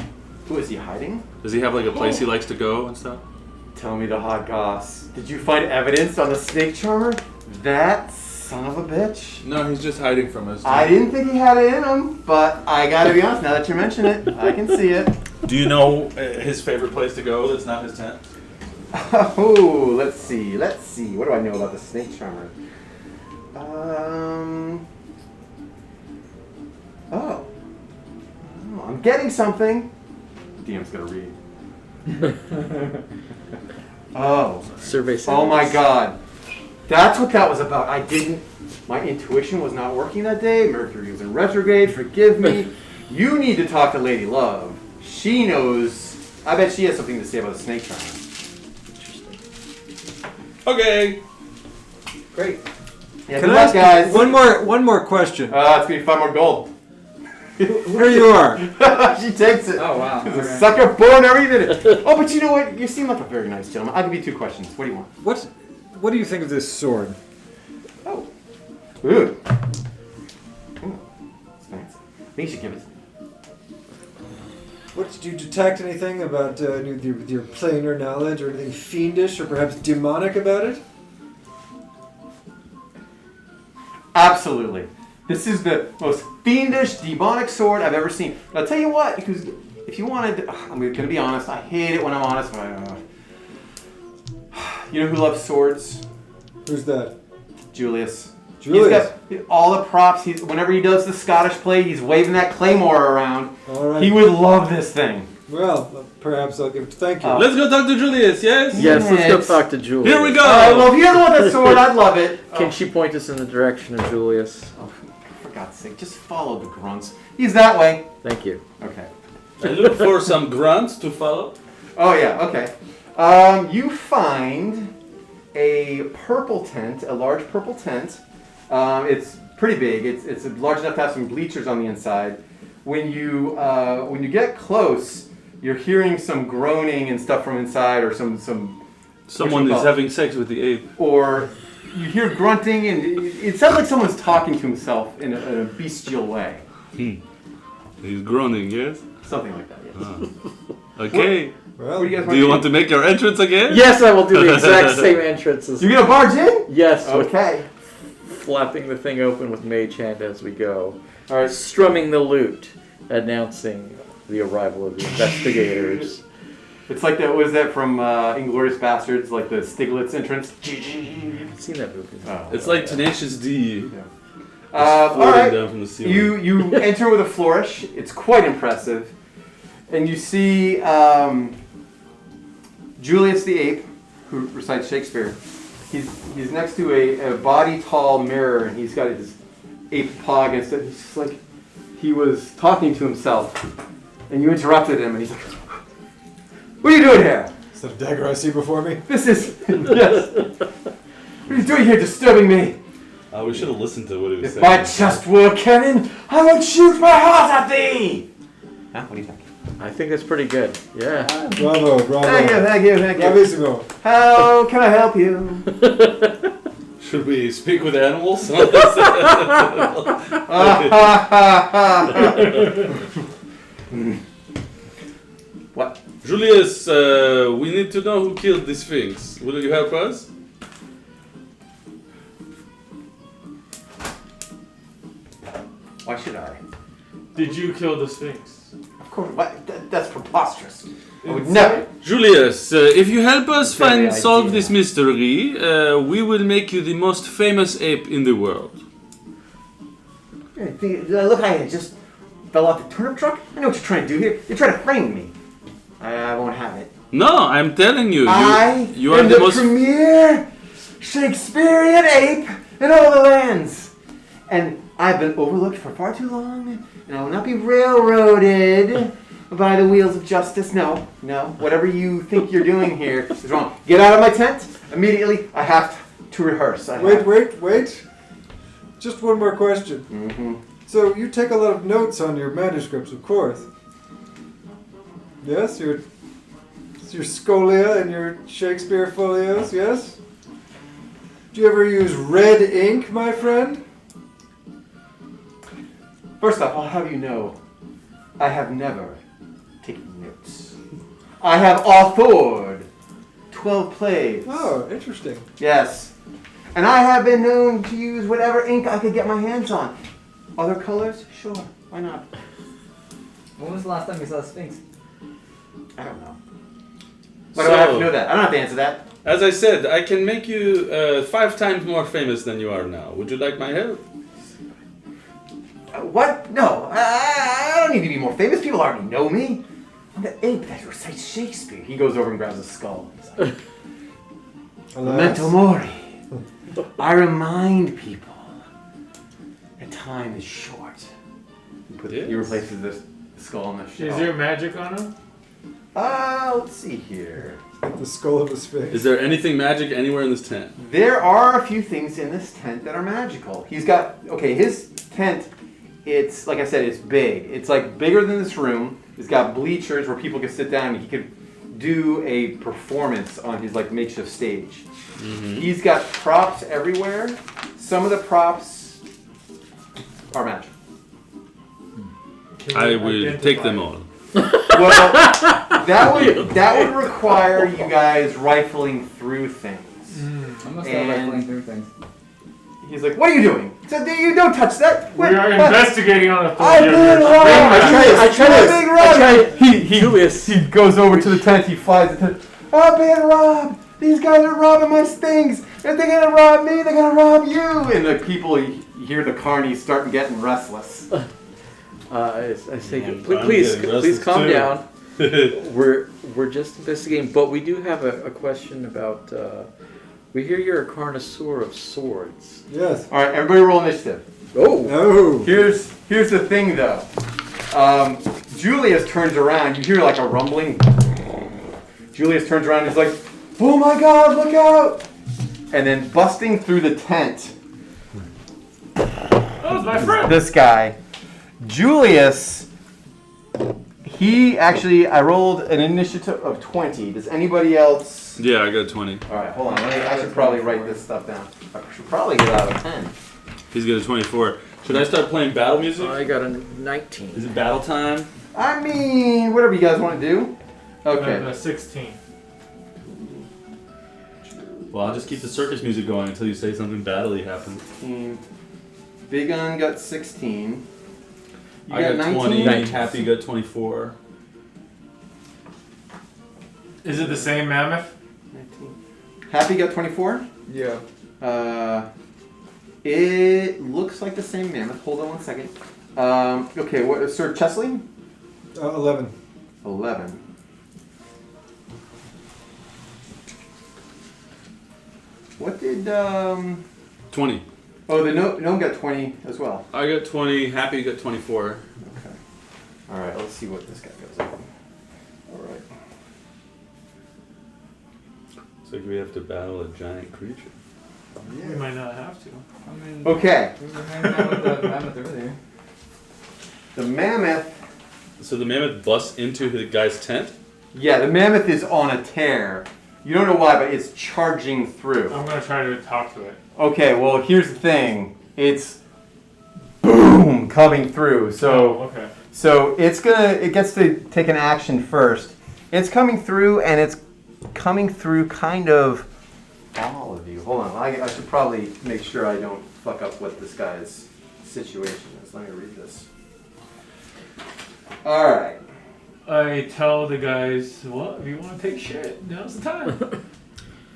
Who is he hiding? Does he have like a place he likes to go and stuff? Tell me the hot goss. Did you find evidence on the snake charmer? That son of a bitch. No, he's just hiding from us. I didn't think he had it in him, but I gotta be honest, now that you mention it, I can see it. Do you know his favorite place to go that's not his tent? Oh, let's see. What do I know about the snake charmer? Oh, I'm getting something. DM's gonna read. Oh. Survey says. Oh my god. That's what that was about. My intuition was not working that day. Mercury was in retrograde. Forgive me. You need to talk to Lady Love. She knows. I bet she has something to say about the snake charmer. Okay. Great. Yeah, Can good I luck, ask guys. one more question? It's gonna be 5 more gold. Here you are. She takes it. Oh wow. She's a sucker born every minute. Oh, but you know what? You seem like a very nice gentleman. I'll give you 2 questions. What do you want? What do you think of this sword? Oh. Ooh. It's fancy. I think you should give it to me. What did you detect anything about your planar knowledge or anything fiendish or perhaps demonic about it? Absolutely. This is the most fiendish, demonic sword I've ever seen. But I'll tell you what, because if you wanted, I'm going to be honest, I hate it when I'm honest. But you know who loves swords? Who's that? Julius. Julius. He's got all the props. Whenever he does the Scottish play, he's waving that claymore around. All right. He would love this thing. Well, perhaps I'll give it. Thank you. Let's go talk to Julius, yes? Yes, let's go Yes. talk to Julius. Here we go! Well, if he doesn't want that sword, I'd love it. Can she point us in the direction of Julius? Oh, for God's sake, just follow the grunts. He's that way. Thank you. Okay. I look for some grunts to follow. Oh yeah, okay. You find a purple tent, a large purple tent. It's pretty big. It's large enough to have some bleachers on the inside. When you get close, you're hearing some groaning and stuff from inside, or some Someone is having sex with the ape. or you hear grunting, and it sounds like someone's talking to himself in a bestial way. He's groaning, yes? Something like that. Yes. Okay. Well, What do you guys Do you want to make your entrance again? Yes, I will do the exact same entrance as You gonna barge in? yes, with Okay. flapping the thing open with mage hand as we go. All right. Strumming the lute, announcing the arrival of the investigators. It's like that. What is that from Inglourious Bastards? Like the Stiglitz entrance. I've seen that movie. Oh. It's like Tenacious D. All Floating right. down from the ceiling. You enter with a flourish. It's quite impressive, and you see Julius the ape, who recites Shakespeare. He's next to a body tall mirror, and he's got his ape paw against it. He's just like he was talking to himself, and you interrupted him, and he's like, "What are you doing here? is that a dagger I see before me? This is yes. What are you doing here, disturbing me? We should have listened to what he was If saying. my chest were a cannon, I would shoot my heart at thee." Huh? What do you think? I think that's pretty good. Yeah. Bravo, bravo. Thank you, thank you, thank you. Bravissimo. How can I help you? Should we speak with animals? What? Julius, we need to know who killed the Sphinx. Will you help us? Why should I? Did you kill the Sphinx? Of course. That's preposterous. I would never. Julius, if you help us Very solve idea. this mystery, we will make you the most famous ape in the world. Look, I just fell off the turnip truck. I know what you're trying to do here. You're trying to frame me. I won't have it. No, I'm telling you, you are am the the most. premier Shakespearean ape in all the lands. And I've been overlooked for far too long, and I will not be railroaded by the wheels of justice. No. Whatever you think you're doing here is wrong. Get out of my tent immediately. I have to rehearse. Wait. Just one more question. Mm-hmm. So you take a lot of notes on your manuscripts, of course. Yes, your Scholia and your Shakespeare folios, yes? Do you ever use red ink, my friend? First off, I'll have you know, I have never taken notes. I have authored 12 plays. Oh, interesting. Yes. And I have been known to use whatever ink I could get my hands on. Other colors? Sure. Why not? When was the last time you saw Sphinx? I don't know. Why do I have to know that? I don't have to answer that. As I said, I can make you 5 times more famous than you are now. Would you like my help? What? No. I don't need to be more famous. People already know me. I'm the ape that recites Shakespeare. He goes over and grabs a skull. He's like, Memento mori. I remind people that time is short. He replaces this skull on the shelf. Is there magic on him? Let's see here. The skull of a sphinx. Is there anything magic anywhere in this tent? There are a few things in this tent that are magical. He's got, his tent, it's, like I said, it's big. It's like bigger than this room. He's got bleachers where people can sit down and he could do a performance on his like makeshift stage. Mm-hmm. He's got props everywhere. Some of the props are magic. I will take them all. Well, that would require you guys rifling through things. I must have rifling through things. He's like, "What are you doing?" He said, "You don't touch that." We are investigating on a I did I try to. Julius. He goes over to the tent. He flies the tent. I'm being robbed. These guys are robbing my things. If they're gonna rob me, they're gonna rob you. And the people hear the carnies starting getting restless. I say, please calm down. We're just investigating, but we do have a question about. We hear you're a connoisseur of swords. Yes. All right, everybody roll initiative. Oh. Here's the thing though. Julius turns around. You hear like a rumbling. Julius turns around and he's like, "Oh my God, look out!" And then busting through the tent. That was my friend. This guy, Julius. I rolled an initiative of 20. Does anybody else? Yeah, I got 20. All right, hold on. I should probably write this stuff down. I should probably get out of 10. He's got a 24. Should I start playing battle music? I got a 19. Is it battle time? I mean, whatever you guys want to do. Okay. 16. Well, I'll just keep the circus music going until you say something battle-y happens. Big Un got 16. You I got 19? 20. 19. Happy got 24. Is it the same mammoth? 19. Happy got 24? Yeah. It looks like the same mammoth. Hold on one second. Okay, what, Sir Chesley? 11. 11. What did, 20. Oh, the gnome got 20 as well. I got 20. Happy got 24. Okay. Alright, let's see what this guy goes on. Alright. Looks like we have to battle a giant creature. We might not have to. I mean, Okay. we were hanging out with the mammoth earlier. The mammoth. So the mammoth busts into the guy's tent? Yeah, the mammoth is on a tear. You don't know why, but it's charging through. I'm gonna try to talk to it. Okay, well, here's the thing. It's boom coming through. Okay. So it gets to take an action first. It's coming through, and it's coming through kind of all of you. Hold on, I should probably make sure I don't fuck up what this guy's situation is. Let me read this. All right. I tell the guys, well, if you want to take shit, now's the time.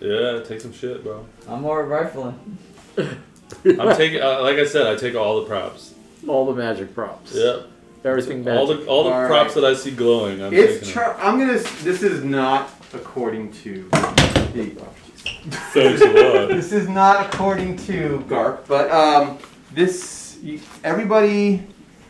Yeah, take some shit, bro. I'm more rifling. I'm taking, like I said, I take all the props. All the magic props. Yep. Everything All magic. the All props right. that I see glowing. I'm It's taking them. I'm gonna. This is not according to the. Thanks a lot. This is not according to Garp, but this Everybody,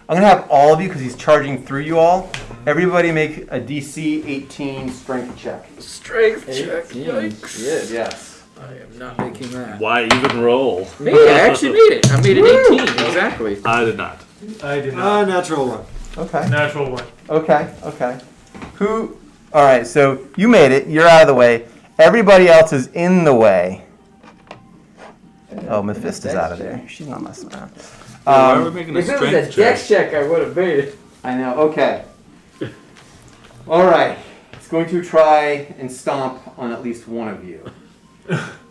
I'm gonna have all of you because he's charging through you all. Everybody make a DC 18 strength check. Strength check. 18. Yikes. Shit. Yes. I am not making that. Why even roll? Me, I actually made it. I made an 18, exactly. I did not. I did not. Natural one. Okay. Natural one. Okay. Okay. Who? All right. So you made it. You're out of the way. Everybody else is in the way. Oh, Mephisto's out of there. She's not messing around. Why are we making a If it was a strength dex check? check, I would have made it. I know. Okay. All right. It's going to try and stomp on at least one of you.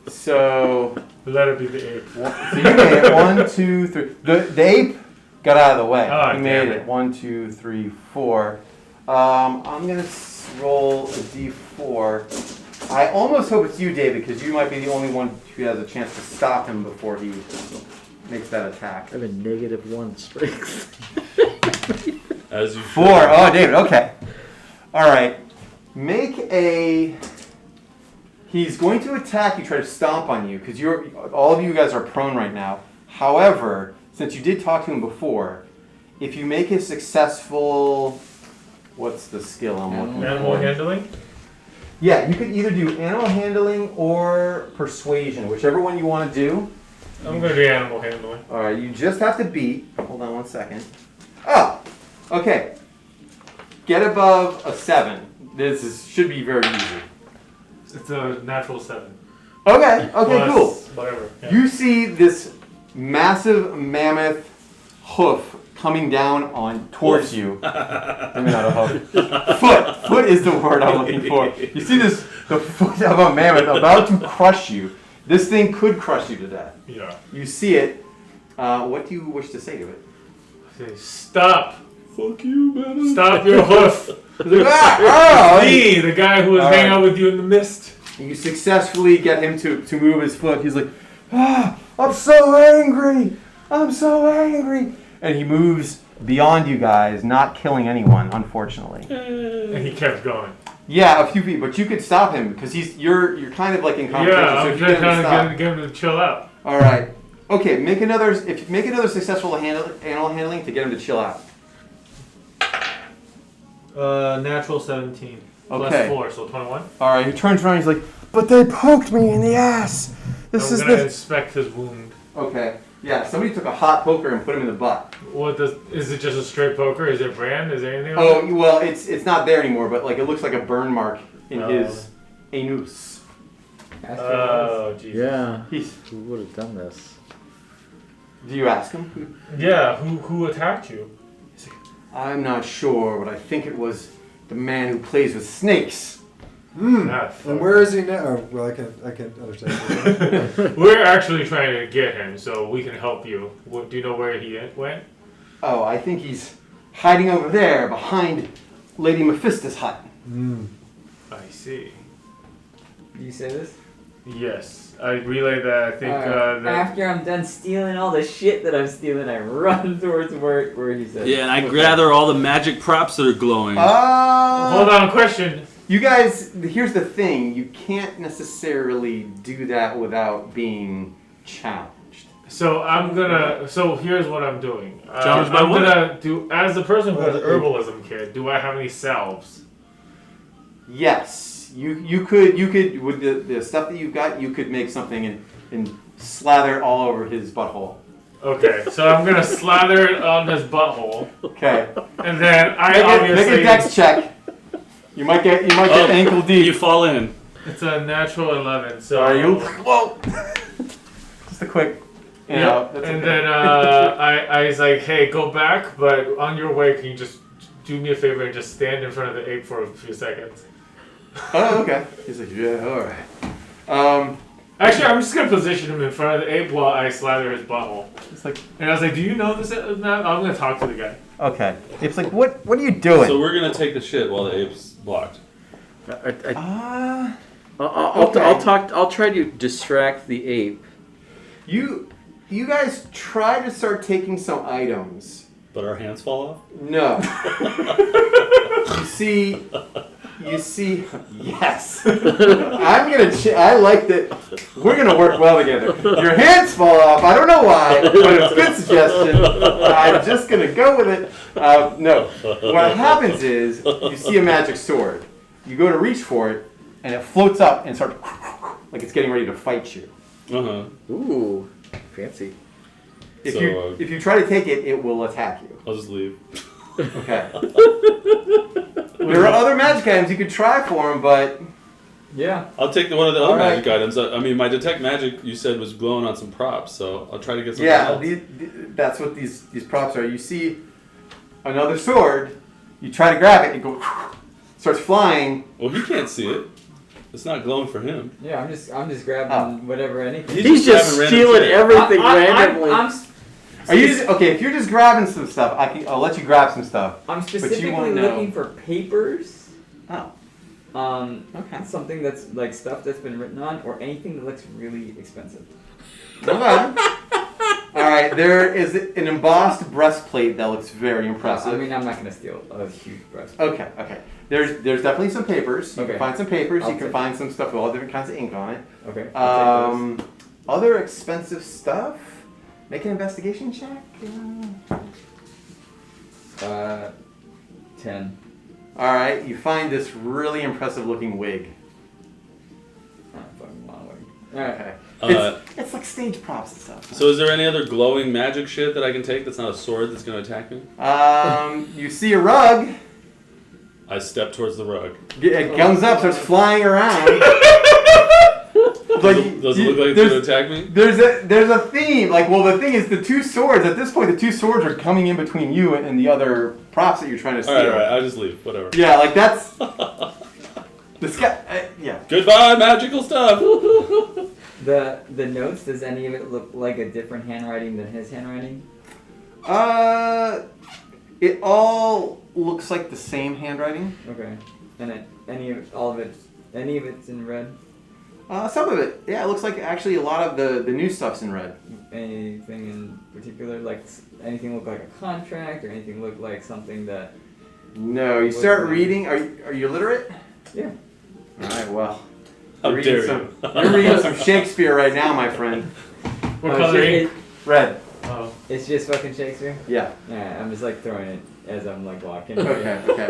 So Let it be the ape. So you made it. 1, 2, 3. The ape got out of the way. Oh, He made damn it. it. 1, 2, 3, 4. I'm gonna roll a d4. I almost hope it's you, David, because you might be the only one who has a chance to stop him before he makes that attack. I have a -1 strength. As you 4. Oh, David. Okay. All right. Make a. He's going to attack you, try to stomp on you, because all of you guys are prone right now. However, since you did talk to him before, if you make a successful, what's the skill I'm looking for? Animal handling? Yeah, you could either do animal handling or persuasion, whichever one you want to do. I'm gonna do animal handling. All right, you just have to beat. Hold on 1 second. Oh, okay. Get above a 7. Should be very easy. It's a natural 7. Okay. Okay. Plus Cool. Whatever. Yeah. You see this massive mammoth hoof coming down on towards you. Maybe not a hoof. Foot is the word I'm looking for. You see the foot of a mammoth about to crush you. This thing could crush you to death. Yeah. You see it. What do you wish to say to it? Say, stop! Fuck you, man. Stop your hoof! It's like, "Ah, ah!" Me, the guy who was All hanging right. out with you in the mist. You successfully get him to move his foot. He's like, I'm so angry. I'm so angry. And he moves beyond you guys, not killing anyone, unfortunately. And he kept going. Yeah, a few feet, but you could stop him because you're kind of like in competition. Yeah, so I'm if you just get him to stop. trying to get him to chill out. All right. Okay, make another successful animal handling to get him to chill out. Natural 17. Okay. Plus 4, so 21. All right. He turns around. He's like, "But they poked me in the ass. This I'm is gonna the." inspect his wound. Okay. Yeah. Somebody took a hot poker and put him in the butt. Is it just a straight poker? Is there brand? Is there anything on Oh it? well, it's not there anymore, but like it looks like a burn mark in Oh. his anus. Oh, Jesus. Yeah. He's. Who would have done this? Do you ask him? Yeah, who attacked you? I'm not sure, but I think it was the man who plays with snakes. That And where is he now? Oh, well, I can't understand. We're actually trying to get him, so we can help you. Do you know where he went? Oh, I think he's hiding over there behind Lady Mephisto's hut. I see. You say this? Yes, I relayed that. I think Alright, that. after I'm done stealing all the shit that I'm stealing, I run towards where he said. Yeah, and I gather all the magic props that are glowing. Hold on, question. You guys, here's the thing. You can't necessarily do that without being challenged. So I'm gonna. So here's what I'm doing. Challenged by I'm what? gonna do as the person who has Well, herbalism kit. Do I have any salves? Yes. You could with the stuff that you've got, you could make something and slather it all over his butthole. Okay, so I'm gonna slather it on his butthole, Okay. and then I Make obviously a dex check. You might get ankle deep. You fall in. it's a natural 11. So Are you? Whoa. Just a quick. You know, Yep. that's And okay. then I was like, hey, go back, but on your way, can you just do me a favor and just stand in front of the ape for a few seconds? Oh, okay. He's like, yeah, all right. Actually, I'm just gonna position him in front of the ape while I slather his butthole. It's like, And I was like, do you know this? I'm gonna talk to the guy. okay. It's like, what are you doing? So we're gonna take the shit while the ape's blocked. Okay. I'll try to distract the ape. You guys try to start taking some items. But our hands fall off? No. You see, You see, yes. I like that. We're gonna work well together. Your hands fall off. I don't know why, but it's a good suggestion. I'm just gonna go with it. No. What happens is you see a magic sword. You go to reach for it, and it floats up and starts like it's getting ready to fight you. Uh-huh. Ooh, fancy. If So, if you try to take it, it will attack you. I'll just leave. Okay. There are other magic items you could try for him, but Yeah. I'll take one of the other All right. magic items. I mean, my detect magic you said was glowing on some props, so I'll try to get some. yeah, else. that's what these props are. You see another sword, you try to grab it, it goes, starts flying. Well, he can't see it. It's not glowing for him. Yeah, I'm just grabbing Oh. whatever, anything. He's just grabbing random stealing shit. everything randomly. Are you okay? If you're just grabbing some stuff, I'll let you grab some stuff. I'm you specifically won't know. looking for papers. Oh, Okay. Something that's like stuff that's been written on, or anything that looks really expensive. okay. All right. There is an embossed breastplate that looks very impressive. I mean, I'm not gonna steal a huge brush. Okay, okay. There's definitely some papers. You Okay. can find some papers. I'll You can take find some stuff with all different kinds of ink on it. Okay. I'll take those. Other expensive stuff. Make an investigation check. 10. All right. You find this really impressive looking wig. I don't fucking want one. Alright. Okay. It's like stage props and stuff. So, is there any other glowing magic shit that I can take that's not a sword that's going to attack me? You see a rug. I step towards the rug. It comes up, starts flying around. Does it look like it's going to attack me? There's a theme. Like, well, the thing is, the two swords. At this point, the two swords are coming in between you and the other props that you're trying to steal. All right, I'll just leave. Whatever. Yeah, like that's. This guy. Yeah. Goodbye, magical stuff. The notes, does any of it look like a different handwriting than his handwriting? It all looks like the same handwriting. Okay. And any of it's in red? Some of it, yeah, it looks like actually a lot of the new stuff's in red. Anything in particular? Like anything look like a contract, or anything look like something that? No, you start reading. Are you literate? Yeah. All right, well. How You're dare reading you? you're reading some Shakespeare right now, my friend. What Oh, color shit, ink? Red. Oh. It's just fucking Shakespeare. Yeah. Yeah, I'm just like throwing it as I'm like walking. Okay. Okay.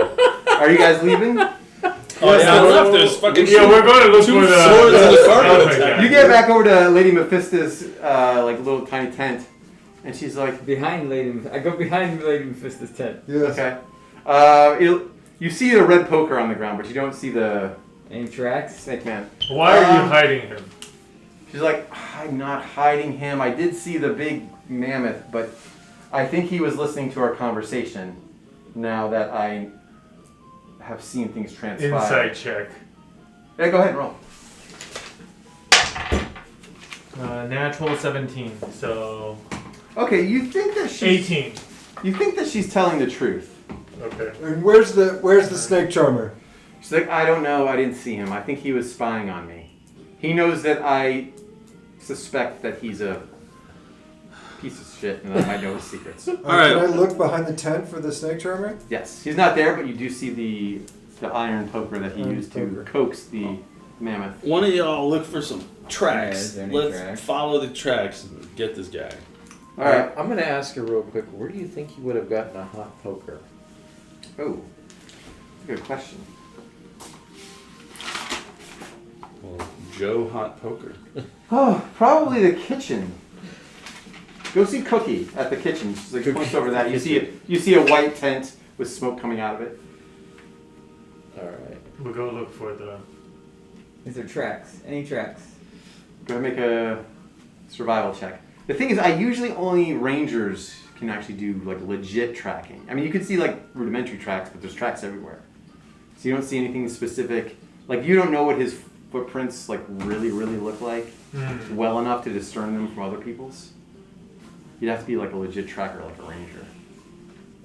Are you guys leaving? Oh, yeah, on the left, there's fucking Yeah, we're going to look two for the swords in the carpet. elephant guy. You get back over to Lady Mephisto's like little tiny tent, and she's like, Behind I go behind Lady Mephisto's tent. Yes. okay. You see the red poker on the ground, but you don't see the Any tracks? snake man. Why are you hiding him? She's like, I'm not hiding him. I did see the big mammoth, but I think he was listening to our conversation. Now that I have seen things transpire. Insight check. Yeah, go ahead and roll. Natural 17, so Okay, you think that she's 18. You think that she's telling the truth. Okay. And where's the snake charmer? She's like, I don't know. I didn't see him. I think he was spying on me. He knows that I suspect that he's a piece of shit and that I know his secrets. right. Can I look behind the tent for the snake charmer? Yes, he's not there, but you do see the iron poker that he Iron used poker. to coax the mammoth. One of y'all look for some Yeah, tracks. is there any Let's tracks? follow the tracks and get this guy. All right. I'm going to ask you real quick, where do you think you would have gotten a hot poker? Oh, that's a good question. Well, Joe Hot Poker. Oh, probably the kitchen. Go see Cookie at the kitchen. She's like points over that. You see a white tent with smoke coming out of it. All right. We'll go look for the. Is there tracks? Any tracks? Go ahead and make a survival check. The thing is, I usually only rangers can actually do like legit tracking. I mean, you can see like rudimentary tracks, but there's tracks everywhere. So you don't see anything specific. Like you don't know what his footprints like really look like well enough to discern them from other people's. You'd have to be like a legit tracker, like a ranger.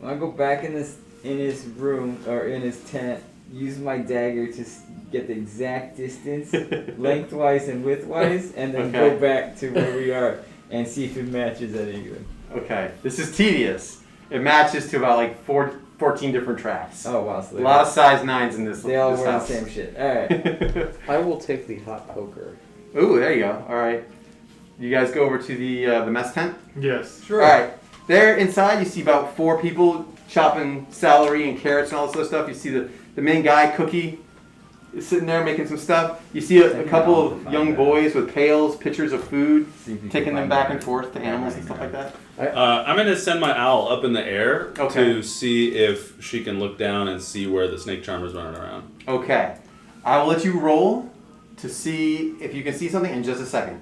Well, I go back in his room or in his tent. Use my dagger to get the exact distance, lengthwise and widthwise, and then Okay. go back to where we are and see if it matches anything. Okay, this is tedious. It matches to about like 4 14 different tracks. Oh wow, so A lot of size 9s in this. they all this wear the house. same shit. Alright. I will take the hot poker. Ooh, there you go. All right. You guys go over to the mess tent. Yes. Sure. All right. There inside, you see about 4 people chopping celery and carrots and all this other stuff. You see the main guy, Cookie, is sitting there making some stuff. You see a couple of young boys with pails, pitchers of food, See if you can taking them find back that. and forth to Yeah, animals and right, stuff right. like that. I'm gonna send my owl up in the air Okay. to see if she can look down and see where the snake charmer's running around. Okay. I will let you roll to see if you can see something in just a second.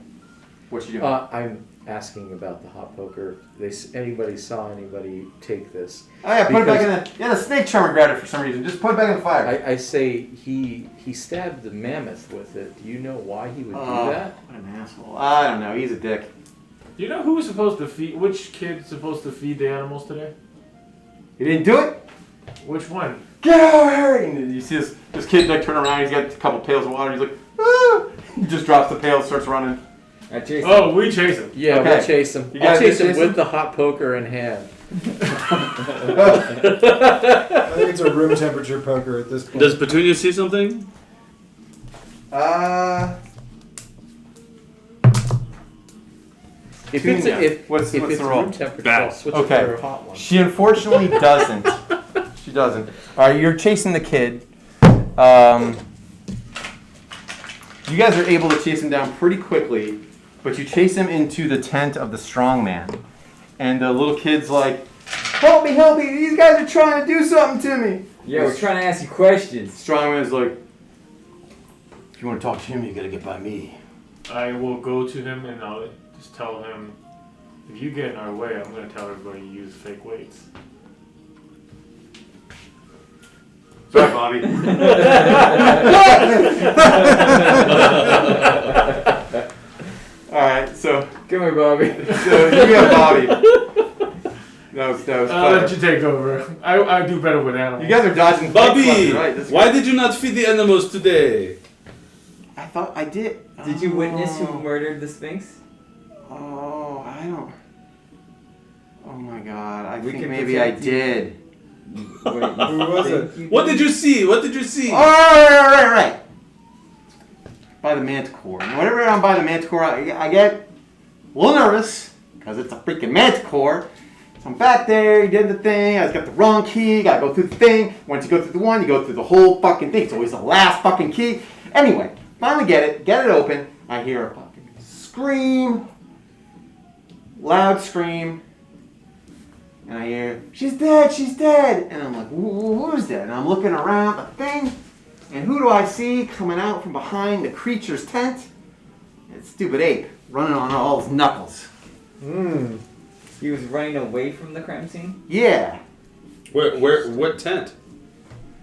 What you doing? I'm asking about the hot poker. Anybody saw anybody take this? Oh yeah, put it back in the. Yeah, the snake charmer grabbed it for some reason. Just put it back in the fire. I say he stabbed the mammoth with it. Do you know why he would do that? What an asshole. I don't know. He's a dick. Do you know who was supposed to feed? Which kid's supposed to feed the animals today? He didn't do it. Which one? Get over here! And you see this kid like turn around. He's got a couple pails of water. He's like, ah! He just drops the pail, starts running. I chase Oh, we chase him. Yeah, Okay. we'll chase him. You I'll guys chase gonna him chase with the hot poker in hand. I think it's a room temperature poker at this point. Does Petunia see something? If it's Petunia. if, What's if the it's roll? room temperature, Bad. I'll switch Okay. it to a hot one. She unfortunately doesn't. She doesn't. All right, you're chasing the kid. You guys are able to chase him down pretty quickly, but you chase him into the tent of the strong man. And the little kid's like, help me, these guys are trying to do something to me. Yeah, we're trying to ask you questions. Strong man's like, if you want to talk to him, you gotta get by me. I will go to him and I'll just tell him, if you get in our way, I'm going to tell everybody you use fake weights. Sorry, Bobby. Alright, so Come here, Bobby. you got Bobby. That was I'll clever. let you take over. I do better with animals. You guys are dodging Bobby, left and right. This is why great. did you not feed the animals today? I thought I did. Did you witness who Oh. murdered the Sphinx? Oh, I don't. Oh my god, I We think can maybe I protect you. did. Wait, Who was it? What did you see? What did you see? Oh, right. By the manticore. And whenever I'm by the manticore, I get a little nervous because it's a freaking manticore. So I'm back there, he did the thing, I got the wrong key, gotta go through the thing. Once you go through the one, you go through the whole fucking thing. It's always the last fucking key. Anyway, finally get it open. I hear a fucking scream, loud scream. And I hear, she's dead. And I'm like, who's dead? And I'm looking around the thing. And who do I see coming out from behind the creature's tent? It's stupid ape running on all his knuckles. Hmm. He was running away from the crime scene? Yeah. What tent?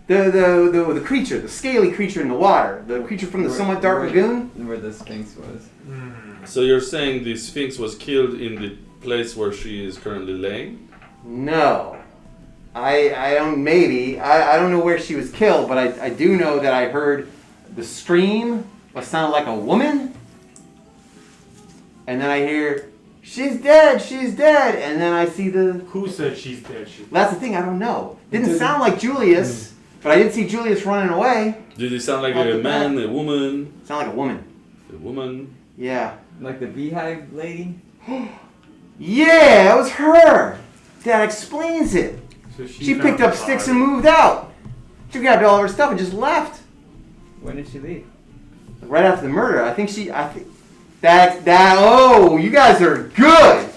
The creature, the scaly creature in the water. The creature from the somewhat dark lagoon. Where the Sphinx was. So you're saying the Sphinx was killed in the place where she is currently laying? No. I don't know where she was killed, but I do know that I heard the scream, what sounded like a woman. And then I hear, she's dead, and then I see the... Who said she's dead? That's the thing, I don't know. Didn't sound like Julius, but I did see Julius running away. Did it sound like Out a the man, back. a woman? Sound like a woman. A woman? Yeah. Like the beehive lady? Yeah, that was her. That explains it. So She picked up sticks and moved out. She grabbed all of her stuff and just left. When did she leave? Right after the murder. I think oh, you guys are good.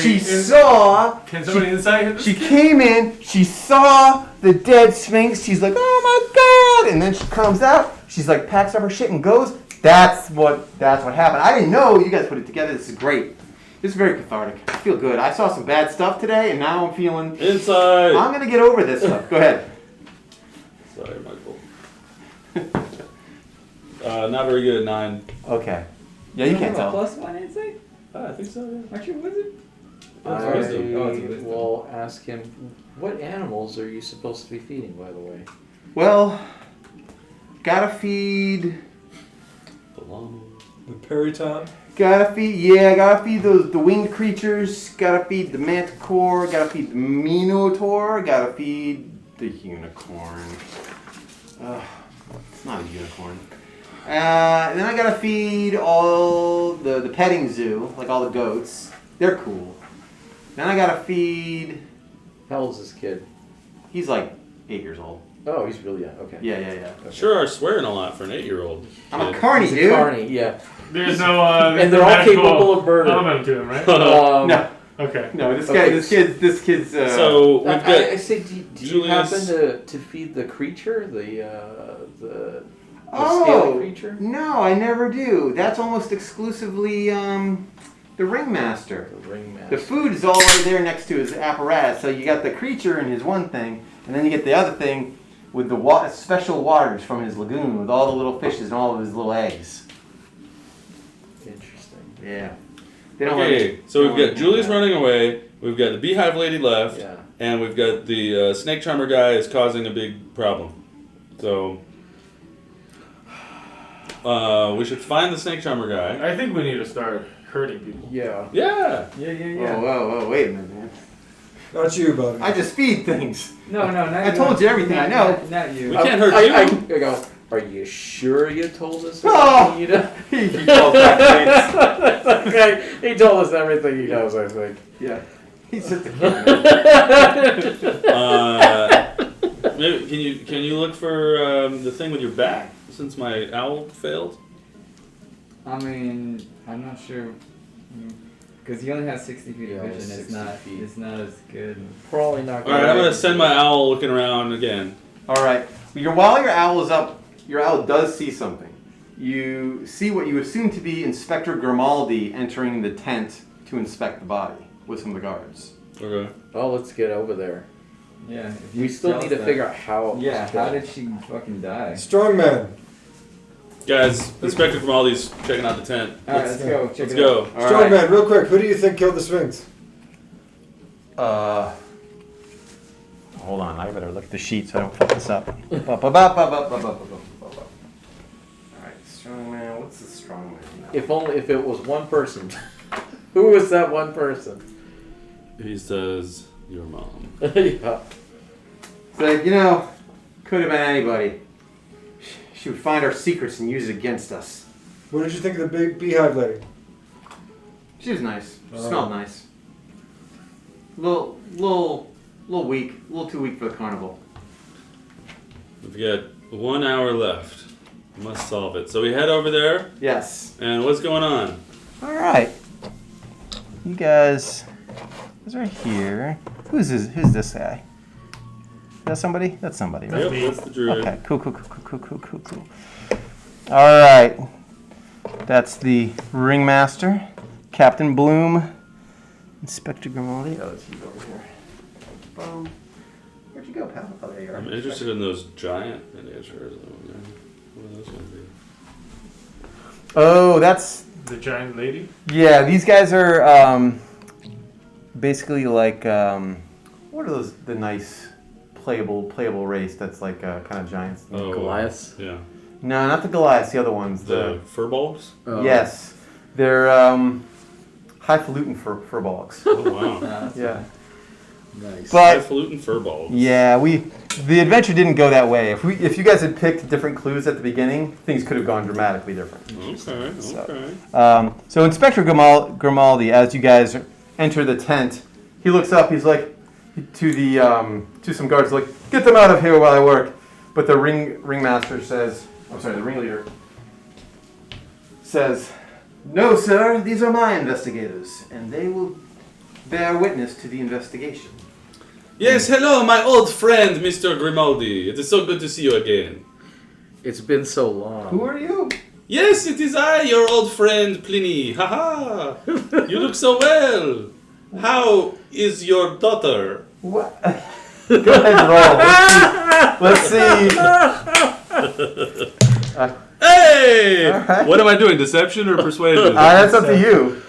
She saw, Can somebody inside hit this she kid? came in, she saw the dead Sphinx, she's like, oh my god, and then she comes out, she's like, packs up her shit and goes. That's what happened. I didn't know you guys put it together. This is great. This is very cathartic. I feel good. I saw some bad stuff today, and now I'm feeling, Inside! I'm gonna get over this stuff. Go ahead. Sorry, Michael. Not very good, 9. Okay. Yeah, you can't have a tell. +1 insight? I think so, yeah. Aren't you a wizard? That's I wisdom. Oh, it's a wisdom. will ask him, what animals are you supposed to be feeding, by the way? Well, gotta feed The llama. The periton. gotta feed the winged creatures, gotta feed the manticore, gotta feed the minotaur, gotta feed the unicorn. It's not a unicorn. And then I gotta feed all the petting zoo, like all the goats. They're cool. Then I gotta feed. How old's this kid? He's like 8 years old. Oh, he's really young. Okay. Yeah. Sure are swearing a lot for an 8-year-old. I'm a carny, He's a dude. carny, yeah. There's no. And they're all magical capable of murder. element to him, right? No, Okay. no. This Okay. kid's. So we've got. I say, do you Julius- happen to feed the creature, the Oh scaly creature? no, I never do. That's almost exclusively the ringmaster. The ringmaster. The food is all right there next to his apparatus. So you got the creature in his one thing, and then you get the other thing with the special waters from his lagoon with all the little fishes and all of his little eggs. Interesting. Yeah. They don't Okay, want- so they we've don't got want Julius that. running away. We've got the beehive lady left, Yeah. and we've got the snake charmer guy is causing a big problem. So we should find the snake charmer guy. I think we need to start hurting people. Yeah. Yeah. Whoa, whoa, wait a minute, man. Not you, Bobby. I just feed things. No, not I told you everything I know. Not you. We can't hurt I you. go, are you sure you told us Oh! everything you know? He calls back things. Okay, he told us everything he knows, I think. Yeah. He's just a kid, man. Maybe, can you look for the thing with your back since my owl failed? I mean, I'm not sure. Because he only has 60 feet Yeah, of vision. 60 feet. It's not as good. Probably not All right, I'm gonna send my owl looking around again. All right. While your owl is up, your owl does see something. You see what you assume to be Inspector Grimaldi entering the tent to inspect the body with some of the guards. Okay. Oh, let's get over there. Yeah. If you We still tell need us to that- figure out how. Yeah, how did she fucking die? Strong man. Guys, Inspector Grimaldi's checking out the tent. Alright, let's go. Check Let's it go. out. All Strong right. man, real quick. Who do you think killed the Sphinx? Hold on. I better look at the sheet so I don't fuck this up. All right, strong man. What's the strong man? If only if it was one person. Who was that one person? He says, your mom. Yeah. It's like, could have been anybody. She would find our secrets and use it against us. What did you think of the big beehive lady? She was nice. She Oh. smelled nice. Little weak. A little too weak for the carnival. We've got 1 hour left. We must solve it. So we head over there, Yes. and what's going on? All right. You guys right here. Who's this guy? Is that somebody? That's somebody, right? Yep, me. that's the druid. Okay, cool. All right. That's the ringmaster, Captain Bloom, Inspector Grimaldi. Oh, it's you over here. Where'd you go, pal? Oh, there you are. I'm interested in those giant miniatures over there. What are those going to be? Oh, that's The giant lady? yeah. These guys are basically like what are those? The nice playable race that's like kind of giants. Oh, Goliaths? Yeah. No, not the Goliaths. The other ones. The furbolgs? Yes, they're highfalutin furbolgs. Oh, wow. That's Yeah. Nice. But Highfalutin furbolgs. yeah, the adventure didn't go that way. If you guys had picked different clues at the beginning, things could have gone dramatically different. Okay. So Inspector Grimaldi, as you guys enter the tent, he looks up. He's like to some guards, like, get them out of here while I work. But the ringmaster says, the ringleader says, no, sir, these are my investigators, and they will bear witness to the investigation. Yes, hello, my old friend, Mr. Grimaldi. It is so good to see you again. It's been so long. Who are you? Yes, it is I, your old friend Pliny. Haha. You look so well. How is your daughter? What? Go ahead and roll. Let's see. Hey! All right. What am I doing, deception or persuasion? That's up to you.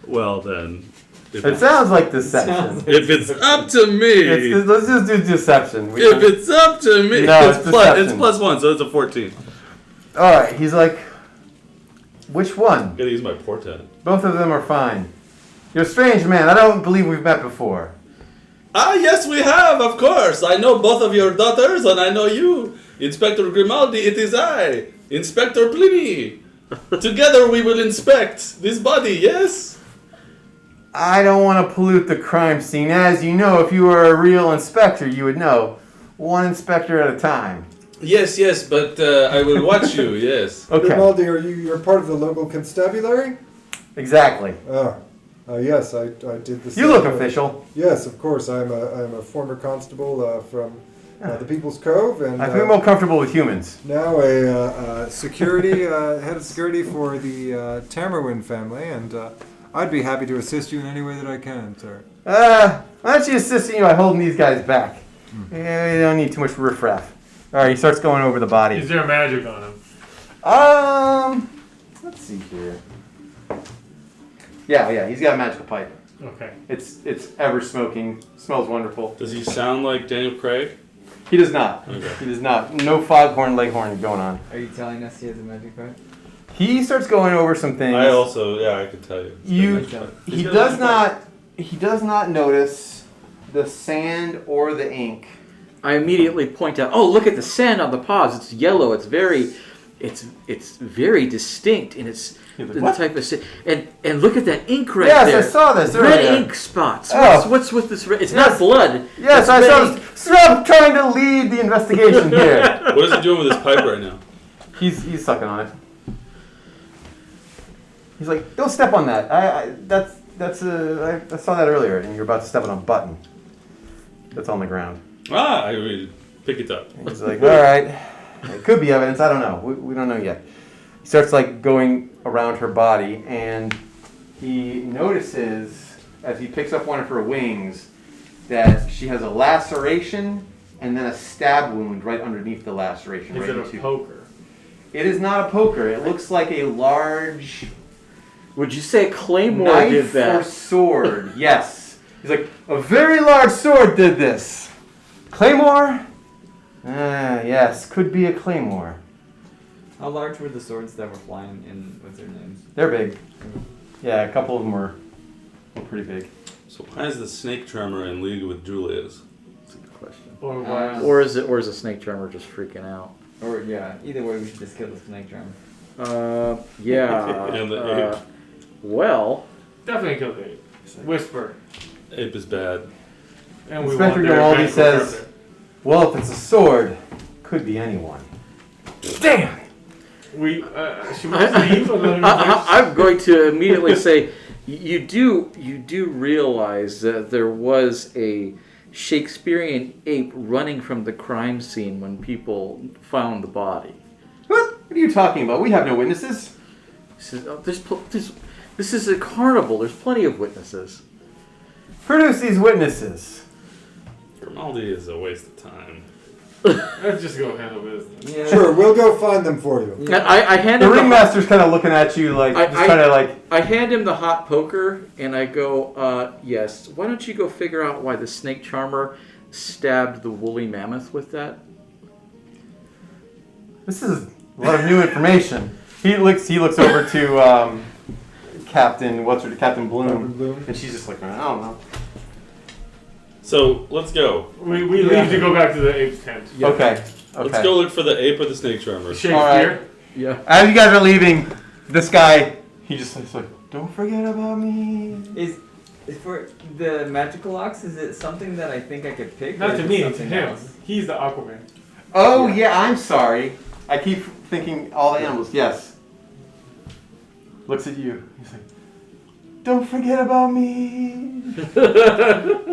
Well then. It sounds like deception. If it's up to me. Let's just do deception. If it's up to me. No, it's it's plus deception. 1, so it's a 14. All right. He's like, which one? Gotta use my portent. Both of them are fine. You're a strange man. I don't believe we've met before. Ah, yes, we have, of course. I know both of your daughters, and I know you. Inspector Grimaldi, it is I, Inspector Pliny. Together we will inspect this body, yes? I don't want to pollute the crime scene. As you know, if you were a real inspector, you would know. One inspector at a time. Yes, but I will watch you, yes. Okay. Grimaldi, you're part of the local constabulary? Exactly. Yes, I did the same. You look thing. official. Yes, of course. I'm a former constable from the People's Cove, and I feel more comfortable with humans. now a security head of security for the Tamerwin family, and I'd be happy to assist you in any way that I can, sir. Why don't you assist you by holding these guys back? Yeah, we don't need too much riffraff. All right, he starts going over the body. Is there magic on him? Let's see here. Yeah, he's got a magical pipe. Okay. It's ever smoking. Smells wonderful. Does he sound like Daniel Craig? He does not. Okay. He does not. No foghorn leghorn going on. Are you telling us he has a magic pipe? He starts going over some things. I could tell you. He does not notice the sand or the ink. I immediately point out, oh, look at the sand on the paws. It's yellow. It's very distinct, and it's He's like, the "What?" type of sand. And look at that ink right Yes, there. I saw this Red earlier. ink spots. Oh. What's with this red? It's Yes. not blood. Yes, It's I red saw ink. this. Stop trying to lead the investigation here. What is he doing with his pipe right now? He's sucking on it. He's like, don't step on that. I saw that earlier, and you're about to step on a button. That's on the ground. I will pick it up. And he's like, all right, it could be evidence. I don't know. We don't know yet. He starts like going around her body, and he notices as he picks up one of her wings that she has a laceration and then a stab wound right underneath the laceration. Is right it a into- poker? It is not a poker. It looks like a large Would you say Claymore knife did or that? sword. Yes. He's like, a very large sword did this. Claymore? Yes, could be a claymore. How large were the swords that were flying in? What's their names? They're big. Yeah, a couple of them were pretty big. So why is the snake charmer in league with Julia's? That's a good question. Or why? Or is a snake charmer just freaking out? Or yeah, either way, we should just kill the snake charmer. Yeah. And the ape. Well, Definitely kill the ape. Whisper. Ape is bad. And we Inspector want their Grimaldi medical says, record. well, if it's a sword, could be anyone. Damn! Should we leave? Or let him finish? I'm going to immediately say, you do realize that there was a Shakespearean ape running from the crime scene when people found the body. What are you talking about? We have no witnesses. He says, oh, this is a carnival. There's plenty of witnesses. Produce these witnesses. Grimaldi is a waste of time. Let's just go handle business. Yeah. Sure, we'll go find them for you. And I hand The him ringmaster's kind of looking at you like, just trying to like, I hand him the hot poker and I go, yes. Why don't you go figure out why the snake charmer stabbed the woolly mammoth with that? this is a lot of new information. He looks over to Captain Bloom, Captain Bloom. and she's just like, I don't know. So let's go. We leave to go back to the ape's tent. Yeah. Okay. Let's go look for the ape or the snake charmer. Shakespeare. All right. Yeah. As you guys are leaving, this guy, he's like, don't forget about me. Is for the magical ox? Is it something that I think I could pick? Not or to is it me, to something him. else? He's the Aquaman. Oh, Yeah. yeah, I'm sorry. I keep thinking all the animals. Yes. Looks at you. He's like, don't forget about me.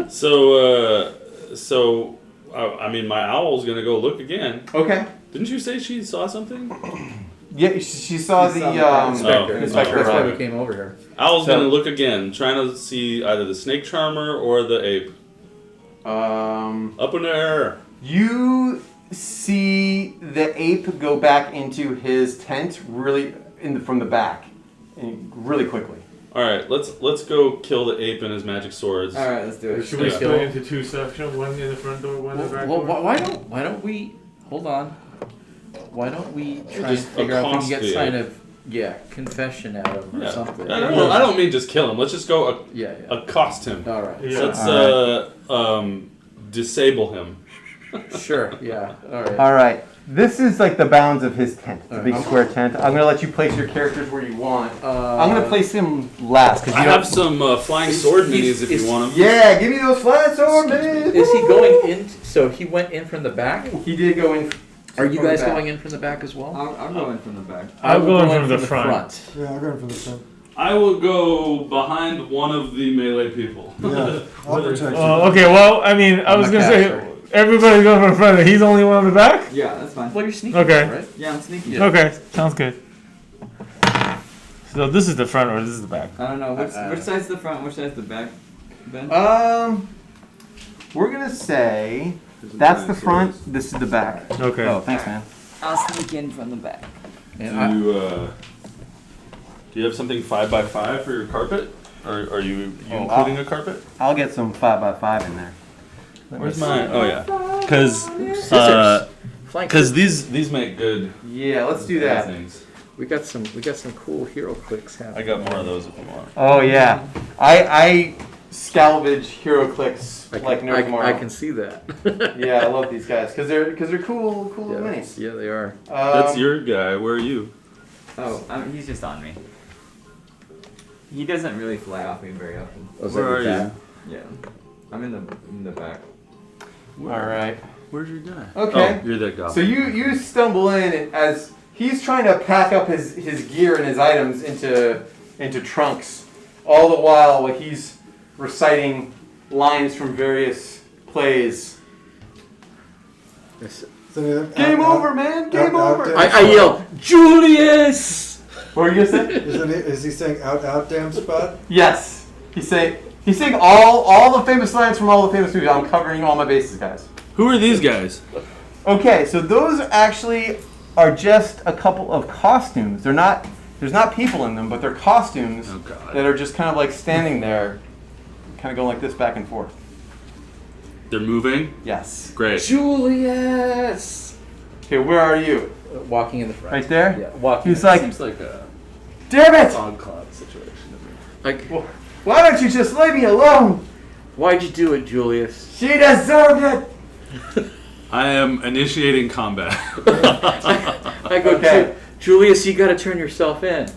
So, I mean, my owl's gonna go look again. Okay. Didn't you say she saw something? Yeah, she saw She the saw the Inspector. Oh. inspector That's why we arrive. came over here. Owl's So- gonna look again, trying to see either the snake charmer or the ape. Up in the air. You see the ape go back into his tent from the back, and really quickly. All right, let's go kill the ape and his magic swords. All right, let's do it. Should we Yeah. split it into two sections? One in the front door, one in the back Well, door? why don't we hold on? Why don't we try and just figure out if we can accost get the sign ape. of Yeah, confession at him or Yeah. something. I don't mean just kill him. Let's just go Yeah, accost him. All right. Yeah. Let's disable him. Sure. Yeah. All right. All right. This is like the bounds of his tent. It's a big Alright. square tent. I'm gonna let you place your characters where you want. I'm gonna place him last because I you have some flying sword minis if you want them. Yeah, give me those flying sword minis. Is he going in? So he went in from the back. He did go in. Are you from the guys back. going in from the back as well? I'll go in from the back. I'm will going go in from the front. Yeah, I'll go in from the front. I will go behind one of the melee people. Yeah, I'll protect you. Okay, well, I mean, I was I'm gonna a say caster. everybody's going from the front, and he's the only one on the back. Yeah, that's fine. Well, you're sneaky. Okay. Right? Yeah, I'm sneaky. Yeah. Okay, sounds good. So this is the front or this is the back? I don't know which side's the front, which side's the back, Ben. We're gonna say that's the front. This is the back. Okay. Oh, thanks, man. I'll sneak in from the back. And I, Do you have something 5x5 for your carpet? Or are you including a carpet? I'll get some 5x5 in there. Where's mine? Oh yeah, because flank. these make good Yeah, let's do that. things. We got some cool hero clicks I happening. got more of those if you want. Oh yeah, I salvage hero clicks like no tomorrow. I can see that. Yeah, I love these guys because they're cool Yeah, little minis. yeah, they are. That's your guy. Where are you? Oh, he's just on me. He doesn't really fly off me very often. Oh, is Where that are your you? dad? Yeah, I'm in the back. All right. Where's your guy? Okay. Oh, you're that guy. So you stumble in and as he's trying to pack up his gear and his items into trunks, all the while he's reciting lines from various plays. So, Game over, man! Game over! I yell, Julius! What were you gonna say? Is he saying out, damn spot? Yes. He's saying all the famous lines from all the famous movies. I'm covering all my bases, guys. Who are these guys? Okay, so those actually are just a couple of costumes. There's not people in them, but they're costumes Oh god. that are just kind of like standing there, kind of going like this back and forth. They're moving. Yes. Great. Julius! Okay, where are you? Walking in the front. Right there? Yeah, walking. He's like, Seems like a damn it! fog cloud situation to me. Like, Why don't you just leave me alone? why'd you do it, Julius? She deserved it. I am initiating combat. I go, Okay. Julius, you gotta turn yourself in.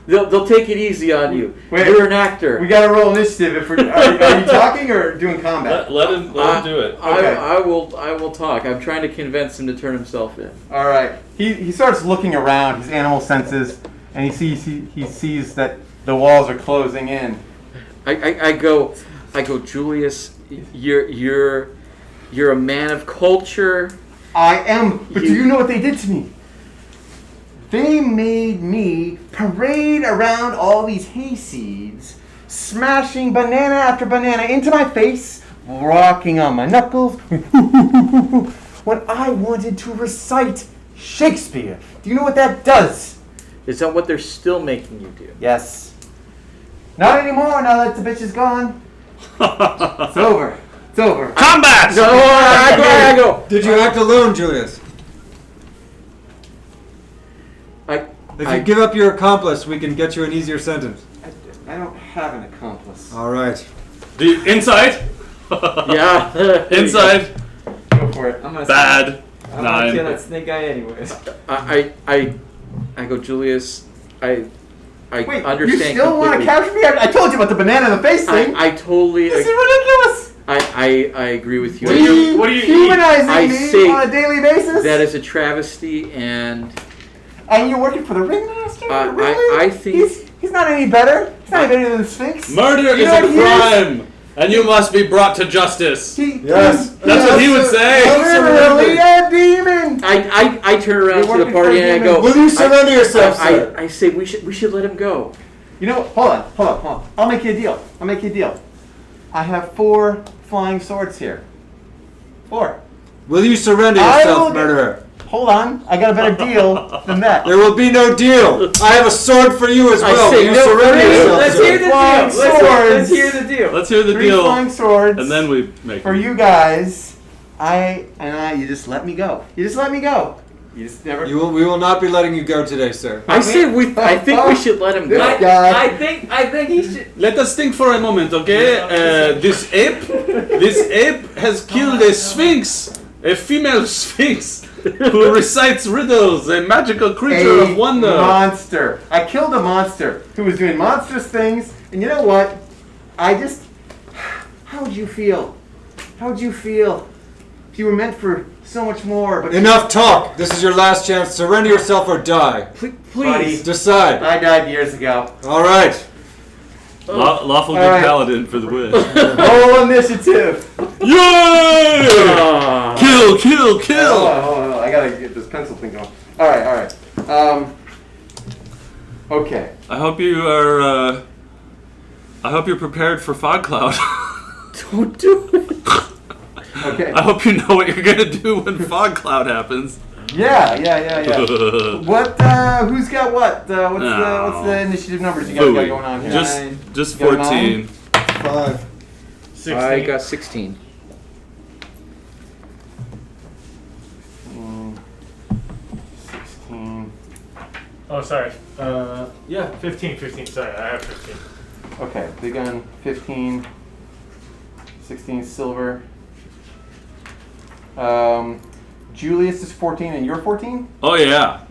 They'll take it easy on you. Wait. You're an actor. We gotta roll initiative. If we're, are you talking or doing combat? let him do it. Okay. I will talk. I'm trying to convince him to turn himself in. All right. He starts looking around his animal senses, and he sees that the walls are closing in. I go, Julius, you're a man of culture. I am. But do you know what they did to me? They made me parade around all these hayseeds, smashing banana after banana into my face, rocking on my knuckles, when I wanted to recite Shakespeare. Do you know what that does? Is that what they're still making you do? Yes. Not anymore now that the bitch is gone. It's over. It's over. Combat! No, I go. Did you act alone, Julius? If you I- give up your accomplice, we can get you an easier sentence. I don't have an accomplice. All right. Inside? Yeah. Inside? Go for it. I'm gonna Bad. I'm gonna kill 9. that snake guy anyways. I go, Julius. I Wait, understand. you still want to completely. capture me? I told you about the banana in the face thing. I totally. This is ridiculous. I agree with you. What do you eat? Humanizing I me say on a daily basis? That is a travesty, and And you're working for the ringmaster? Really? I think he's not any better. He's not any better than the Sphinx. Murder You is know a what he is? crime, and you must be brought to justice. Yes. That's what he would say. Literally a demon. I turn around You're to the working party for and I demons. go. Will you surrender yourself, sir? I say we should let him go. You know what? Hold on. I'll make you a deal. I have 4 flying swords here. 4. Will you surrender I will yourself, get- murderer? Hold on. I got a better deal than that. There will be no deal. I have a sword for you as I well. say Will you no, surrender no, yourself, Let's sir? hear the deal. Flying Let's swords. hear the deal. Let's hear the 3 deal, flying swords. and then we make for it. you guys, you just let me go. You just let me go. You just never. We will not be letting you go today, sir. I think we should let him This go. guy. I think he should. Let us think for a moment, okay? This ape has killed a sphinx, a female sphinx, who recites riddles, a magical creature of wonder. Monster. I killed a monster who was doing monstrous things, and you know what? How would you feel? How would you feel if you were meant for so much more? But Enough talk. This is your last chance. Surrender yourself or die. Buddy. Decide. I died years ago. All right. Lawful good Alright. paladin for the win. Roll initiative. Yay! Kill! Hold on. I gotta get this pencil thing going. All right. Okay. I hope you are. I hope you're prepared for fog cloud. Don't do it. Okay. I hope you know what you're gonna do when fog cloud happens. Yeah. What? Who's got what? What's the initiative numbers you guys got going on here? Just You got a 14. 5. 16. I got 16. 16. Oh, sorry. Yeah, 15. Sorry, I have 15. Okay, big gun 15. 16 silver. Julius is 14 and you're 14? Oh yeah.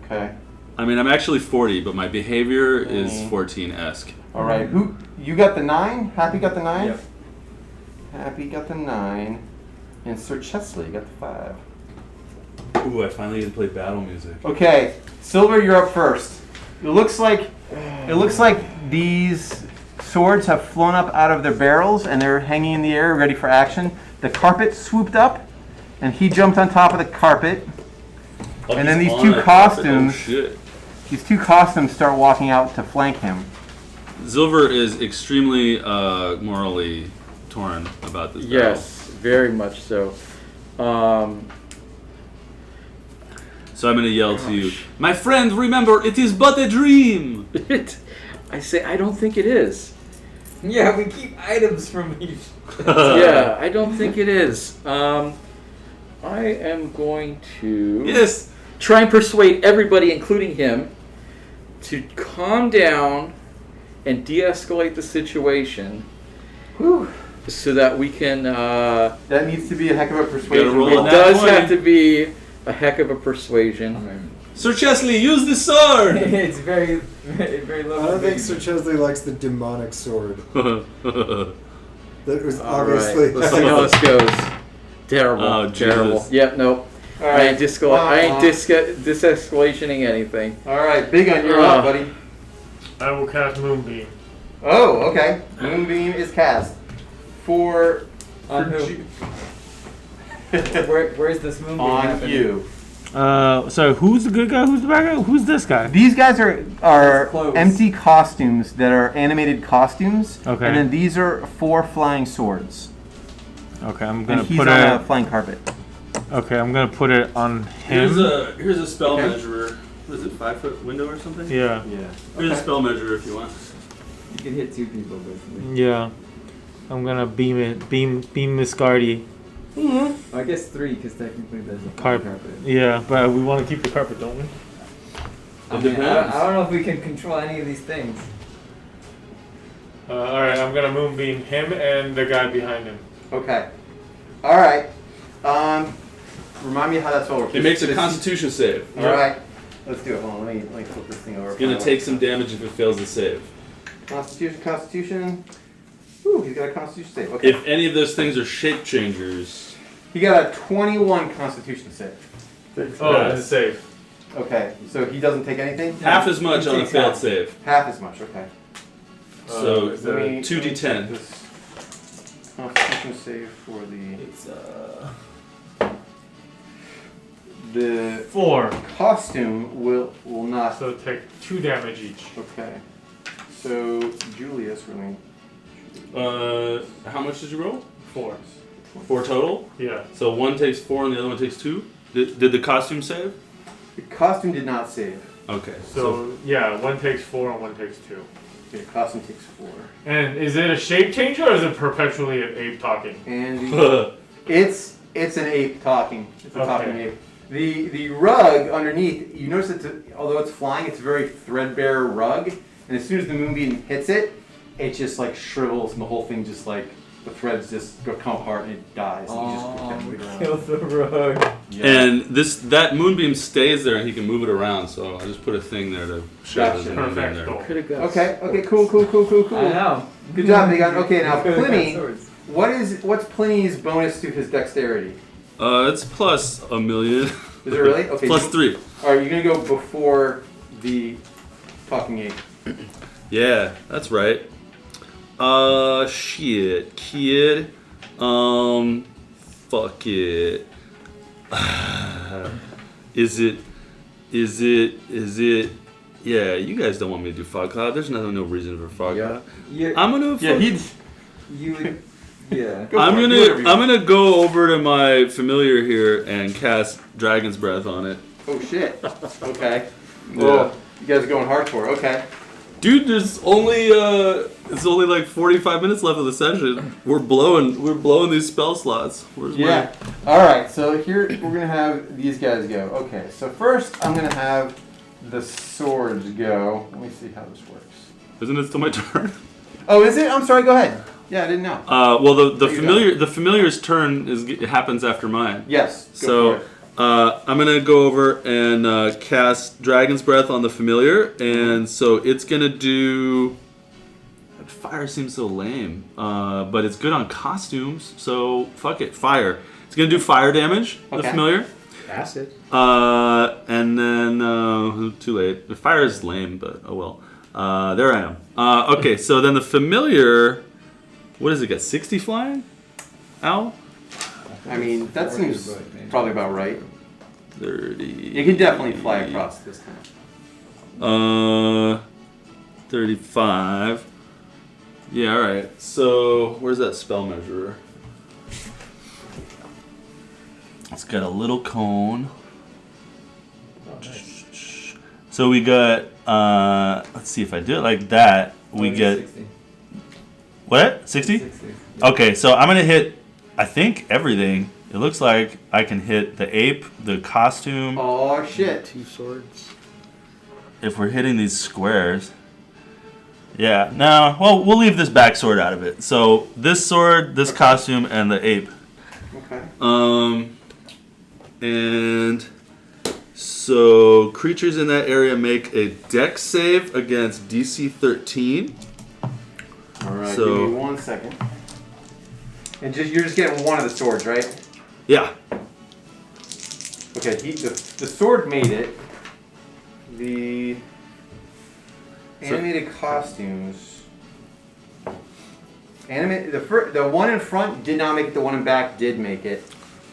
Okay. I mean, I'm actually 40, but my behavior is Mm. 14-esque. All right. Who? You got the 9? Happy got the 9? Yep. Happy got the 9. And Sir Chesley got the 5. Ooh, I finally get to play battle music. Okay, Silver, you're up first. It looks like these swords have flown up out of their barrels and they're hanging in the air, ready for action. The carpet swooped up, and he jumped on top of the carpet. Oh, And then he's these on two a carpet. costumes- Oh, shit. These two costumes start walking out to flank him. Zilver is extremely morally torn about this battle. Yes, very much so. So I'm gonna yell to you, my friend, remember, it is but a dream! I say, I don't think it is. Yeah, we keep items from each. Yeah, I don't think it is. I am going to Yes! try and persuade everybody, including him, to calm down and de-escalate the situation Whew. so that we can... That needs to be a heck of a persuasion. roll roll. on it that. does 20. have to be a heck of a persuasion. Sir Chesley, use the sword! It's very low. I don't think Sir Chesley likes the demonic sword. That was All obviously. right, let's see how this goes. Terrible. Oh, terrible. Jesus. Yep, nope. All I right. ain't dis-escalationing anything. All right, Big Gun, you're up, buddy. I will cast Moonbeam. Oh, okay. Moonbeam is cast. For On who? Ju- Where's this moonbeam on happening? you. So who's the good guy? Who's the bad guy? Who's this guy? These guys are Clothes. empty costumes that are animated costumes. Okay. And then these are 4 flying swords. Okay, I'm And gonna he's put on it. a flying carpet. Okay, I'm gonna put it on him. Here's a spell Okay. measurer. What is it, 5-foot window or something? Yeah, Yeah. Here's a spell measurer if you want. You can hit 2 people basically. yeah. I'm gonna beam it. Beam Miss Guardy. I guess 3 because technically there's a Carpet. Yeah, but we want to keep the carpet, don't we? I It mean, depends. I don't know if we can control any of these things. All right, I'm gonna moonbeam him and the guy behind him. Okay. All right. Remind me how that's all works. It makes a This- constitution save. All right. Let's do it. Hold on. Let me flip this thing over. It's gonna take some damage if it fails the save. Constitution. Ooh, he's got a Constitution save. Okay. If any of those things are shape changers, He got a 21 Constitution save. Oh, that's safe. Okay. So he doesn't take anything. half as much He on a takes failed half. save. Half as much. Okay. So is Let that me- 2d10. let me check this Constitution save for the 4? costume will not. So take 2 damage each. Okay. So Julius, really. How much did you roll? 4. 4 total. Yeah. So one takes 4 and the other one takes 2. Did the costume save? The costume did not save. Okay. So yeah, 1 takes 4 and 1 takes 2. The costume takes 4. And is it a shape changer or is it perpetually an ape talking? And it's an ape talking. It's a talking Okay. ape. The rug underneath, you notice although it's flying, it's a very threadbare rug. And as soon as the moonbeam hits it, it just like shrivels and the whole thing just like, the threads just come apart and it dies. And you just can't move it around. Kill the rug. Yeah. And that moonbeam stays there, and he can move it around. So I just put a thing there to show Gotcha. there's a moonbeam Perfect. there. Cool. Could have got. Okay, cool. I know. Good job, Big Gun. Okay, now Could've got Pliny, swords. what's Pliny's bonus to his dexterity? It's plus a million. Is it really? Okay. Plus 3. Alright, you're gonna go before the talking ape. Yeah, that's right. Shit, kid. Fuck it. Is it? Yeah, you guys don't want me to do fog cloud. There's no reason for fog cloud. I'm gonna. You would. Yeah. Go for it, do whatever you I'm want. gonna go over to my familiar here and cast Dragon's Breath on it. Oh shit. Okay. Well, you guys are going hardcore. Okay. Dude, there's only it's only like 45 minutes left of the session. We're blowing these spell slots. Where's Yeah. Alright, so here we're gonna have these guys go. Okay, so first I'm gonna have the swords go. Let me see how this works. Isn't it still my turn? Oh, is it? I'm sorry, go ahead. Yeah, I didn't know. Well, the You familiar's turn happens after mine. Yes. Go So for it. I'm gonna go over and cast Dragon's Breath on the familiar, and so it's gonna do. Fire seems so lame, but it's good on costumes. So fuck it, fire. It's gonna do fire damage. The Okay. familiar. Acid. And then too late. The fire is lame, but oh well. There I am. Okay, so then the familiar. What does it get? 60 flying? Ow. I mean, that seems probably about right. 30. You can definitely fly across this time. 35. Yeah, alright. So, where's that spell measurer? It's got a little cone. So we got, let's see if I do it like that. We get, 60. what? 60? 60. Okay, so I'm gonna hit, I think, everything. It looks like I can hit the ape, the costume. Oh shit. 2 swords. If we're hitting these squares. Yeah, no, well, we'll leave this back sword out of it. So this sword, this costume, and the ape. Okay. And so creatures in that area make a dex save against DC 13. Alright, So- give me 1 second. And you're just getting one of the swords, right? Yeah. Okay, the sword made it. The animated costumes. The one in front did not make it. The one in back did make it.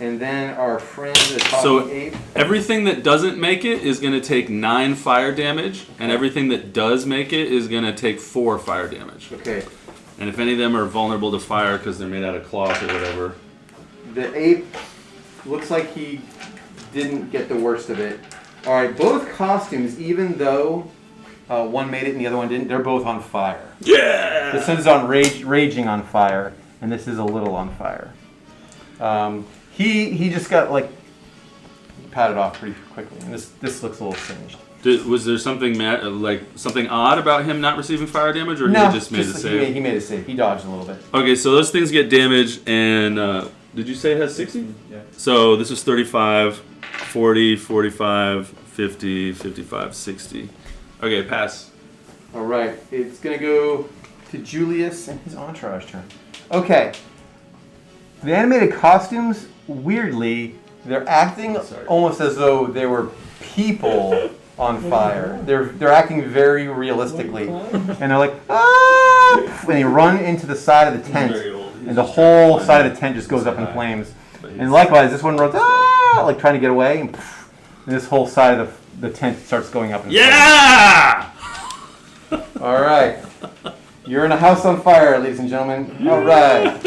And then our friend, the So talking ape. everything that doesn't make it is going to take 9 fire damage, and everything that does make it is going to take 4 fire damage. Okay, And if any of them are vulnerable to fire because they're made out of cloth or whatever. the ape looks like he didn't get the worst of it. All right, both costumes, even though one made it and the other one didn't, they're both on fire. Yeah! This is on raging on fire, and this is a little on fire. He just got like patted off pretty quickly, and this looks a little singed. Was there something something odd about him not receiving fire damage, or No, he just made a save? He made a save. He dodged a little bit. Okay, so those things get damaged, and did you say it has 60? Yeah. So this is 35, 40, 45, 50, 55, 60. Okay, pass. All right, it's gonna go to Julius and his entourage turn. Okay, the animated costumes, weirdly, they're acting almost as though they were people on fire. They're acting very realistically, and they're like ah, and they run into the side of the tent, and the whole side of the tent just goes up in flames. And likewise, this one runs like trying to get away, and this whole side of the tent starts going up in flames. Yeah! All right. You're in a house on fire, ladies and gentlemen. All right.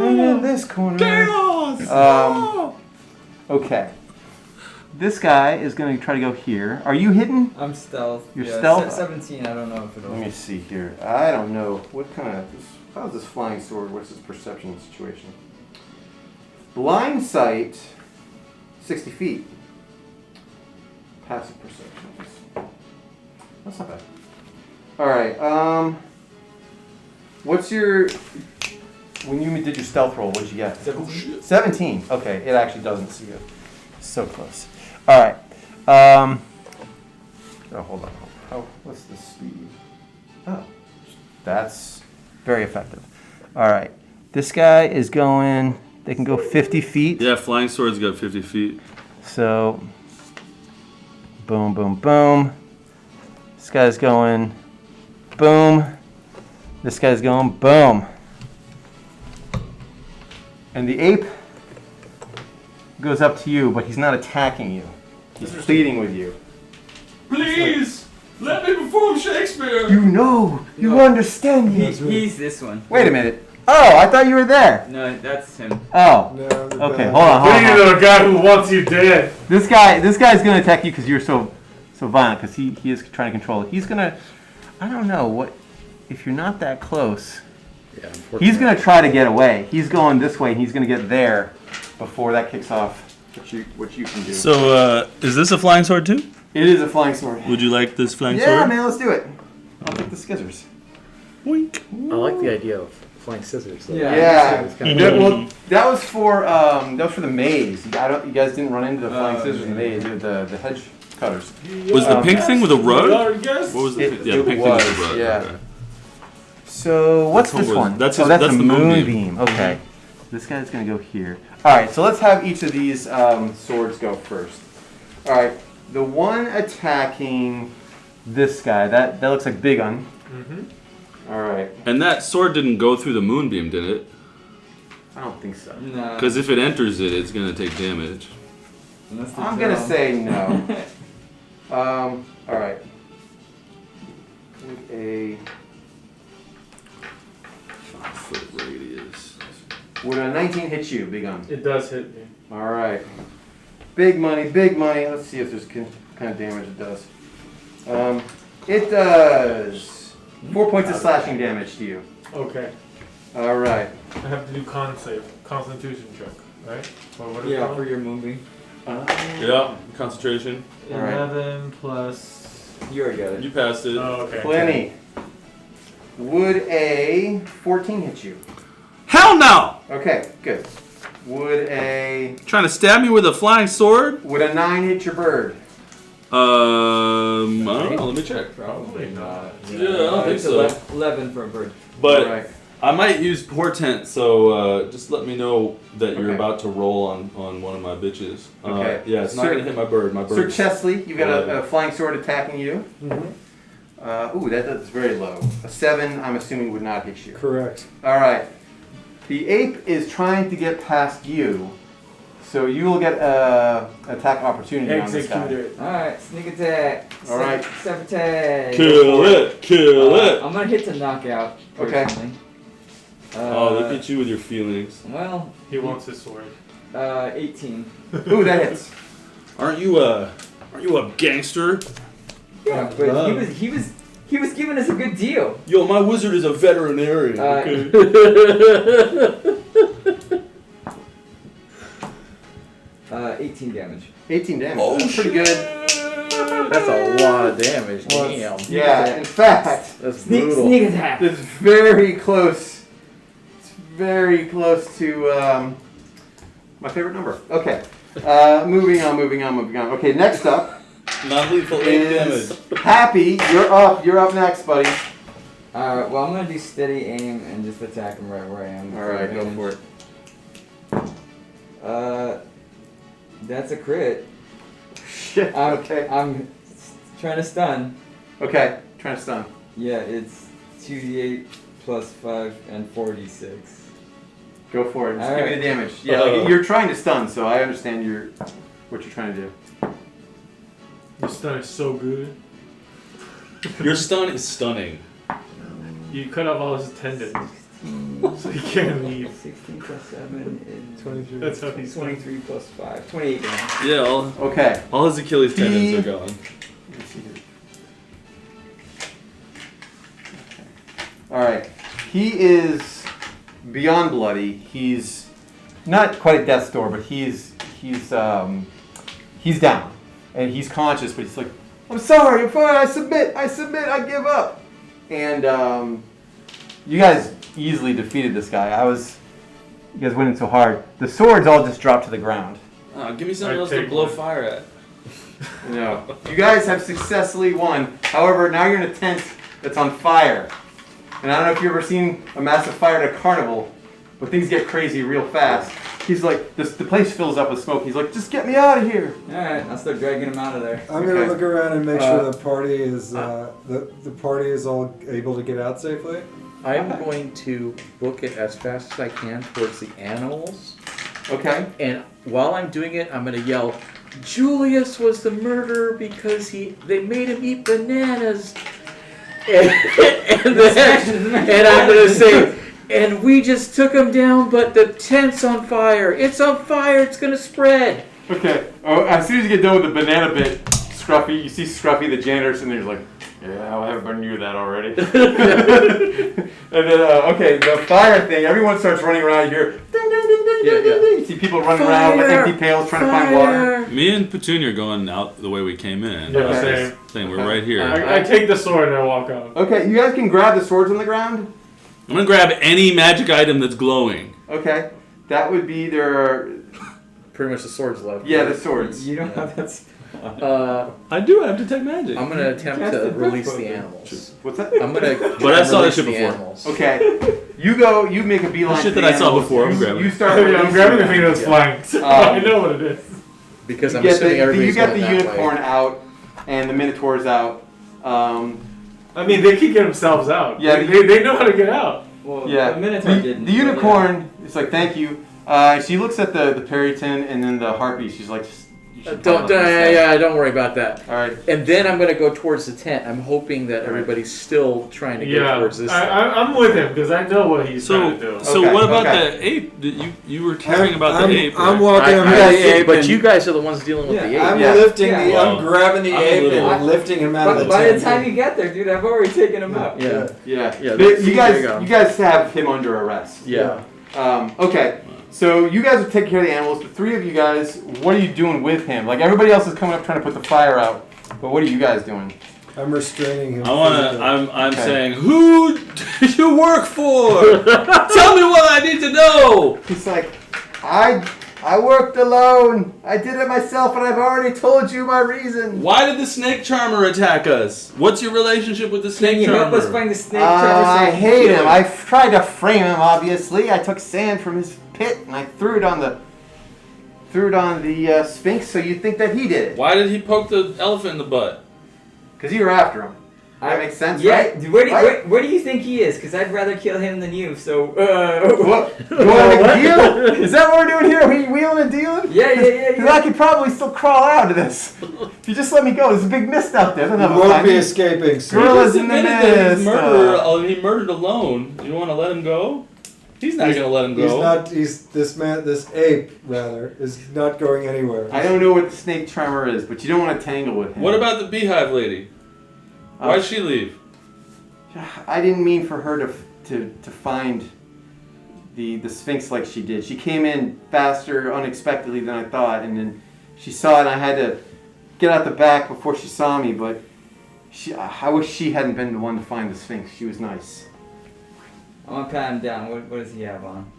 And in this corner. Chaos! Okay. This guy is going to try to go here. Are you hidden? I'm stealth. You're yeah, stealth? 17. I don't know if it'll. Let me see here. I don't know. What kind of... How's this flying sword? What's his perception situation? Blind sight 60 feet. Passive perception. That's not bad. All right. What's your... When you did your stealth roll, what'd you get? 17. 17. Okay, it actually doesn't see you. So close. All right. Oh, hold on. What's the speed? Oh, that's very effective. All right. This guy is going... They can go 50 feet. Yeah, flying sword's got 50 feet. So, boom, boom, boom. This guy's going boom. This guy's going boom. And the ape goes up to you, but he's not attacking you. He's pleading with you. Please, let me perform Shakespeare. You know, you understand me. He's this one. Wait a minute. Oh, I thought you were there. No, that's him. Oh. No, Okay, hold on, hold Please, on. the guy who wants you dead. This guy's gonna attack you because you're so violent. Because he is trying to control it. He's gonna. I don't know what. If you're not that close, Yeah, he's gonna try to get away. He's going this way, and he's gonna get there before that kicks off. What you can do. So, is this a flying sword too? It is a flying sword. Would you like this flying Yeah, sword? man, let's do it. I'll take the scissors. Wink. I like the idea of flying scissors. Though. Yeah. It's kinda Well, that was for the maze. You guys didn't run into the flying scissors in the maze. The hedge cutters. Was the pink thing with a rug? Guess? What was the It- yeah, it pink was, thing with a rug? yeah. Okay. So what's That's this what was- one? that's oh, his- that's that's the the moonbeam. moonbeam. Okay. This guy's gonna go here. All right. So let's have each of these swords go first. All right. The one attacking this guy. That looks like Big Un. Mm-hmm. All right. And that sword didn't go through the moonbeam, did it? I don't think so. No. Because if it enters it, it's gonna take damage. Unless the I'm gonna drum- say no. All right. With a 5-foot radius. would a 19 hit you, Big Un? It does hit me. All right. Big money, big money. Let's see if there's kind of damage it does. It does 4 points of slashing damage to you. Okay. All right. I have to do constitution check, right? Or what is it Yeah, called? for your movie. Yeah, concentration. All right. 11 plus. You already got it. You passed it. Oh, okay. Plenty. Would a 14 hit you? Hell no! Okay, good. Would a Trying to stab me with a flying sword? 9 hit your bird? I don't know. Let me check. Probably not. Yeah, I don't think It's so. 11 for a bird. But All right. I might use portent, so just let me know that you're Okay. about to roll on one of my bitches. Okay. Yeah, it's not Sir- gonna hit my bird. My Sir bird. Chesley, you've got a flying sword attacking you. Mm-hmm. Ooh, that's very low. A 7, I'm assuming, would not hit you. Correct. All right. The ape is trying to get past you, so you will get attack opportunity on this guy. Executor. Alright, sneak attack. All right. Sabotage. Kill it! Kill it! I'm gonna hit to knockout. Okay. Personally. Oh, look at you with your feelings. Well, He wants his sword. 18. Ooh, that hits. Aren't you a gangster? Yeah, but Wow. he was giving us a good deal. Yo, my wizard is a veterinarian. Okay. 18 damage. 18 damage. Oh, That's pretty good. That's a lot of damage. Damn. Yeah, in fact, That's Sneak brutal. attack. it's very close. It's very close to my favorite number. Okay. Moving on. Okay, next up Non-lethal 8 is damage. Happy. You're up. You're up next, buddy. Alright, well, I'm gonna do steady aim and just attack him right where I am. All right, go for it. That's a crit. Shit. I'm, Okay. I'm trying to stun. Okay. Trying to stun. Yeah, it's 2d8 plus 5 and 4d6. Go for it. Just All give me right. the damage. Yeah, like, you're trying to stun, so I understand what you're trying to do. Your stun is so good. Your stun is stunning. You cut off all his tendons, so he can't leave. 16 plus 7 is 23. That's how he's 23 plus 5. 28 damage. Yeah, Okay. all his Achilles tendons He- are gone. Let's see here. All right. He is beyond bloody. He's not quite at death's door, but he's he's down, and he's conscious, but he's like, I'm sorry, I'm fine, I submit, I give up. And you guys easily defeated this guy. You guys went in so hard. The swords all just dropped to the ground. Give me something I else to take blow one. fire at. No. You guys have successfully won. However, now you're in a tent that's on fire. And I don't know if you've ever seen a massive fire at a carnival, but things get crazy real fast. He's like, the place fills up with smoke. He's like, just get me out of here. Alright, I'll start dragging him out of there. I'm gonna Okay. look around and make sure the party is the party is all able to get out safely. I'm going to book it as fast as I can towards the animals. Okay. And while I'm doing it, I'm gonna yell, Julius was the murderer because they made him eat bananas. And I'm gonna say, and we just took him down, but the tent's on fire. It's on fire. It's gonna spread. Okay. Oh, as soon as you get done with the banana bit, Scruffy, you see Scruffy the janitor sitting there, he's like, yeah, everybody knew that already. And then, okay, the fire thing, everyone starts running around here. Ding, ding, ding, ding, Yeah, ding, ding, yeah. ding. You see people running around with empty pails trying to find water. Me and Petunia are going out the way we came in. Yeah, Okay. same. Thing, we're right here. I take the sword and I walk out. Okay, you guys can grab the swords on the ground. I'm gonna grab any magic item that's glowing. Okay, that would be their, Pretty much the swords left. yeah, the swords. You don't have that spell. I do have detect magic. I'm gonna attempt Cast to it release back. the animals. What's that? I'm gonna. But I saw release this shit the before. animals. Okay, you make a beeline. The shit to that the I saw animals. before, I'm You- grabbing You it. start. I'm releasing grabbing the them. thing that's flying. So I know what it is. Because You I'm get assuming the, everybody's you get going the that unicorn way. out, and the minotaur's out. I mean, they can get themselves out. Yeah, they know how to get out. Well, Yeah, the Minotaur didn't. the unicorn is like, thank you. She looks at the Perryton and then the harpy. She's like, you should Don't worry about that. All right. And then I'm gonna go towards the tent. I'm hoping that everybody's still trying to go Yeah, towards this. I'm with him because I know what he's trying to do. So Okay, what about okay. the ape? You were caring about the ape. I'm right? walking I- over I- to the ape, but and you guys are the ones dealing with Yeah, the ape. I'm Yeah. lifting Yeah. the. Well, I'm grabbing the I'm a ape little- and lifting him out of the By the tent. time you get there, dude, I've already taken him out. Yeah. Yeah. Yeah, But see, you there you go. guys have him under arrest. Yeah. Okay. So you guys are taking care of the animals. The three of you guys, what are you doing with him? Like everybody else is coming up trying to put the fire out, but what are you guys doing? I'm restraining him. I wanna. physically. I'm Okay. saying, who do you work for? Tell me what I need to know. He's like, I worked alone. I did it myself, and I've already told you my reason. Why did the snake charmer attack us? What's your relationship with the Can snake you help us charmer? find the snake charmer? I hate him. I've tried to frame him. Obviously, I took sand from his pit and I threw it on the Sphinx. So you'd think that he did it, Why did he poke the elephant in the butt? because you were after him. That makes sense, Yeah, right? dude, where do you think he is? Because I'd rather kill him than you. So, What? You want to make a deal? Is that what we're doing here? Are we wheeling and dealing? Yeah. Because I could probably still crawl out of this. If you just let me go, there's a big mist out there. They'll You never won't find be me. escaping. So. Gorilla- Gorillas He just in the admitted that he's nest, murderer. He murdered alone. You want to let him go? He's not gonna let him He's go. not. This ape rather is not going anywhere. I don't know what the snake charmer is, but you don't want to tangle with him. What about the beehive lady? Why'd she leave? I didn't mean for her to find the Sphinx like she did. She came in faster, unexpectedly than I thought, and then she saw it, and I had to get out the back before she saw me. But I wish she hadn't been the one to find the Sphinx. She was nice. I want to pat him down. What does he have on?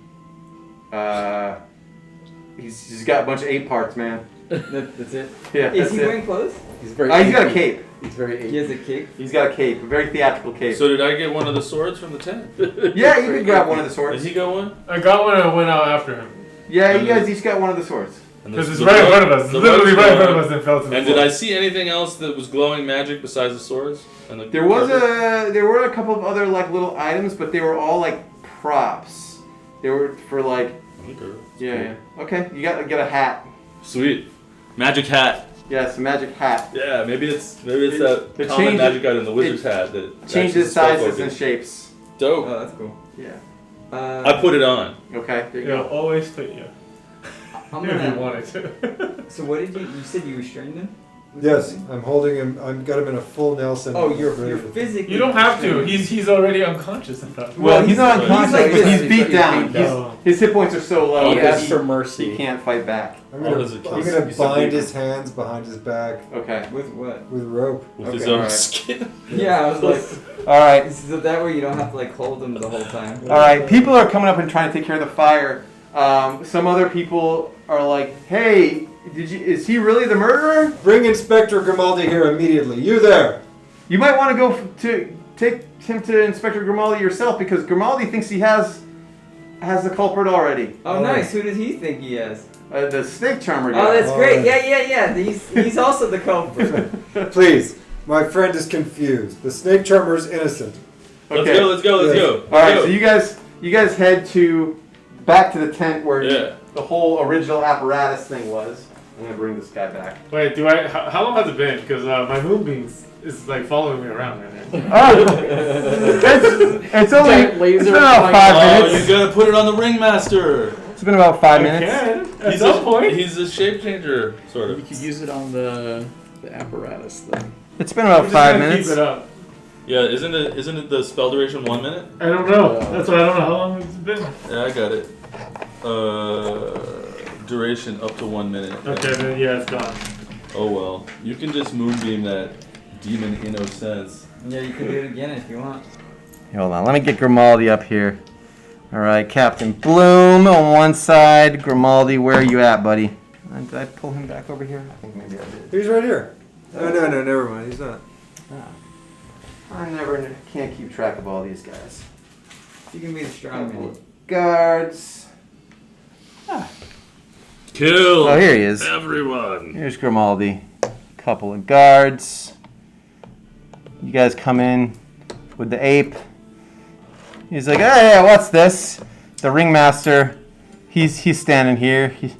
He's got a bunch of ape parts, man. That's it. Yeah, Is that's he it. wearing clothes? He's very. He's got a apey. cape. He's very. He has a cape. He's got a cape, a very theatrical cape. So did I get one of the swords from the tent? Yeah, you can grab one of the Did swords. he got one? I got one and I went out after him. Yeah, you guys each got one of the swords. And Because the- it's the right in rug- front of us. It's the literally rug's right in front of gone. us and fell to the And floor. did I see anything else that was glowing magic besides the swords? And the There was carpet? there were a couple of other like little items, but they were all like props. They were for like Okay. yeah. Okay, you got to get a hat. Sweet. Magic hat. Yeah, it's a magic hat. Yeah, maybe it's It- that it common changes- magic item, the wizard's hat that actually Changes spell sizes focus. and shapes. Dope. Oh, that's cool. Yeah. I put it on. Okay. There you It'll go. always fit you. I'm If you gonna. wanted to. So what did you said you restrained him? Yes, I'm holding him. I've got him in a full Nelson. Oh, you're Ready. physically. You don't have to. He's already unconscious. I thought. Well, he's not he's unconscious, like but this. he's beat down. He's beat down. His hit points are so low He that asks for mercy. he can't fight back. I'm Oh, gonna, there's a I'm case. gonna You said bind leave. his hands behind his back Okay. With what? with rope. With his Okay, own alright. skin. Yeah, I was like, All right. so that way you don't have to like hold them the whole time. All right. People are coming up and trying to take care of the fire. Some other people are like, "Hey, is he really the murderer? Bring Inspector Grimaldi here immediately. You there? You might want to go to take him to Inspector Grimaldi yourself because Grimaldi thinks he has the culprit already. Oh, nice. Who does he think he is? The snake charmer guy. Oh, that's great. Alright. Yeah. He's also the culprit. Please, my friend is confused. The snake charmer is innocent. Okay. Let's go. Yes. All right. So you guys head back to the tent where Yeah. the whole original apparatus thing was. I'm gonna bring this guy back. Wait, how long has it been? Because my moonbeams is like following me around right now. It's only Giant laser it's been about flying- 5 Oh, minutes. you gotta put it on the ringmaster. It's been about 5 minutes. Again, at He's some point. He's a shape changer, sort You of. could use it on the apparatus thing. It's been about We're just 5 gonna minutes. Keep it up. Yeah, isn't it the spell duration 1 minute? I don't know. That's why I don't know how long it's been. Yeah, I got it. Duration up to 1 minute. Okay, then yeah, it's gone. Oh well. You can just moonbeam that demon in no sense. Yeah, you can do it again if you want. Hold on, let me get Grimaldi up here. All right, Captain Bloom on one side. Grimaldi, where are you at, buddy? Did I pull him back over here? I think maybe I did. He's right here. Oh, no, never mind. He's not. I never can't keep track of all these guys. You can be the strong man. Guards. Kill Oh, here he is. everyone. Here's Grimaldi. Couple of guards. You guys come in with the ape. He's like, hey, what's this? The ringmaster. He's standing here. He's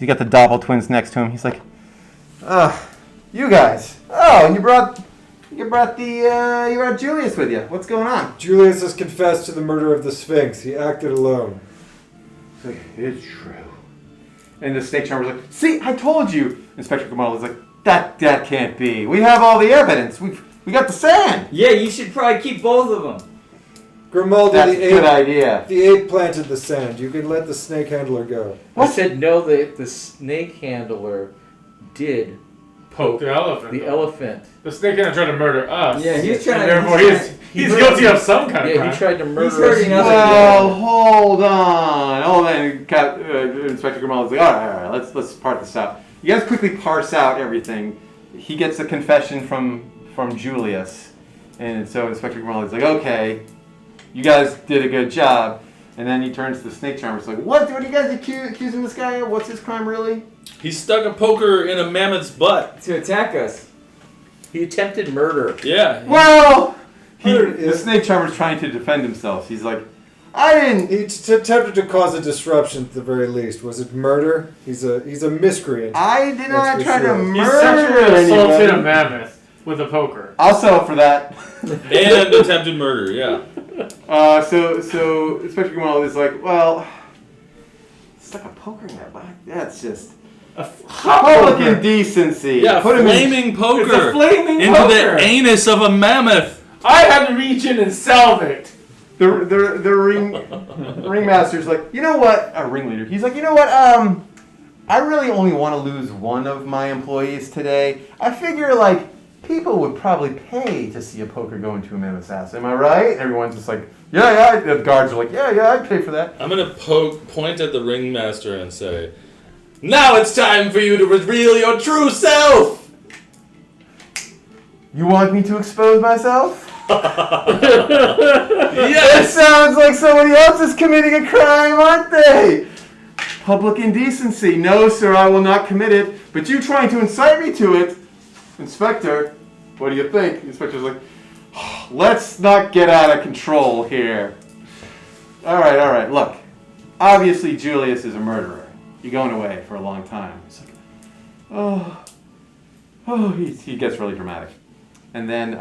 got the Doppel twins next to him. He's like, you guys. Oh, you brought Julius with you. What's going on? Julius has confessed to the murder of the Sphinx. He acted alone. It's like, it's true. And the snake charmer's like, see, I told you. Inspector Grimaldi's like, that can't be. We have all the evidence. We got the sand. Yeah, you should probably keep both of them. Grimaldi, That's a the good ape. idea. The ape planted the sand. You can let the snake handler go. I said no. The snake handler did Poke the elephant. the though. elephant. The snake gonna try to murder us. Yeah, he's trying And to- therefore, he's he guilty of some kind of Yeah, crime. he tried to murder us. hurting us. Well, hold on. Inspector Grimaldi's like, all right, let's part this out. You guys quickly parse out everything. He gets a confession from Julius, and so Inspector Grimaldi's like, okay, you guys did a good job. And then he turns to the snake charmer. It's like, what are you guys accusing this guy of? What's his crime really? He stuck a poker in a mammoth's butt. To attack us. He attempted murder. Yeah. Well, Murder the is- snake charmer's trying to defend himself. He's like, I didn't. He attempted to cause a disruption at the very least. Was it murder? He's a miscreant. I did not That's for try to sure. He murder sexually assaulted a anybody. mammoth with a poker. I'll settle for that. And attempted murder, yeah. So Inspector Grimaldi's like, well, it's like a poker in that box. That's just public indecency. Yeah, Put him in. flaming poker. It's a flaming into poker. the anus of a mammoth. I had to reach in and salve it. The ringmaster's like, you know what? A ringleader. He's like, you know what? I really only want to lose one of my employees today. I figure like people would probably pay to see a poker go into a mammoth's ass. Am I right? Everyone's just like, yeah. The guards are like, yeah, I'd pay for that. I'm gonna point at the ringmaster and say, now it's time for you to reveal your true self! You want me to expose myself? It Yes! sounds like somebody else is committing a crime, aren't they? Public indecency. No, sir, I will not commit it. But you trying to incite me to it, Inspector, what do you think? The Inspector's like, let's not get out of control here. All right, look. Obviously, Julius is a murderer. You're going away for a long time. It's like, he gets really dramatic. And then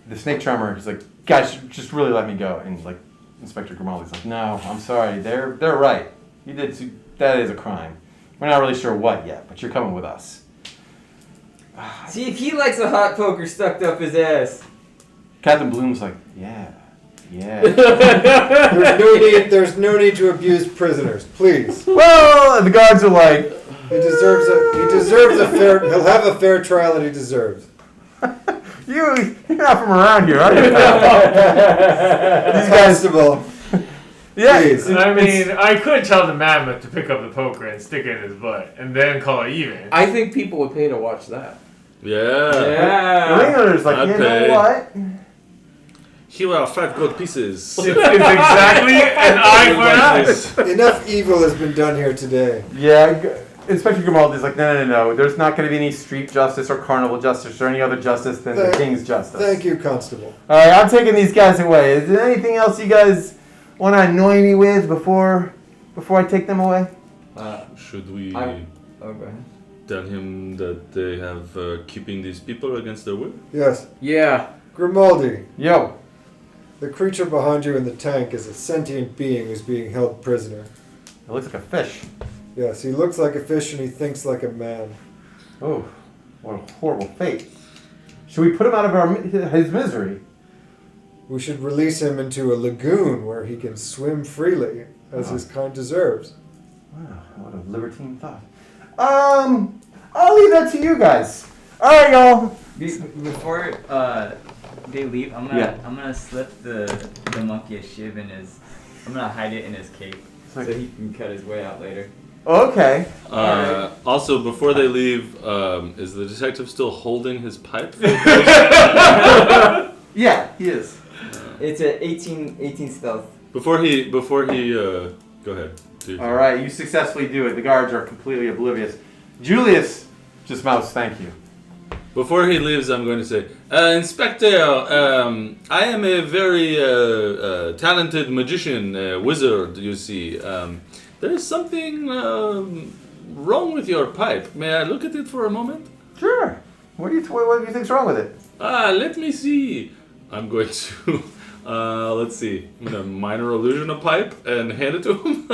the snake charmer is like, guys, just really let me go. And like Inspector Grimaldi's like, no, I'm sorry. They're right. You did that is a crime. We're not really sure what yet, but you're coming with us. See if he likes a hot poker stuck up his ass. Captain Bloom's like, yeah. There's no need to abuse prisoners, please. Well, the guards are like, He deserves a fair. He'll have a fair trial that he deserves. you're not from around here, are you? These guys, Constable, yeah. please. I mean, I could tell the mammoth to pick up the poker and stick it in his butt, and then call it even. I think people would pay to watch that. Yeah. The Yeah. ringleader's like, I'd you pay. know what? Here are 5 gold pieces. It's exactly an eye for an eye. Enough evil has been done here today. Yeah, Inspector Grimaldi's like, no. There's not going to be any street justice or carnival justice or any other justice than the king's justice. Thank you, Constable. All right, I'm taking these guys away. Is there anything else you guys want to annoy me with before I take them away? Should we Oh, go ahead. tell him that they have keeping these people against their will? Yes, Yeah. Grimaldi. Yo. The creature behind you in the tank is a sentient being who's being held prisoner. It looks like a fish. Yes, he looks like a fish and he thinks like a man. Oh, what a horrible fate. Should we put him out of his misery? We should release him into a lagoon where he can swim freely, as his kind deserves. Wow, what a libertine thought. I'll leave that to you guys. All right, y'all. Before they leave, I'm gonna slip the monkey a shiv in his. I'm gonna hide it in his cape so he can cut his way out later. Okay. Also, before they leave, is the detective still holding his pipe? Yeah, he is. It's a 18 stealth. Before he go ahead. Do All right, you successfully do it. The guards are completely oblivious. Julius just mouths thank you. Before he leaves, I'm going to say, Inspector, I am a very talented magician, wizard, you see. There is something wrong with your pipe. May I look at it for a moment? Sure. What do you think's wrong with it? Let me see. I'm going to, let's see, I'm going to minor illusion a pipe and hand it to him.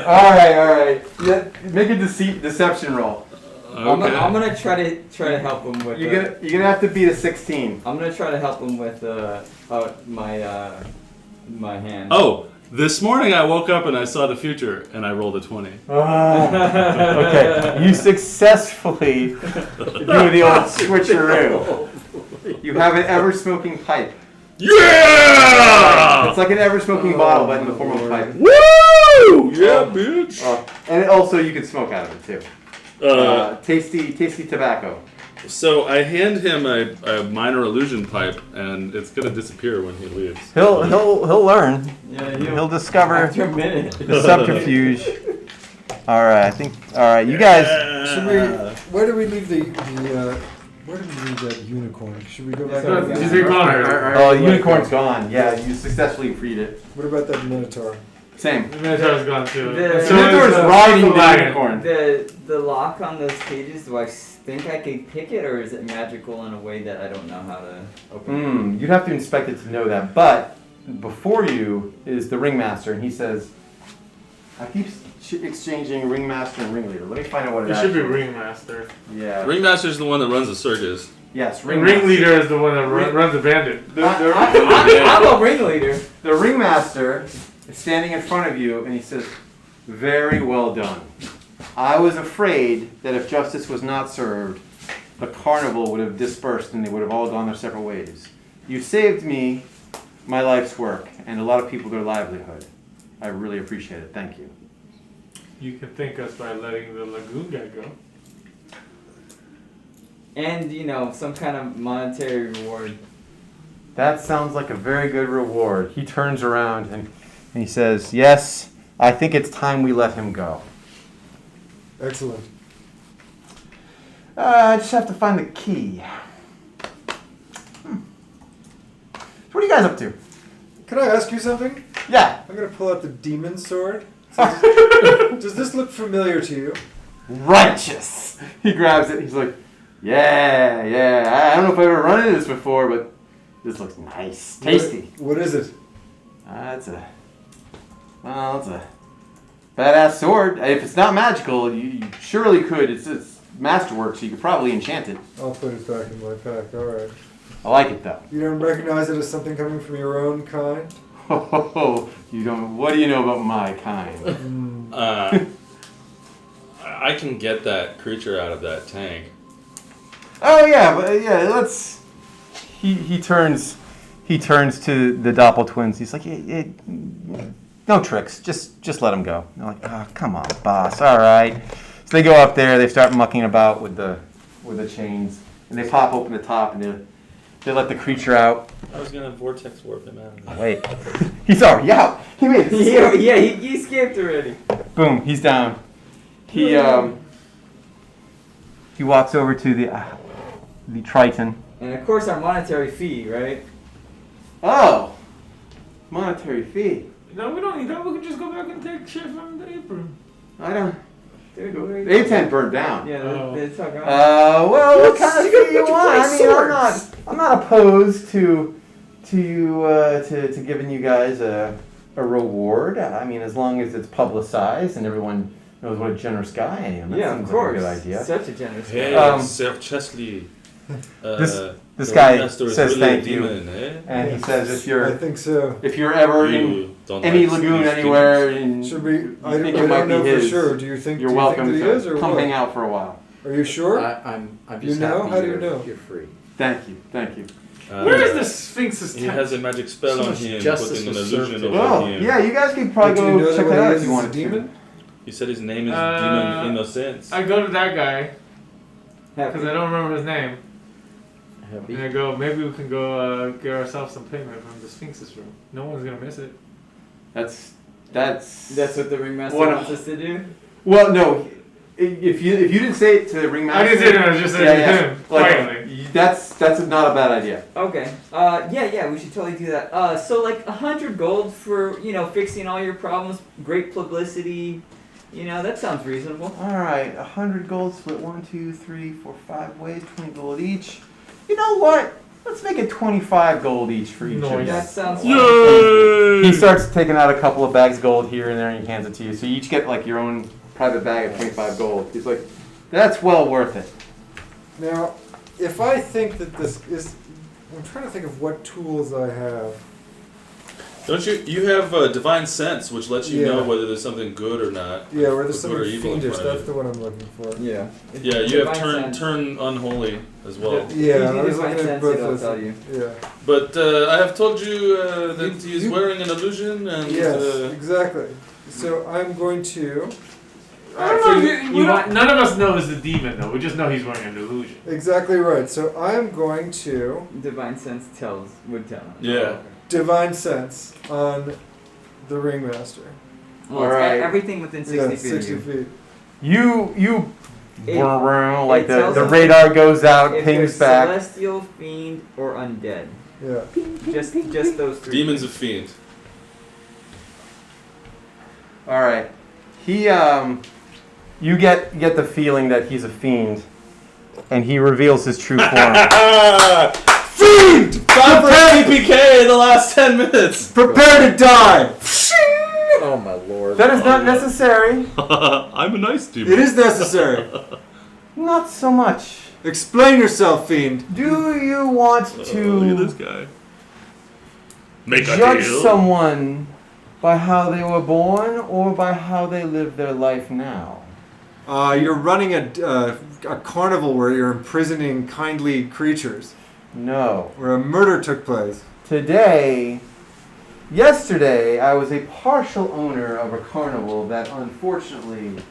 All right. Yeah, make a deception roll. Okay. I'm gonna try to help him with. You're gonna have to beat a 16. I'm gonna try to help him with my hand. Oh, this morning I woke up and I saw the future and I rolled a 20. Okay, you successfully do the old switcheroo. You have an ever-smoking pipe. Yeah! It's like an ever-smoking bottle, but in the form of a pipe. Woo! Yeah, bitch. And also, you can smoke out of it too. Tasty tobacco. So I hand him a minor illusion pipe, and it's gonna disappear when he leaves. He'll learn. Yeah, He'll discover after a minute. the subterfuge. All right, you guys. Should we? Where do we leave where do we leave that unicorn? Should we go back? He's gone. Oh, the unicorn's gone. Yeah, you successfully freed it. What about that minotaur? Same. The Minotaur's gone too. The The Minotaur's riding the unicorn. The lock on those cages. Do I think I could pick it, or is it magical in a way that I don't know how to open You'd have to inspect it to know that. But before you is the ringmaster, and he says, "I keep exchanging ringmaster and ringleader. Let me find out what it It should be actually- Ringmaster. Yeah. Ringmaster's the one that runs the circus. Yes, Ringleader is the one that runs the bandit. I'm a ringleader. The ringmaster is standing in front of you, and he says, "Very well done. I was afraid that if justice was not served, the carnival would have dispersed and they would have all gone their separate ways. You saved me my life's work and a lot of people their livelihood. I really appreciate it. Thank you." You can thank us by letting the lagoon guy go. And some kind of monetary reward. That sounds like a very good reward. He turns around and he says, "Yes, I think it's time we let him go. Excellent. I just have to find the key." So what are you guys up to? Can I ask you something? Yeah. I'm gonna pull out the demon sword. Does this look familiar to you? Righteous. He grabs it. He's like, yeah. I don't know if I've ever run into this before, but this looks nice. Tasty. What is it? It's a badass sword. If it's not magical, you surely could. It's masterwork, so you could probably enchant it. I'll put it back in my pack. All right. I like it though. You don't recognize it as something coming from your own kind? You don't. What do you know about my kind? I can get that creature out of that tank. Oh yeah, but yeah. Let's. He turns to the Doppel twins. He's like, no tricks. Just let him go. They're like, oh, come on, boss. All right. So they go up there. They start mucking about with the chains, and they pop open the top, and they let the creature out. I was gonna vortex warp him out. Oh, wait, he's already out. He made it. Yeah, he escaped already. Boom, he's down. He walks over to the Triton. And of course our monetary fee, right? Oh, monetary fee. No, we don't need that. We can just go back and take shit from the apron. I don't. Dude, The A-10 burned down. Yeah, Oh. they talk about Well, what kind of fee you want? I mean, swords. I'm not opposed to giving you guys a reward. I mean, as long as it's publicized and everyone knows what a generous guy I am. That Yeah, of seems course. like a good idea. Such a generous Hey, guy. Sir Chesley. This the guy master is says really a thank you. demon, eh? And he says if I think so. you're ever in You don't any like lagoon these anywhere and Should we? I think don't it might be know for his, sure. Do you think? you're do you welcome think that he is, to or come what? hang out for a while. Are you sure? I'm You just know? happy How do you you're, know? you're free. Thank you. Where is the Sphinx's He tent? has a magic spell So on much him, justice putting an was illusion served over Oh, him. yeah, you guys could probably But do you go know check what that out it if is you as a wanted demon? to. He said his name is Uh, Demon Innocence. I go to that guy Happy. because I don't remember his name, Happy. and I go. Maybe we can go get ourselves some payment from the Sphinx's room. No one's gonna miss it. That's That's what the ringmaster What- wants us to do? well, no. If you didn't say it to the ringmaster, I didn't say it. I just said it to him. Like, Quietly. that's not a bad idea. Okay. Yeah, we should totally do that. So like 100 gold for, fixing all your problems, great publicity, that sounds reasonable. All right, 100 gold split 1, 2, 3, 4, 5 ways, 20 gold each. You know what? Let's make it 25 gold each for each of you. That sounds He starts taking out a couple of bags of gold here and there, and he hands it to you. So you each get like your own private bag of 25 gold. He's like, that's well worth it. Now, if I think that this is, I'm trying to think of what tools I have. Don't you have a divine sense, which lets you Yeah. know whether there's something good or not. Yeah, where there's Or good or something evil in fiendish. front of That's you. the one I'm looking for. Yeah. Yeah, you have Divine sense. turn unholy as well. Yeah, If I you was divine looking at sense both it, I'll those. tell you. Yeah. But I have told you that he's You- wearing an illusion, and Yes, exactly. So I'm going to. I don't know. you want- None of us know it's a demon, though. We just know he's wearing an illusion. Exactly right. So I am going to Divine sense would tell. yeah. divine sense on the ringmaster. Well, it's Alright. everything within 60 Yeah, feet 60 of you. feet. You like it tells the us radar goes out, If pings they're back. celestial, fiend, or undead. Yeah. Just those three. Demons of fiend. All right. He you get the feeling that he's a fiend, and he reveals his true form. Fiend! 5 for PPK in the last 10 minutes! Prepare to die. Oh my lord. That is not necessary. I'm a nice demon. It is necessary. Not so much. Explain yourself, fiend. Do you want Look at to this guy. Make a judge deal. someone by how they were born or by how they live their life now? You're running a carnival where you're imprisoning kindly creatures, No. where a murder took place. Yesterday, I was a partial owner of a carnival that unfortunately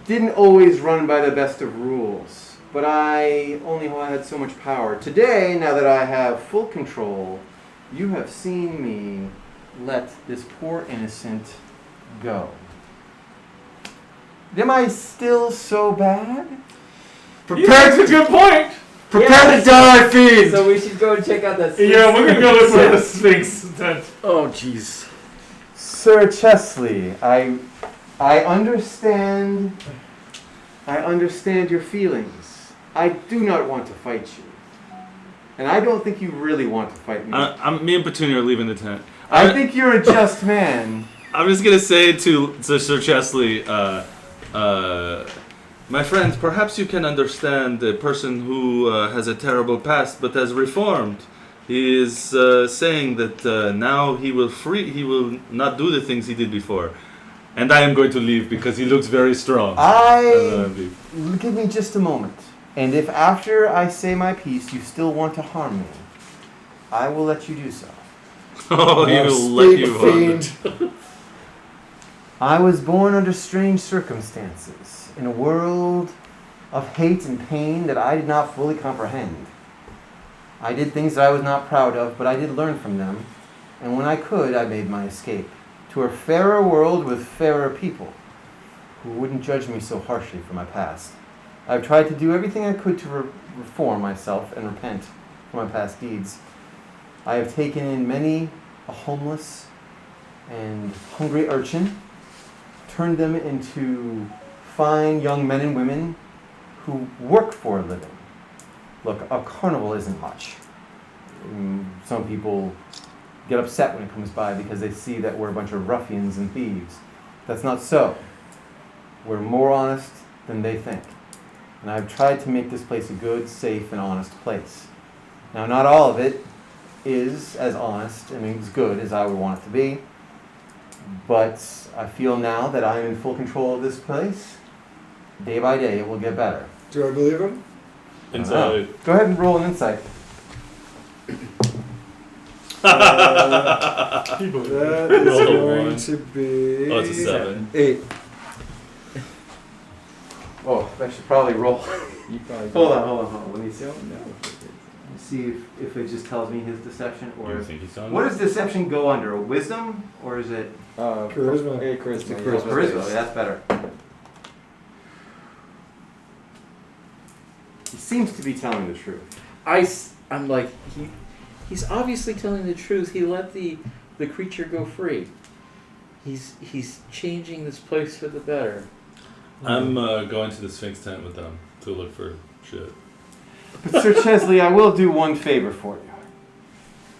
didn't always run by the best of rules, but I only had so much power. Today, now that I have full control, you have seen me let this poor innocent go. Am I still so bad? That's a good point. Prepare to die, fiend! So we should go check out that. Yeah, we're gonna go look for the Sphinx tent. Oh jeez. Sir Chesley, I understand your feelings. I do not want to fight you. And I don't think you really want to fight me. Me and Petunia are leaving the tent. I think you're a just man. I'm just gonna say to Sir Chesley, My friend, perhaps you can understand a person who has a terrible past but has reformed. He is saying that now he will not do the things he did before. And I am going to leave because he looks very strong. Give me just a moment. And if after I say my piece you still want to harm me, I will let you do so. Oh, he will let you harm. fiend. I was born under strange circumstances, in a world of hate and pain that I did not fully comprehend. I did things that I was not proud of, but I did learn from them, and when I could, I made my escape to a fairer world with fairer people who wouldn't judge me so harshly for my past. I've tried to do everything I could to reform myself and repent for my past deeds. I have taken in many a homeless and hungry urchin, turned them into fine young men and women who work for a living. Look, a carnival isn't much. Some people get upset when it comes by because they see that we're a bunch of ruffians and thieves. That's not so. We're more honest than they think. And I've tried to make this place a good, safe, and honest place. Now, not all of it is as honest and as good as I would want it to be, but I feel now that I'm in full control of this place. Day by day, it will get better. Do I believe him? Inside. Go ahead and roll an insight. That is Roll a going one. to be Oh, it's a 7. 8. Oh, I should probably roll. You probably Hold on. Let me see. don't know. See if it just tells me his deception You or. think he's on What does deception go under? A wisdom or is it Charisma. Yeah, charisma. charisma? Yeah, that's better. He seems to be telling the truth. I'm like, he's obviously telling the truth. He let the creature go free. He's changing this place for the better. I'm going to the Sphinx tent with them to look for shit. But Sir Chesley, I will do one favor for you.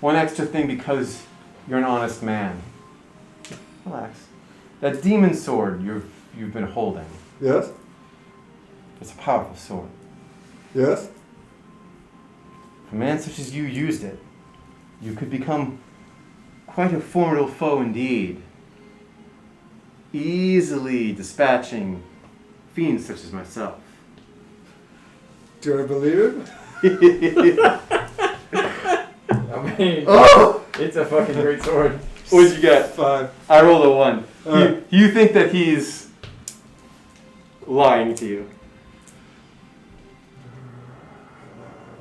One extra thing because you're an honest man. Relax. That demon sword you've been holding. Yes? It's a powerful sword. Yes? If a man such as you used it, you could become quite a formidable foe indeed. Easily dispatching fiends such as myself. Do I believe him? I mean, Oh! it's a fucking great sword. What'd you get? 5. I rolled a 1. Alright. You think that he's lying to you?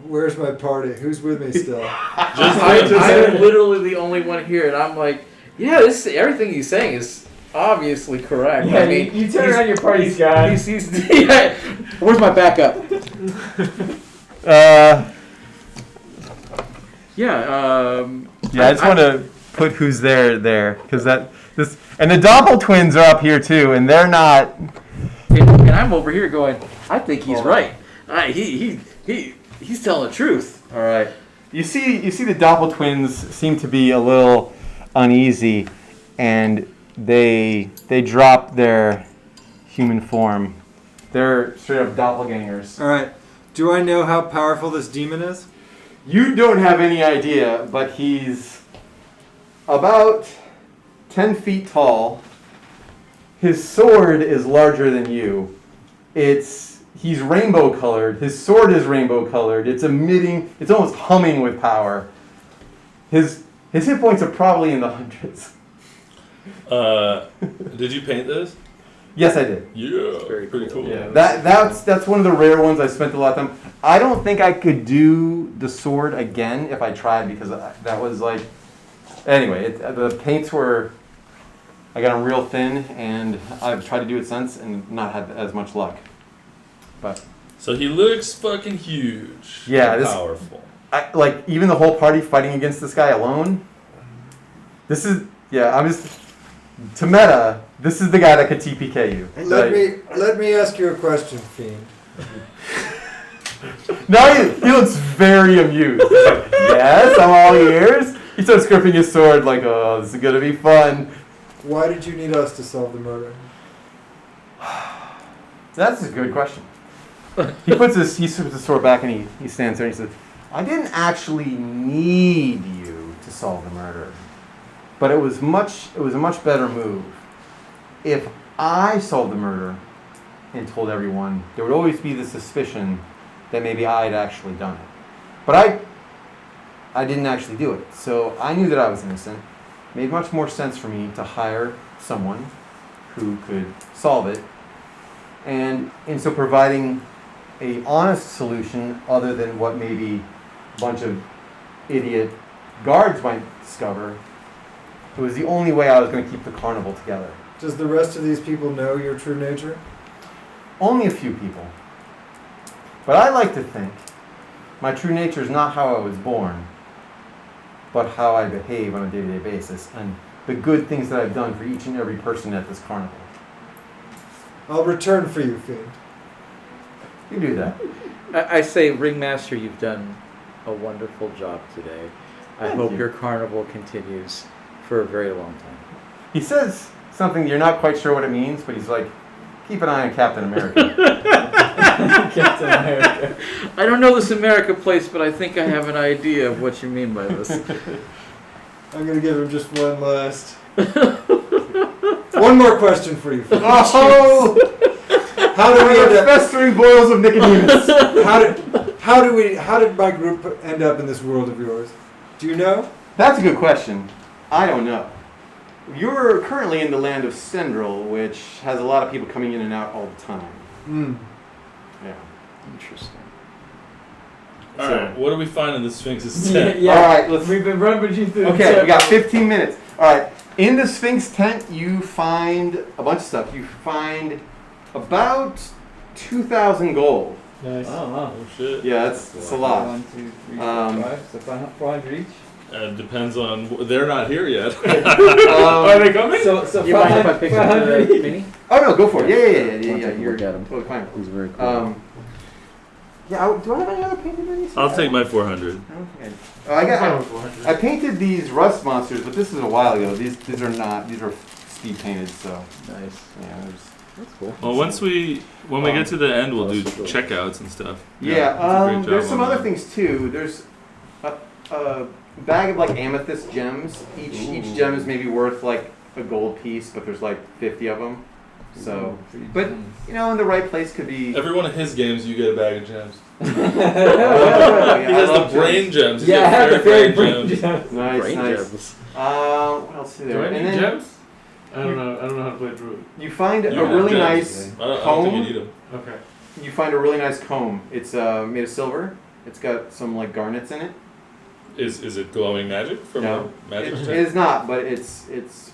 Where's my party? Who's with me still? I'm literally the only one here, and I'm like, yeah, everything he's saying is obviously correct. Yeah, I mean, you turn around your party's gone. Yeah, where's my backup? Yeah, Yeah, I just want to put who's there, because and the Doppel twins are up here too, and they're not. and I'm over here going, I think he's right. He's telling the truth. All right. You see the Doppel twins seem to be a little uneasy, and they drop their human form. They're straight up doppelgangers. Alright. Do I know how powerful this demon is? You don't have any idea, but he's about 10 feet tall. His sword is larger than you. He's rainbow colored. His sword is rainbow colored. It's almost humming with power. His hit points are probably in the hundreds. Did you paint this? Yes, I did. Yeah. Very Pretty cool. cool. Yeah, that's one of the rare ones I spent a lot of time. I don't think I could do the sword again if I tried because that was like. Anyway, the paints were. I got them real thin, and I've tried to do it since and not had as much luck. But So he looks fucking huge. Yeah, and this- powerful. even the whole party fighting against this guy alone. I'm just to meta. This is the guy that could TPK you. Let me ask you a question, Fiend. Now he looks very amused. He's like, yes, I'm all ears. He starts gripping his sword like, oh, this is gonna be fun. Why did you need us to solve the murder? That's a good question. He puts the sword back and he stands there and he says, I didn't actually need you to solve the murder. But it was a much better move. If I solved the murder and told everyone, there would always be the suspicion that maybe I had actually done it. But I didn't actually do it. So I knew that I was innocent. It made much more sense for me to hire someone who could solve it. And in so providing a honest solution other than what maybe a bunch of idiot guards might discover, it was the only way I was going to keep the carnival together. Does the rest of these people know your true nature? Only a few people. But I like to think my true nature is not how I was born, but how I behave on a day-to-day basis and the good things that I've done for each and every person at this carnival. I'll return for you, Fiend. You do that. I say, Ringmaster, you've done a wonderful job today. I Thank hope you. your carnival continues for a very long time. He says something you're not quite sure what it means, but he's like, keep an eye on Captain America. Captain America. I don't know this America place, but I think I have an idea of what you mean by this. I'm going to give him just one last. One more question for you, Fiend. Oh! How do we end up? festering boils of Nicodemus. How did my group end up in this world of yours? Do you know? That's a good question. I don't know. You're currently in the land of Sendril, which has a lot of people coming in and out all the time. Hmm. Yeah. Interesting. All So- right, what do we find in the Sphinx's Yeah, tent? yeah. All right, let's. We've been rummaging through. Okay, the we got 15 minutes. All right. In the Sphinx tent, you find a bunch of stuff. You find about 2,000 gold. Nice. Oh wow. Oh shit. Yeah, that's a lot. 1, 2, 3, 4, Um, 5. So 400 each. Depends on. They're not here yet. Are they coming? So You mind if I 500 pick up 500 the each. mini? Oh no, go for it. Yeah. I'll take a You're look at him. totally fine. He's very cool. Do I have any other painted minis? I'll take my 400. I don't think I painted these rust monsters, but this is a while ago. These are not. These are speed painted, so Nice. yeah. That's cool. Well, when we get to the end, we'll do That's cool. checkouts and stuff. Yeah. that's a great job There's some on other that. things too. There's a bag of like amethyst gems. Each gem is maybe worth like a gold piece, but there's like 50 of them. So, but you know, in the right place could be. Every one of his games, you get a bag of gems. Oh, He yeah, has I love the brain gems. gems. You Yeah, I get have the fairy fairy brain gems. gems. Nice, Brain nice. gems. What else is Do there? I And need then gems? I don't know how to play Druid. you find You a have really gems. nice I don't comb. think you need them. Okay. You find a really nice comb. It's made of silver. It's got some like garnets in it. Is it glowing magic from No, a magic it tent? is not, but it's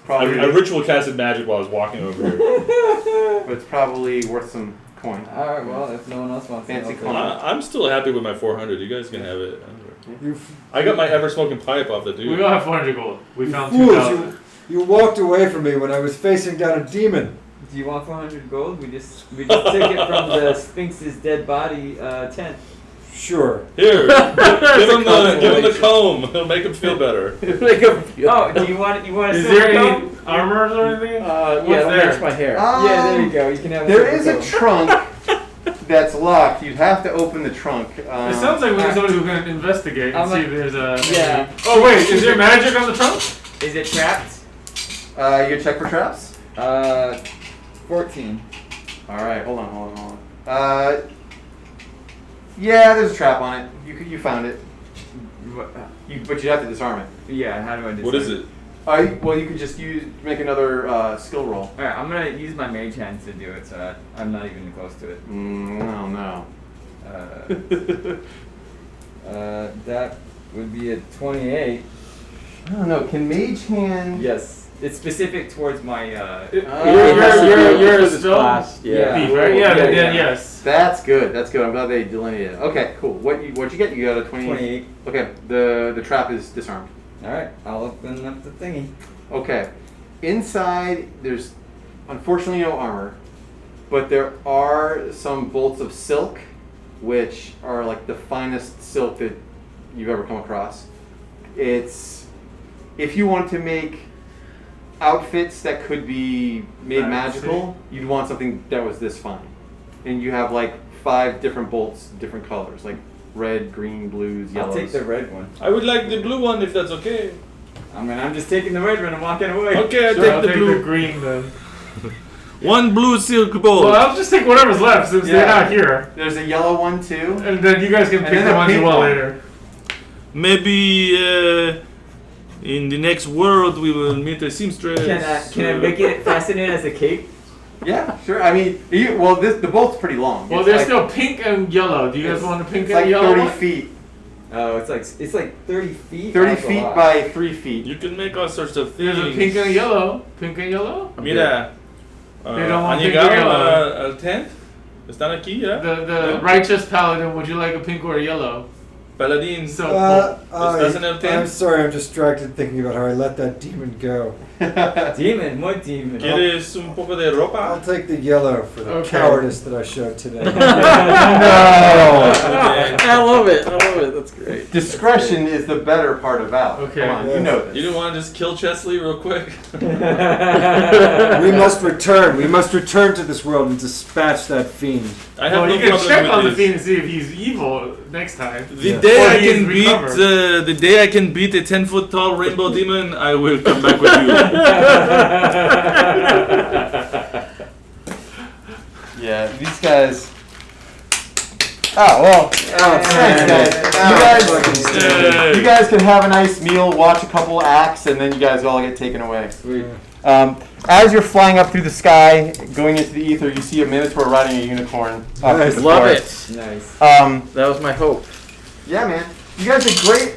probably I ritual casted magic while I was walking over here. but it's probably worth some coin. Alright, well, if no one else wants Fancy to. coin. I'm still happy with my 400. You guys can have it. You I got my ever smoking pipe off the We dude. all have 400 gold. We You found fools, 2,000. you walked away from me when I was facing down a demon. Do you want 400 gold? We just took it from the Sphinx's dead body tent. Sure. Here, give him the consolation. comb. It'll make him feel better. Make him feel- Oh, do you want a Is silver there any comb? armors or anything? yeah, What's it'll there? match my hair. Yeah, there you go. You can have. There silver is a comb. trunk that's locked. You'd have to open the trunk. It sounds like we need somebody who can investigate and I'm see like- if there's a. Yeah. Oh wait, is there magic on the trunk? Is it trapped? You check for traps. 14. All right, hold on. Yeah, there's a trap on it. You found it. But you have to disarm it. Yeah. How do I do? What is it? Well, you could just make another skill roll. Alright, I'm gonna use my mage hand to do it, so I'm not even close to it. No. That would be a 28. I don't know. Can Mage Hand? Yes, it's specific towards my. It has to be You're for this still class. Yeah. thief, right? Yeah, Yeah, then yeah. yes. That's good. I'm glad they delineated it. Okay, cool. What'd you get? You got a 28. Okay. The trap is disarmed. Alright, I'll open up the thingy. Okay. Inside, there's unfortunately no armor, but there are some bolts of silk, which are like the finest silk that you've ever come across. It's if you want to make outfits that could be made Fancy. magical, you'd want something that was this fine. and you have like 5 different bolts, different colors, like red, green, blues, I'll yellows. take the red one. I would like the blue one if that's okay. I'm just taking the red one and walking away. Okay, I Sure, take I'll the take blue. the green then. One blue silk ball. Well, I'll just take whatever's left since they're Yeah. not here. There's a yellow one too. And then you guys can And pick then the a ones you pink want one. later. Maybe in the next world we will meet a seamstress. Can I make it fascinating as a cape? Yeah, sure. I mean, the bolt's pretty long. Well, It's there's like, still pink and yellow. Do you guys it's- want a pink it's and like yellow 30 one? feet. Oh, it's like 30 feet. 30 That's a feet lot. by 3 feet. You can make all sorts of things. There's a pink and yellow. Pink and yellow? Mira, They don't want han pink llegado or yellow. al tent. Están aquí ya. The righteous paladin, would you like a pink or a yellow? Paladín. So, ¿Estás en el tent? I'm sorry, I'm distracted thinking about how I let that demon go. Demon, what demon? ¿Quieres un poco de I'll ropa? take the yellow for the Okay. cowardice that I showed today. No. I love it. I love it. That's great. Discretion is the better part of valor. Okay. Come on, Yeah. you know this. You didn't want to just kill Chesley real quick? We must return. We must return to this world and dispatch that fiend. I have well, no you can problem check with on the this. fiend and see if he's evil next time. The Yeah. day Or I he is can beat recovered. the day I can beat a 10-foot tall rainbow demon, I will come back with you. Yeah, these guys. Oh well. Thanks, guys. You guys can have a nice meal, watch a couple acts, and then you guys all get taken away. Sweet. As you're flying up through the sky, going into the ether, you see a minotaur riding a unicorn. Up Nice. through the Love forest. it. Nice. That was my hope. Yeah, man. You guys did great